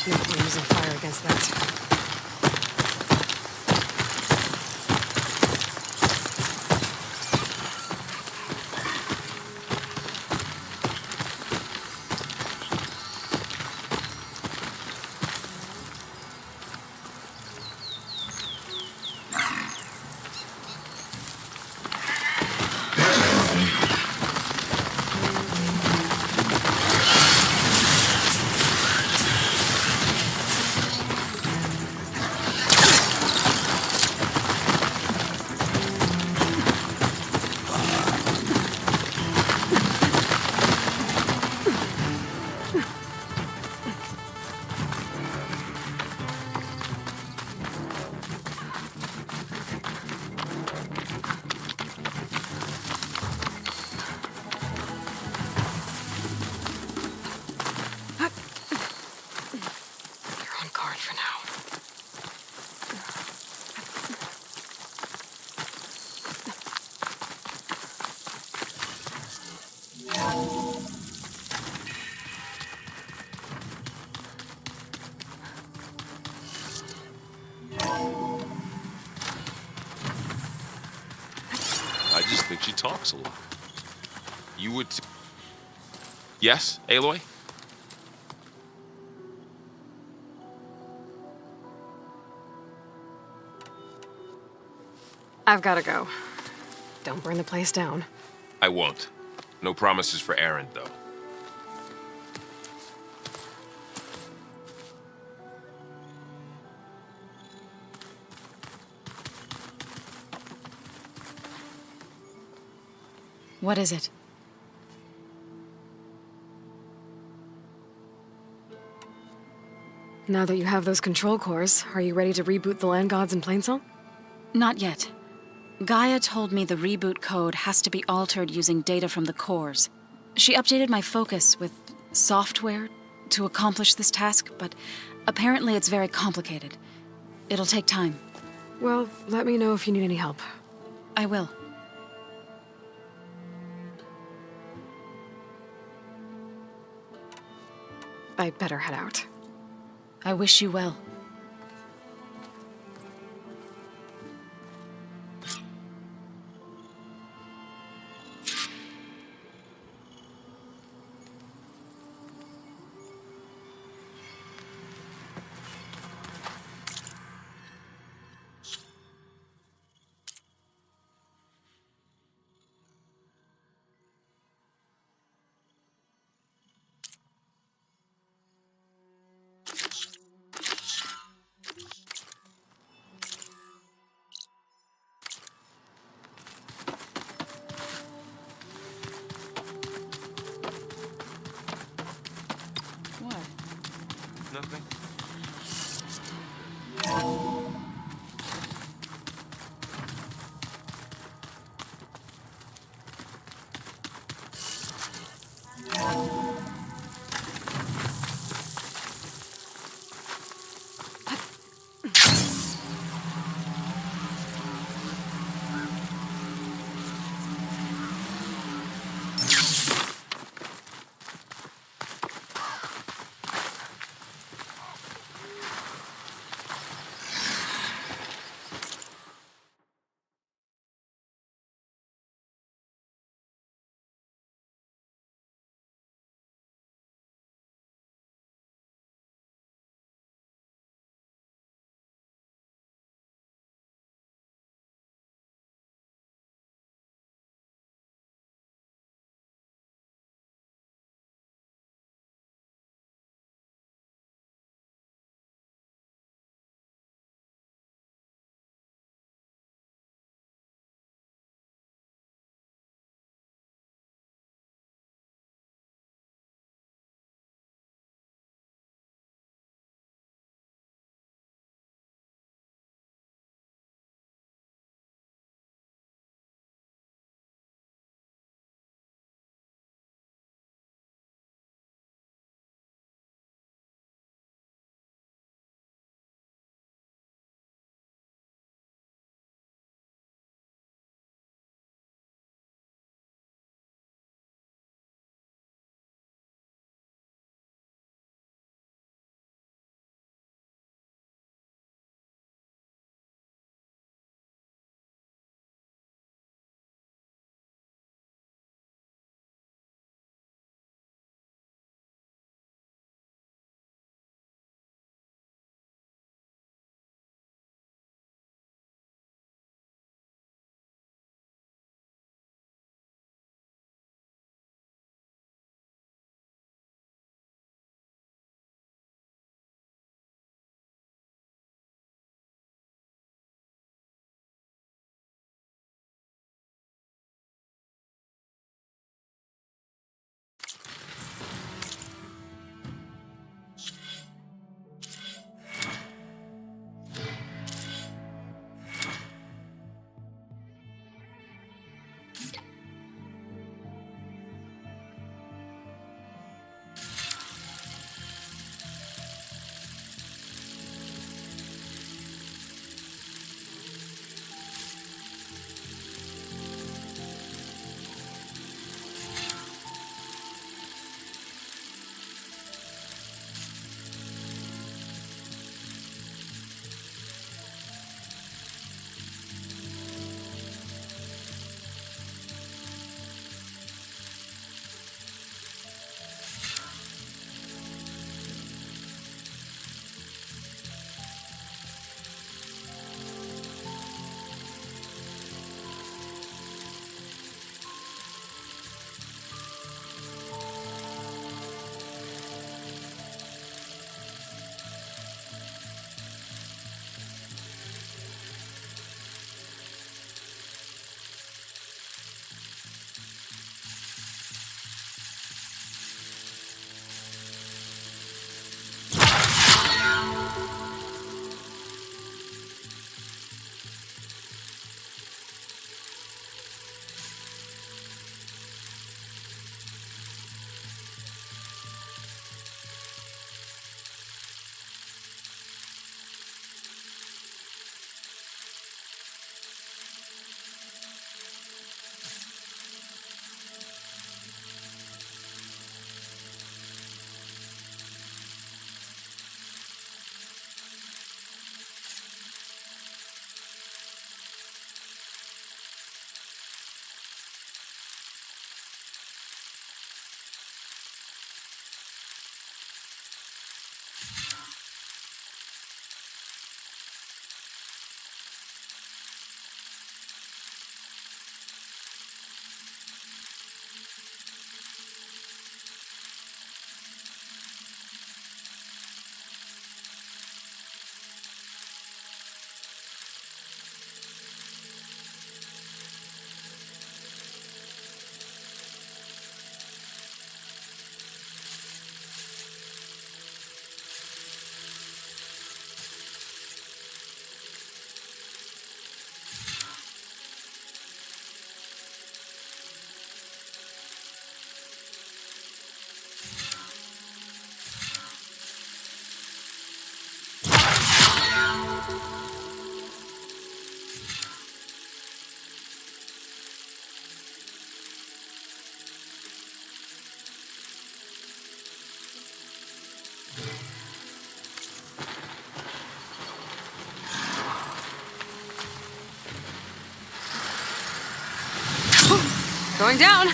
No point using fire against that. I just think she talks a lot. You would... Yes, Aloy? I've gotta go. Don't burn the place down. I won't. No promises for Aaron, though. What is it? Now that you have those control cores, are you ready to reboot the land gods in Plainsong? Not yet. Gaia told me the reboot code has to be altered using data from the cores. She updated my focus with software to accomplish this task, but apparently it's very complicated. It'll take time. Well, let me know if you need any help. I will. I'd better head out. I wish you well. Going down.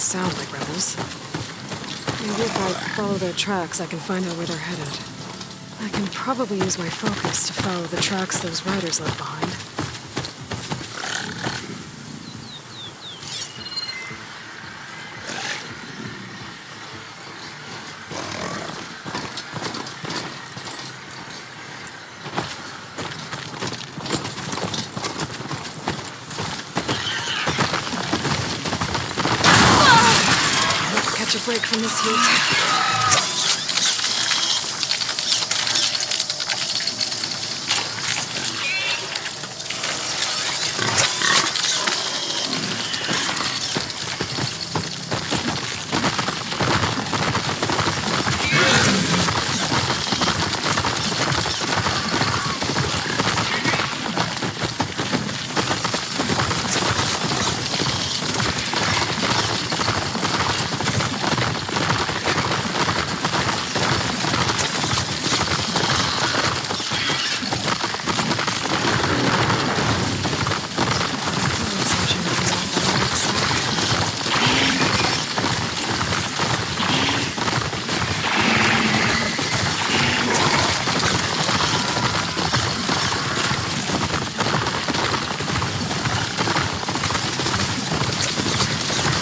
Sound like rebels. Maybe if I follow their tracks, I can find out where they're headed. I can probably use my focus to follow the tracks those riders left behind. A break from this heat.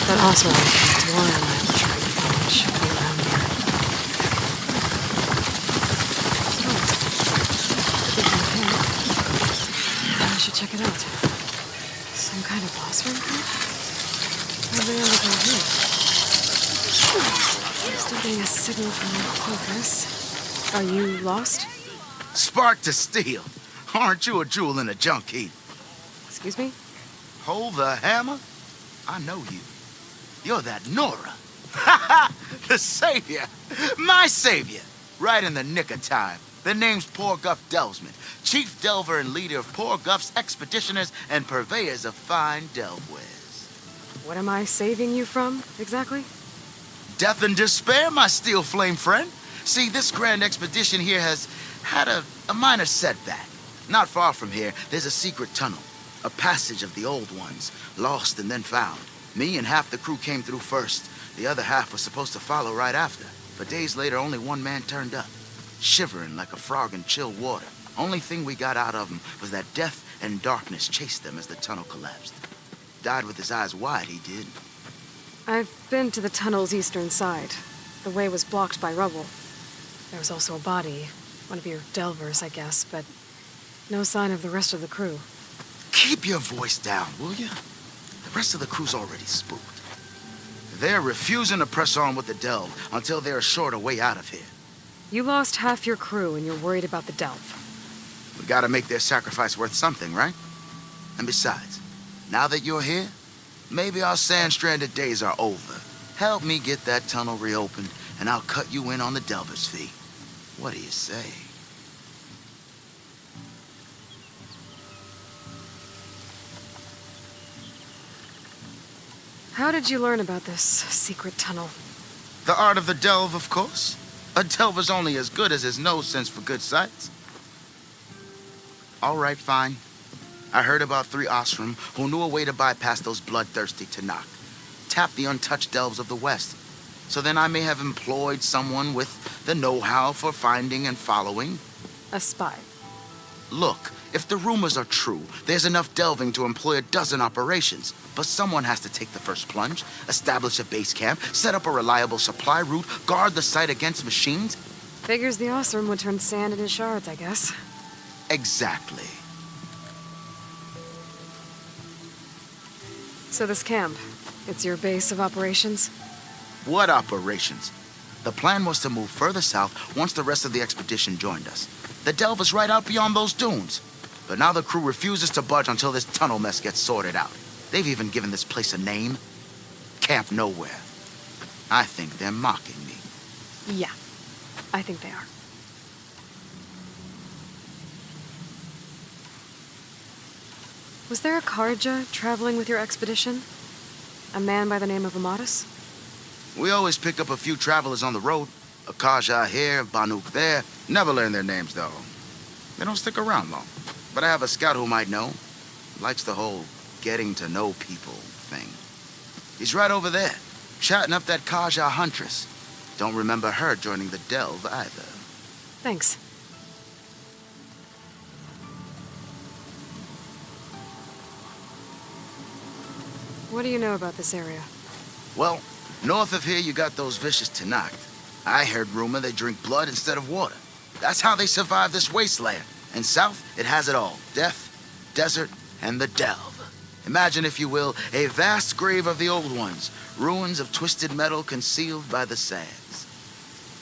That also indicates why I'm trying to find what should be around here. Oh, I should check it out. Some kind of boss room here? Where'd they all go here? Still getting a signal from my focus. Are you lost? Spark to steel. Aren't you a jewel in a junk heap? Excuse me? Hold the hammer? I know you. You're that Nora. Ha ha! The savior. My savior. Right in the nick of time. The name's Poor Guff Delvesman, chief delver and leader of Poor Guff's expeditioners and purveyors of fine delvewares. What am I saving you from, exactly? Death and despair, my steel flame friend. See, this grand expedition here has had a minor setback. Not far from here, there's a secret tunnel. A passage of the old ones, lost and then found. Me and half the crew came through first. The other half was supposed to follow right after. But days later, only one man turned up, shivering like a frog in chill water. Only thing we got out of him was that death and darkness chased them as the tunnel collapsed. Died with his eyes wide, he did. I've been to the tunnel's eastern side. The way was blocked by rubble. There was also a body, one of your delvers, I guess, but no sign of the rest of the crew. Keep your voice down, will you? The rest of the crew's already spooked. They're refusing to press on with the delve until they're assured a way out of here. You lost half your crew and you're worried about the delve. We gotta make their sacrifice worth something, right? And besides, now that you're here, maybe our sand-stranded days are over. Help me get that tunnel reopened, and I'll cut you in on the Delver's fee. What do you say? How did you learn about this secret tunnel? The art of the delve, of course. A delver's only as good as his nose sense for good sights. All right, fine. I heard about 3 Osram who knew a way to bypass those bloodthirsty Tanakh. Tap the untouched delves of the West. So then I may have employed someone with the know-how for finding and following. A spy. Look, if the rumors are true, there's enough delving to employ a dozen operations. But someone has to take the first plunge, establish a base camp, set up a reliable supply route, guard the site against machines. Figures the Osram would turn sand into shards, I guess. Exactly. So this camp, it's your base of operations? What operations? The plan was to move further south once the rest of the expedition joined us. The delve is right out beyond those dunes. But now the crew refuses to budge until this tunnel mess gets sorted out. They've even given this place a name. Camp Nowhere. I think they're mocking me. Yeah, I think they are. Was there a Karja traveling with your expedition? A man by the name of Amatis? We always pick up a few travelers on the road. A Kaja here, Banuk there. Never learn their names, though. They don't stick around long. But I have a scout who might know. Likes the whole getting to know people thing. He's right over there, chatting up that Kaja huntress. Don't remember her joining the delve either. Thanks. What do you know about this area? Well, north of here you got those vicious Tanakh. I heard rumor they drink blood instead of water. That's how they survive this wasteland. And south, it has it all. Death, desert, and the delve. Imagine, if you will, a vast grave of the old ones. Ruins of twisted metal concealed by the sands.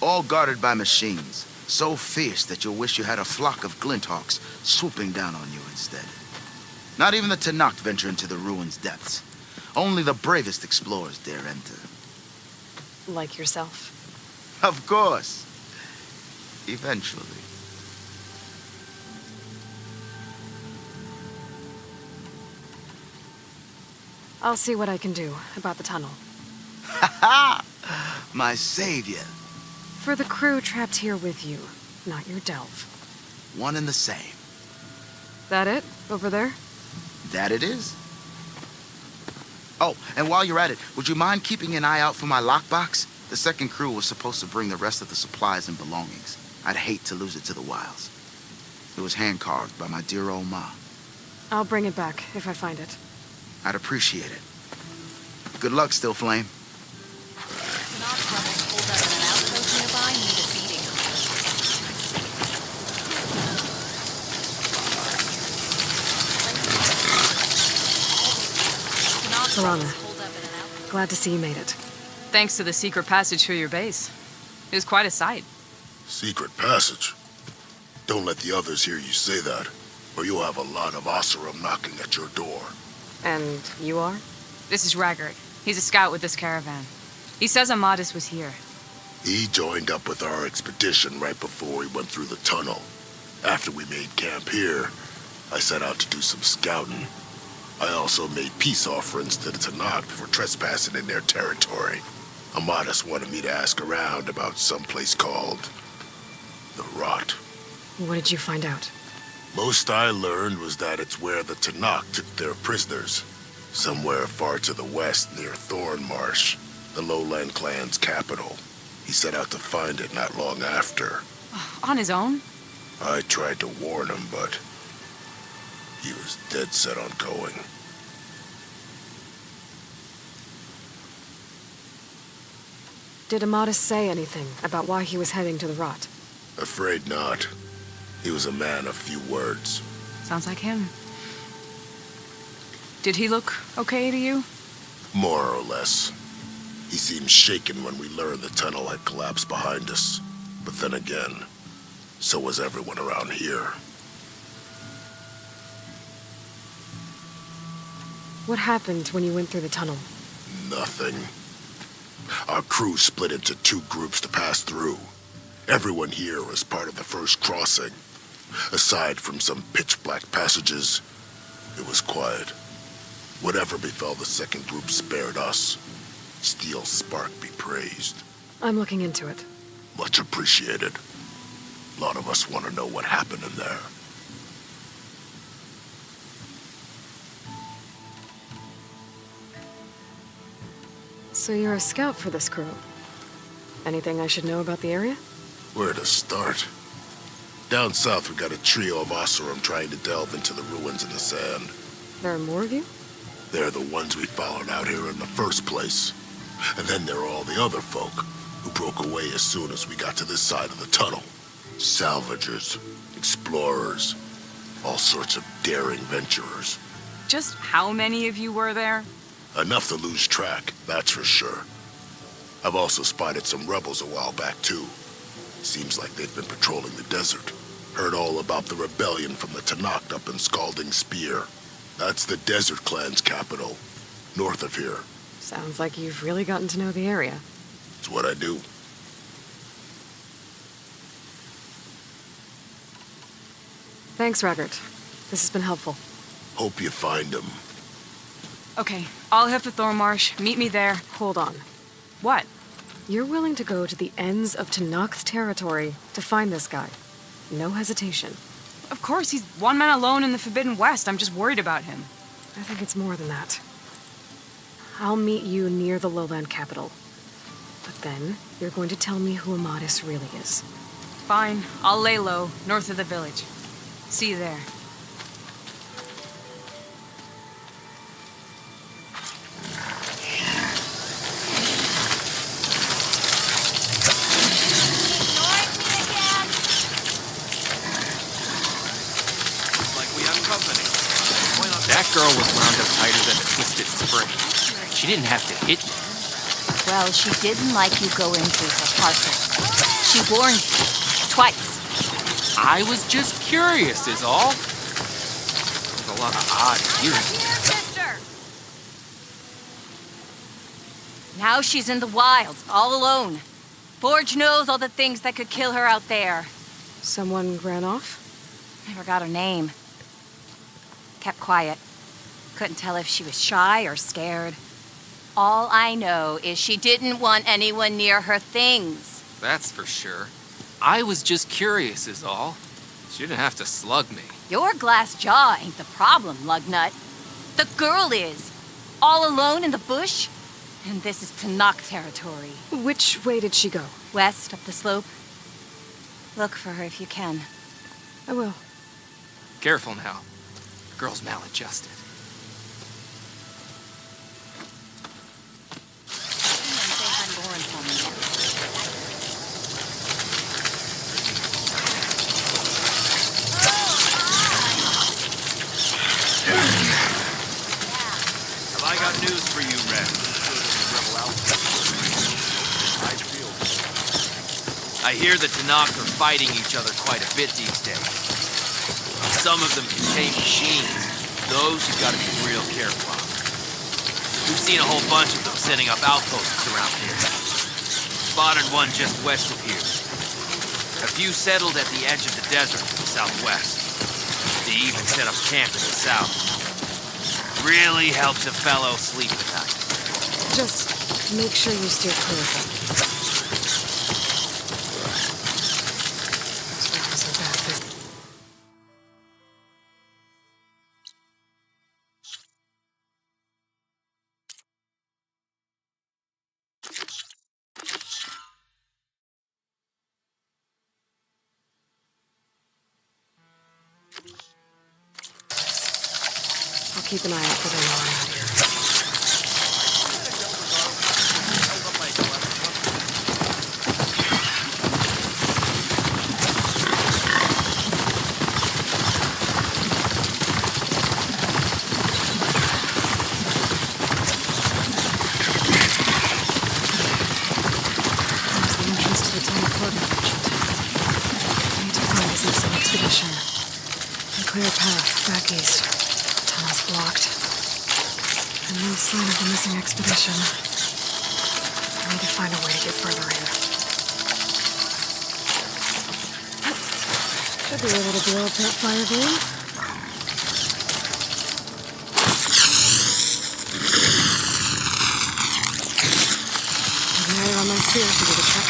All guarded by machines. So fierce that you'll wish you had a flock of glinthawks swooping down on you instead. Not even the Tanakh venture into the ruins' depths. Only the bravest explorers dare enter. Like yourself? Of course. Eventually. I'll see what I can do about the tunnel. Ha ha! My savior. For the crew trapped here with you, not your delve. One and the same. That it? Over there? That it is. Oh, and while you're at it, would you mind keeping an eye out for my lockbox? The second crew was supposed to bring the rest of the supplies and belongings. I'd hate to lose it to the wilds. It was hand-carved by my dear old ma. I'll bring it back if I find it. I'd appreciate it. Good luck, Still Flame. Piranha, glad to see you made it. Thanks to the secret passage through your base. It was quite a sight. Secret passage? Don't let the others hear you say that, or you'll have a lot of Oseram knocking at your door. And you are? This is Raggart. He's a scout with this caravan. He says Amatis was here. He joined up with our expedition right before we went through the tunnel. After we made camp here, I set out to do some scouting. I also made peace offerings to the Tanakh for trespassing in their territory. Amatis wanted me to ask around about some place called the Rot. What did you find out? Most I learned was that it's where the Tanakh took their prisoners. Somewhere far to the west near Thornmarsh, the Lowland clan's capital. He set out to find it not long after. On his own? I tried to warn him, but he was dead set on going. Did Amatis say anything about why he was heading to the Rot? Afraid not. He was a man of few words. Sounds like him. Did he look okay to you? More or less. He seemed shaken when we learned the tunnel had collapsed behind us. But then again, so was everyone around here. What happened when you went through the tunnel? Nothing. Our crew split into 2 groups to pass through. Everyone here was part of the first crossing. Aside from some pitch-black passages, it was quiet. Whatever befell the second group spared us. Steel Spark be praised. I'm looking into it. Much appreciated. A lot of us want to know what happened in there. So you're a scout for this crew. Anything I should know about the area? Where to start? Down south, we got a trio of Oseram trying to delve into the ruins in the sand. There are more of you? They're the ones we followed out here in the first place. And then there are all the other folk who broke away as soon as we got to this side of the tunnel. Salvagers, explorers, all sorts of daring venturers. Just how many of you were there? Enough to lose track, that's for sure. I've also spotted some rebels a while back, too. Seems like they've been patrolling the desert. Heard all about the rebellion from the Tanakh up in Scalding Spear. That's the Desert Clan's capital, north of here. Sounds like you've really gotten to know the area. It's what I do. Thanks, Raggart. This has been helpful. Hope you find him. Okay, I'll head for Thornmarsh. Meet me there. Hold on. What? You're willing to go to the ends of Tanakh territory to find this guy. No hesitation. Of course, he's one man alone in the Forbidden West. I'm just worried about him. I think it's more than that. I'll meet you near the lowland capital. But then, you're going to tell me who Amadis really is. Fine. I'll lay low, north of the village. See you there. That girl was wound up tighter than a twisted spring. She didn't have to hit you. Well, she didn't like you going through her parcels. She warned you. Twice. I was just curious, is all. There's a lot of odd hearing. Now she's in the wilds, all alone. Forge knows all the things that could kill her out there. Someone ran off? Never got her name. Kept quiet. Couldn't tell if she was shy or scared. All I know is she didn't want anyone near her things. That's for sure. I was just curious, is all. She didn't have to slug me. Your glass jaw ain't the problem, lugnut. The girl is. All alone in the bush. And this is Tanakh territory. Which way did she go? West, up the slope. Look for her if you can. I will. Careful now. The girl's maladjusted. Have I got news for you, Red? I hear the Tanakh are fighting each other quite a bit these days. Some of them can tame machines. Those you've got to be real careful of. We've seen a whole bunch of them setting up outposts around here. Spotted one just west of here. A few settled at the edge of the desert to the southwest. They even set up camp in the south. Really helps a fellow sleep at night. Just make sure you steer clear of them. I'll keep an eye out for them while I'm out here. There's the entrance to the tunnel port mentioned. I need to find this missing expedition and clear a path back east. Tunnel's blocked. And no sign of the missing expedition. I need to find a way to get further in. Should be able to blow up that fire beam. Ignite it on my spear should do the trick.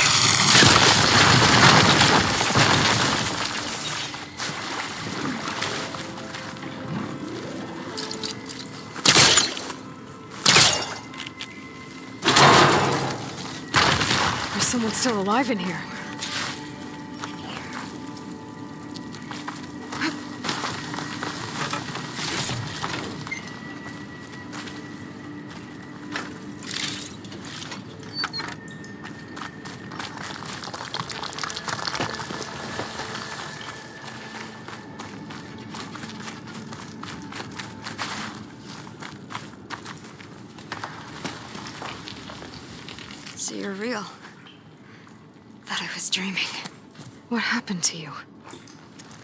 There's someone still alive in here. So you're real. Thought I was dreaming. What happened to you?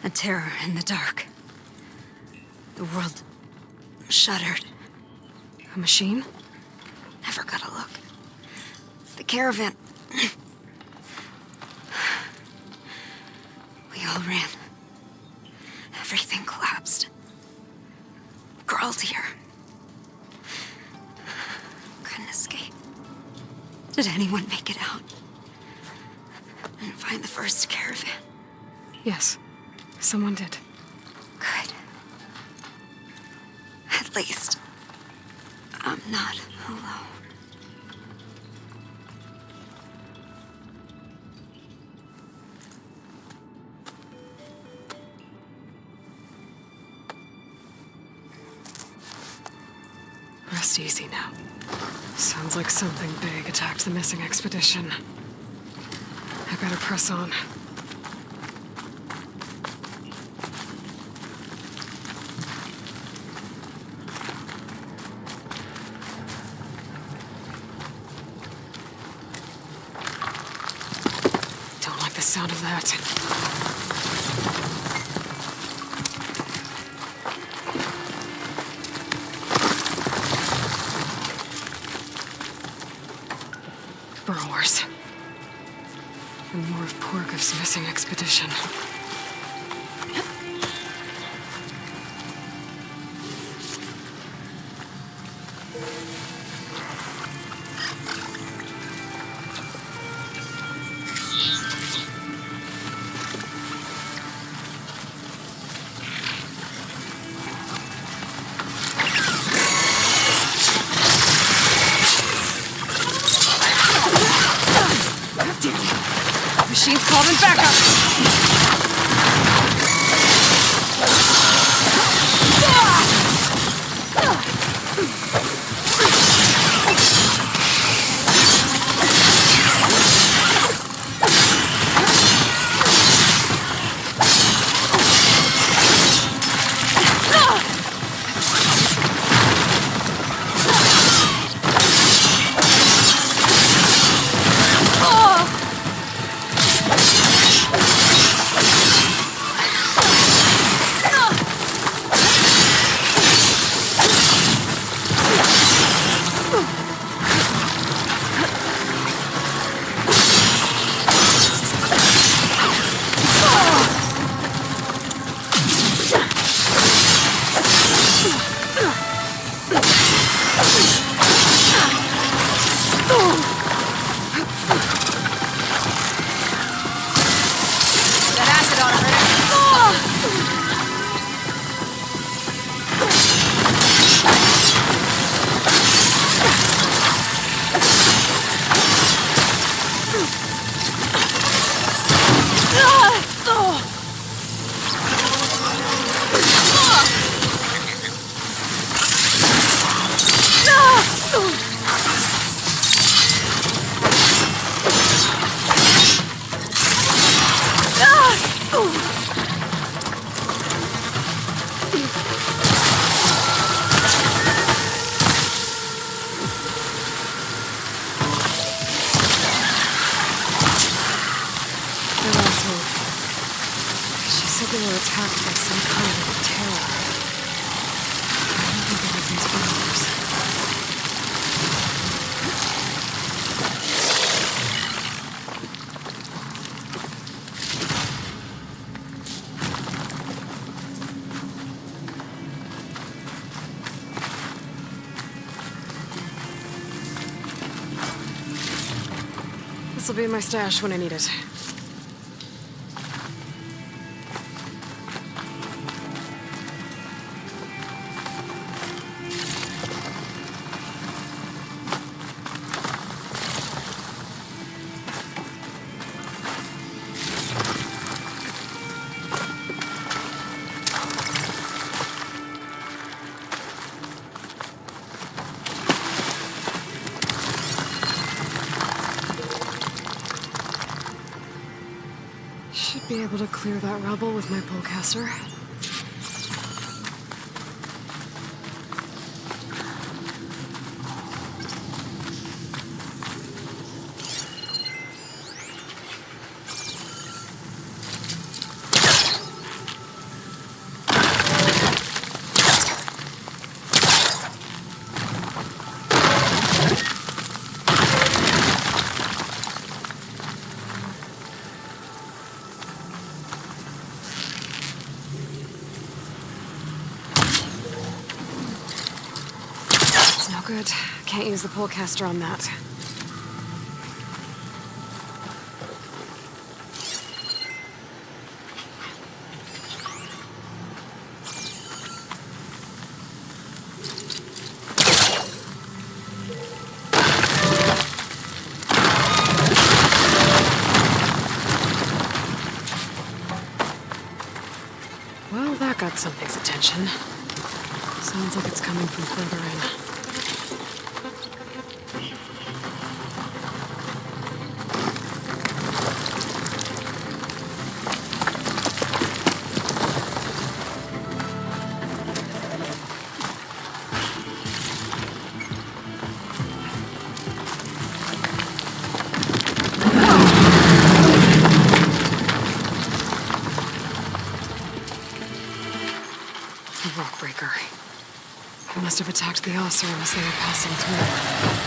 A terror in the dark. The world shuddered. A machine? Never got a look. The caravan. We all ran. Everything collapsed. Crawled here. Couldn't escape. Did anyone make it out? And find the first caravan? Yes, someone did. Good. At least, I'm not alone. Rest easy now. Sounds like something big attacked the missing expedition. I better press on. Don't like the sound of that. Burrowers. And more of Porgov's missing expedition. Machine's calling back up! They were attacked by some kind of terror. I don't think it was these burglars. This'll be in my stash when I need it. Should be able to clear that rubble with my pullcaster. Good. Can't use the pullcaster on that. Well, that got something's attention. Sounds like it's coming from further in. Must have attacked the Osir as they were passing through.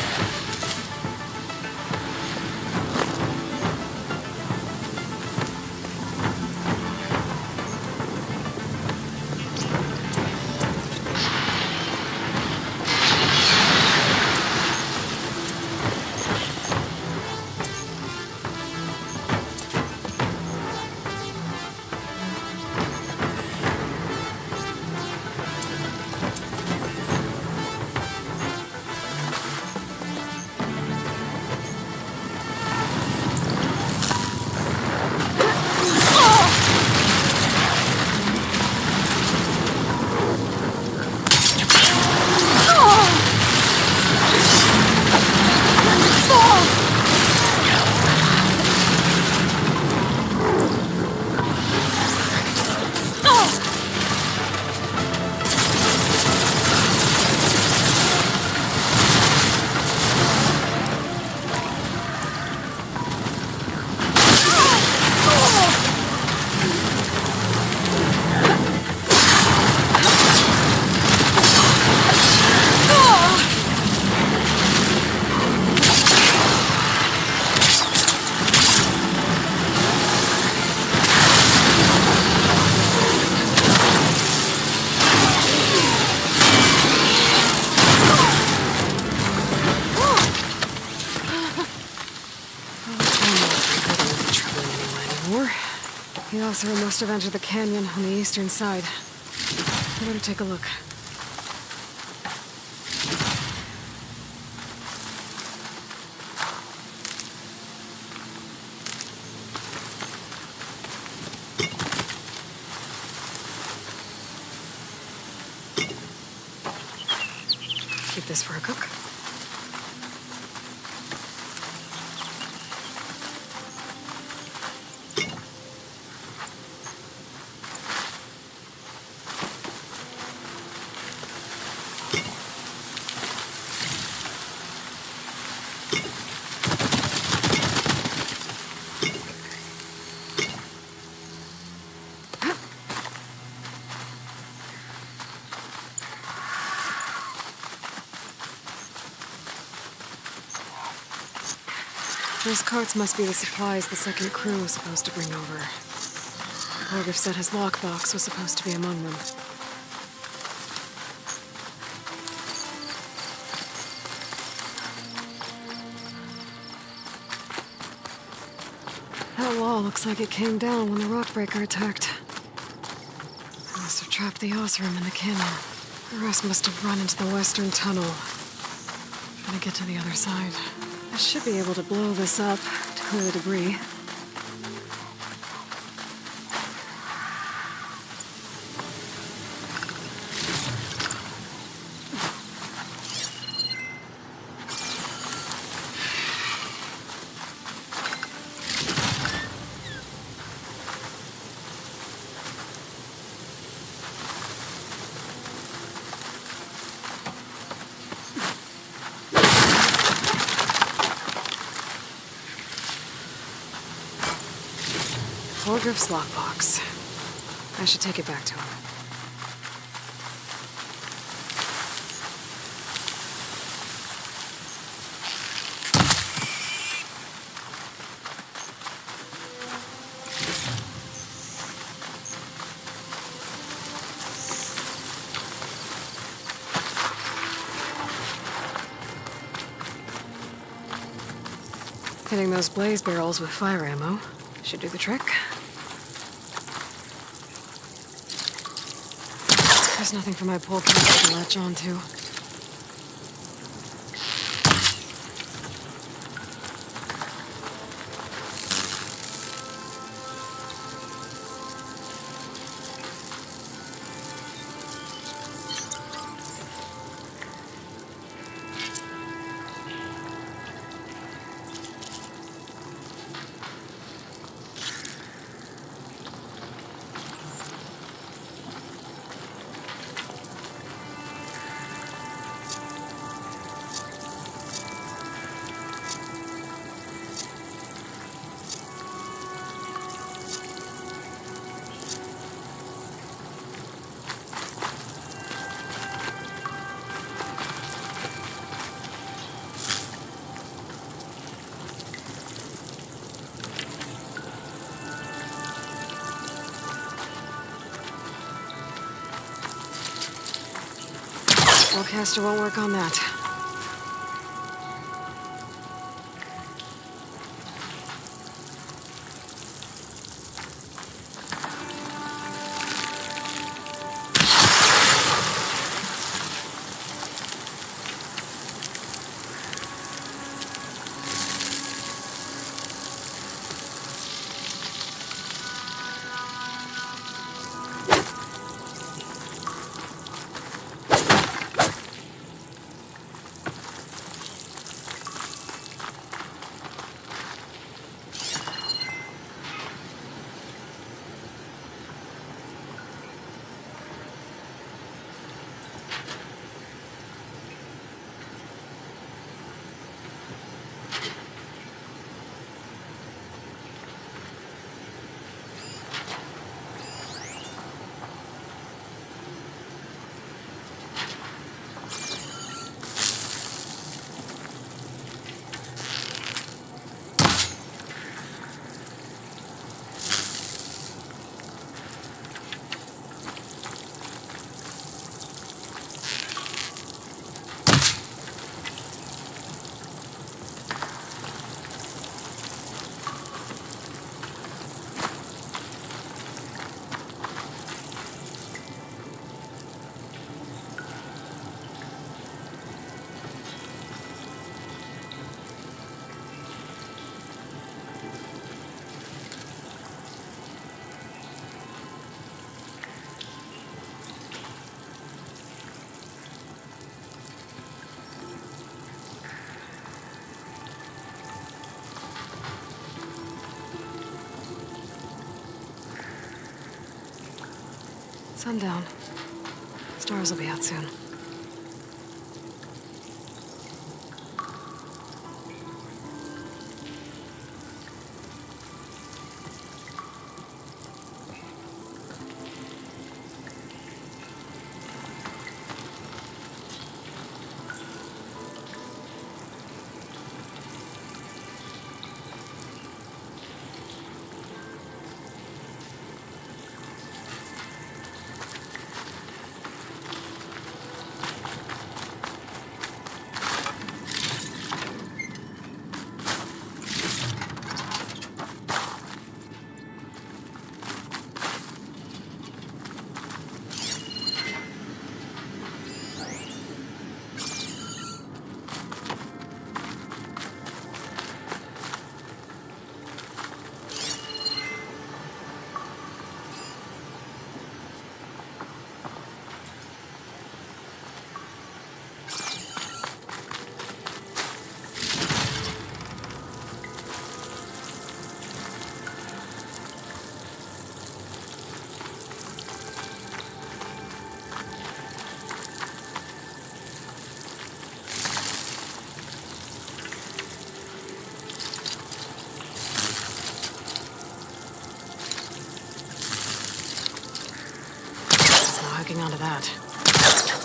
The Osir must have entered the canyon on the eastern side. I better take a look. Keep this for a cook. Those carts must be the supplies the second crew was supposed to bring over. Orgif said his lockbox was supposed to be among them. wall looks like it came down when the rockbreaker attacked. I must have trapped the Osram in the canyon. The rest must have run into the western tunnel. Trying to get to the other side. I should be able to blow this up to clear the debris. Holgriff's lockbox. I should take it back to him. Hitting those blaze barrels with fire ammo should do the trick. There's nothing for my pole caster to latch onto. Caster won't work on that. Sundown. Stars will be out soon. hacking onto that.